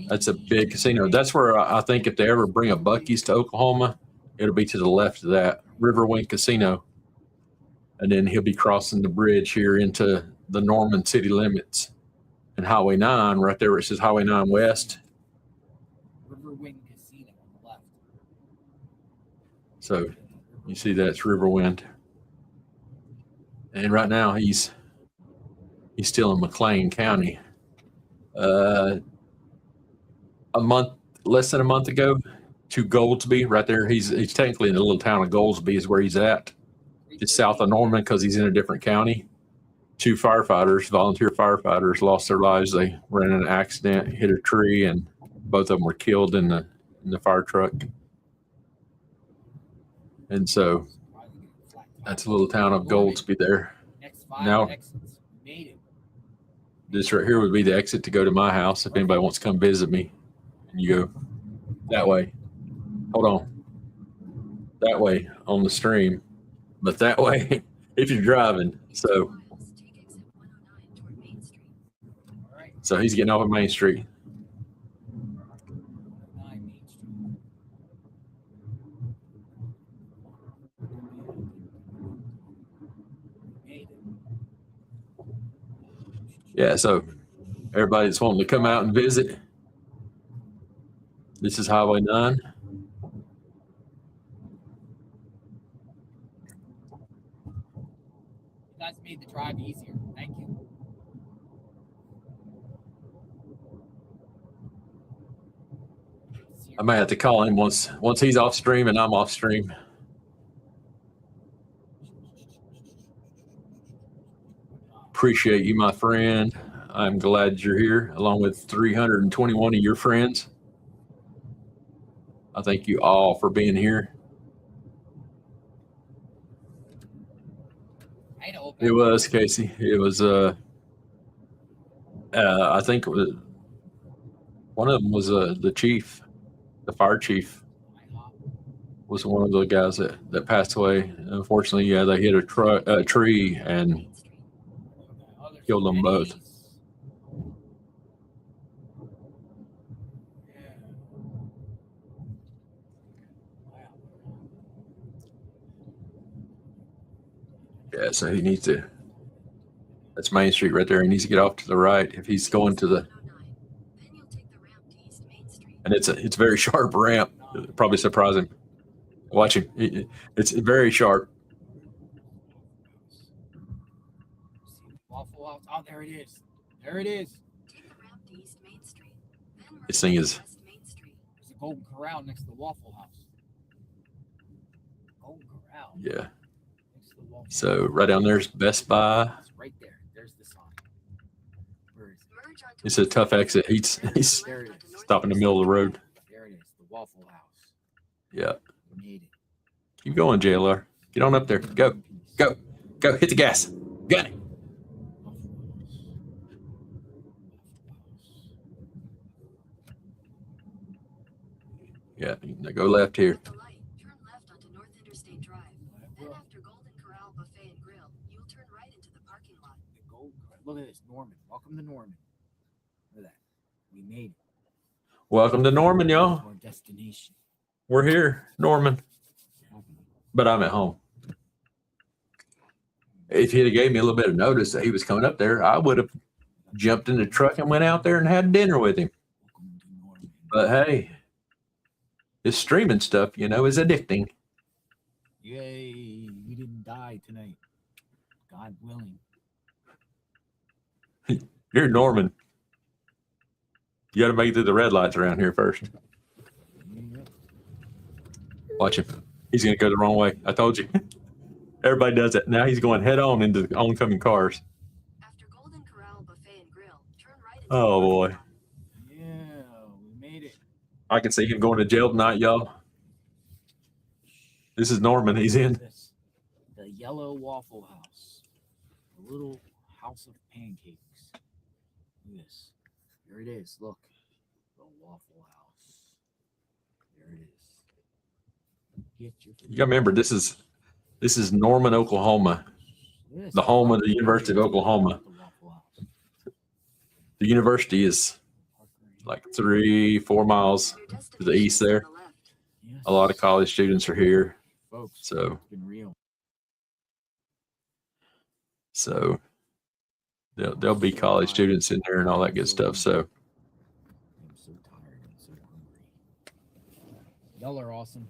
That's a big casino. That's where I think if they ever bring a Buc-ee's to Oklahoma, it'll be to the left of that Riverwind Casino. And then he'll be crossing the bridge here into the Norman city limits and Highway 9 right there where it says Highway 9 West. Riverwind Casino on the left. So you see that's Riverwind. And right now he's still in McLean County. Less than a month ago to Goldsby right there. He's technically in the little town of Goldsby is where he's at. It's south of Norman because he's in a different county. 2 firefighters, volunteer firefighters, lost their lives. They ran in an accident, hit a tree, and both of them were killed in the fire truck. And so that's a little town of Goldsby there. Now, this right here would be the exit to go to my house if anybody wants to come visit me. And you go that way. Hold on. That way on the stream. But that way if you're driving. So he's getting off of Main Street. Yeah, so everybody that's wanting to come out and visit, this is Highway 9. You guys made the drive easier. Thank you. I might have to call him once he's off stream and I'm off stream. Appreciate you, my friend. I'm glad you're here, along with 321 of your friends. I thank you all for being here. It was, Casey. It was, I think it was, one of them was the chief, the fire chief was one of the guys that passed away. Unfortunately, yeah, they hit a tree and killed them both. Yeah, so he needs to, that's Main Street right there. He needs to get off to the right if he's going to the, and it's a very sharp ramp. It'll probably surprise him. Watch him. It's very sharp. Waffle House. Oh, there it is. There it is. This thing is, There's a Golden Corral next to the Waffle House. Wow. Yeah. Next to the Waffle So House. right down there's Best Buy. It's right there. There's the sign. Where is it? It's a tough exit. He's There it is. stopping in the middle of the road. There it is. The Waffle House. Yeah. We made it. Keep going, JLR. Get on up there. Go. Go. Go. Hit the gas. Gun it. Yeah. Now go left here. Turn left onto North Interstate Drive. Then after Golden Corral Buffet and Grill, you'll turn right into the parking lot. Look at this, Norman. Welcome to Norman. Look at that. We made it. Welcome to Norman, y'all. Our destination. We're here, Norman. But I'm at home. If he'd have gave me a little bit of notice that he was coming up there, I would have jumped in the truck and went out there and had dinner with him. But hey, this streaming stuff, you know, is addicting. Yay, we didn't die tonight. God willing. You're Norman. You got to make it through the red lights around here first. Watch him. He's going to go the wrong way. I told you. Everybody does it. Now he's going head on into the oncoming cars. After Golden Corral Buffet and Grill, turn right into Oh, boy. Yeah, we made it. I can see him going to jail tonight, y'all. This is Norman. He's in. This, the Yellow Waffle House. The little house of pancakes. Look at this. There it is. Look. The Waffle House. There it is. Get your You got to remember, this is Norman, Oklahoma, the home of the University of Oklahoma. The university is like 3-4 miles to the east there. A lot of college students are here. Folks, So, it's been real. so there'll be college students in there and all that good stuff. So I'm so tired. I'm so hungry. Y'all are awesome,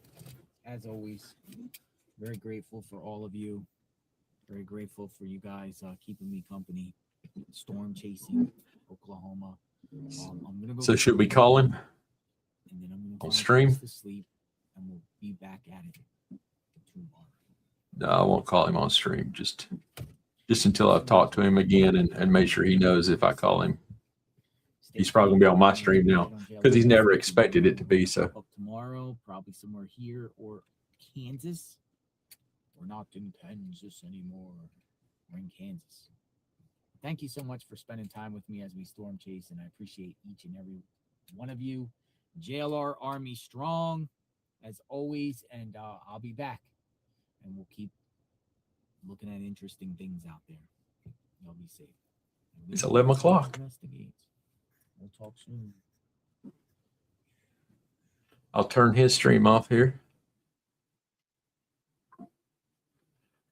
as always. Very grateful for all of you. Very grateful for you guys keeping me company. Storm chasing Oklahoma. I'm gonna go. So should we call him and then I'm gonna on go stream? to sleep, and we'll be back at it tomorrow. No, I won't call him on stream. Just until I've talked to him again and made sure he knows if I call him. He's probably gonna be on my stream now because he's never expected it to be. So Up tomorrow, probably somewhere here or Kansas. We're not in Kansas anymore. We're in Kansas. Thank you so much for spending time with me as we storm chase, and I appreciate each and every one of you. JLR Army strong, as always, and I'll be back, and we'll keep looking at interesting things out there. Y'all be safe. it's 11 o'clock. We'll talk soon. I'll turn his stream off here.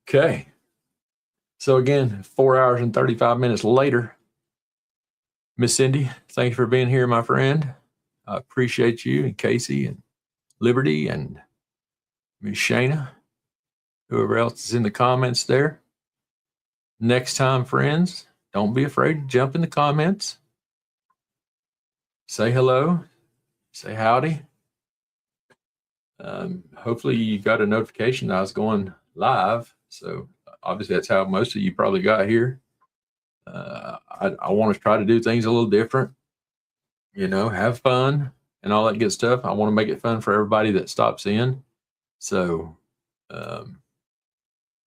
Okay. So again, 4 hours and 35 minutes later, Miss Cindy, thank you for being here, my friend. I appreciate you and Casey and Liberty and Miss Shayna, whoever else is in the comments there. Next time, friends, don't be afraid to jump in the comments. Say hello. Say howdy. Hopefully you got a notification I was going live. So obviously that's how most of you probably got here. I want to try to do things a little different, you know, have fun and all that good stuff. I want to make it fun for everybody that stops in. So,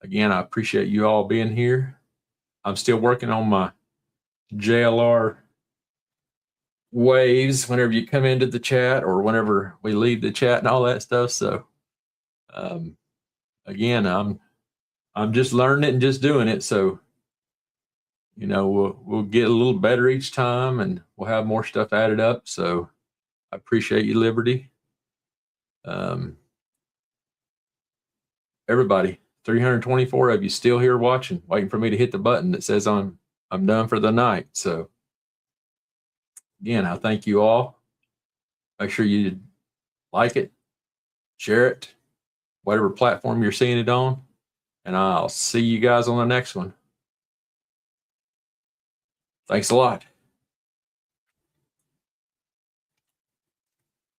again, I appreciate you all being here. I'm still working on my JLR waves whenever you come into the chat or whenever we leave the chat and all that stuff. So, again, I'm just learning it and just doing it. So, you know, we'll get a little better each time and we'll have more stuff added up. So I appreciate you, Liberty. Everybody, 324 of you still here watching, waiting for me to hit the button that says I'm done for the night. So again, I thank you all. Make sure you like it, share it, whatever platform you're seeing it on. And I'll see you guys on the next one. Thanks a lot.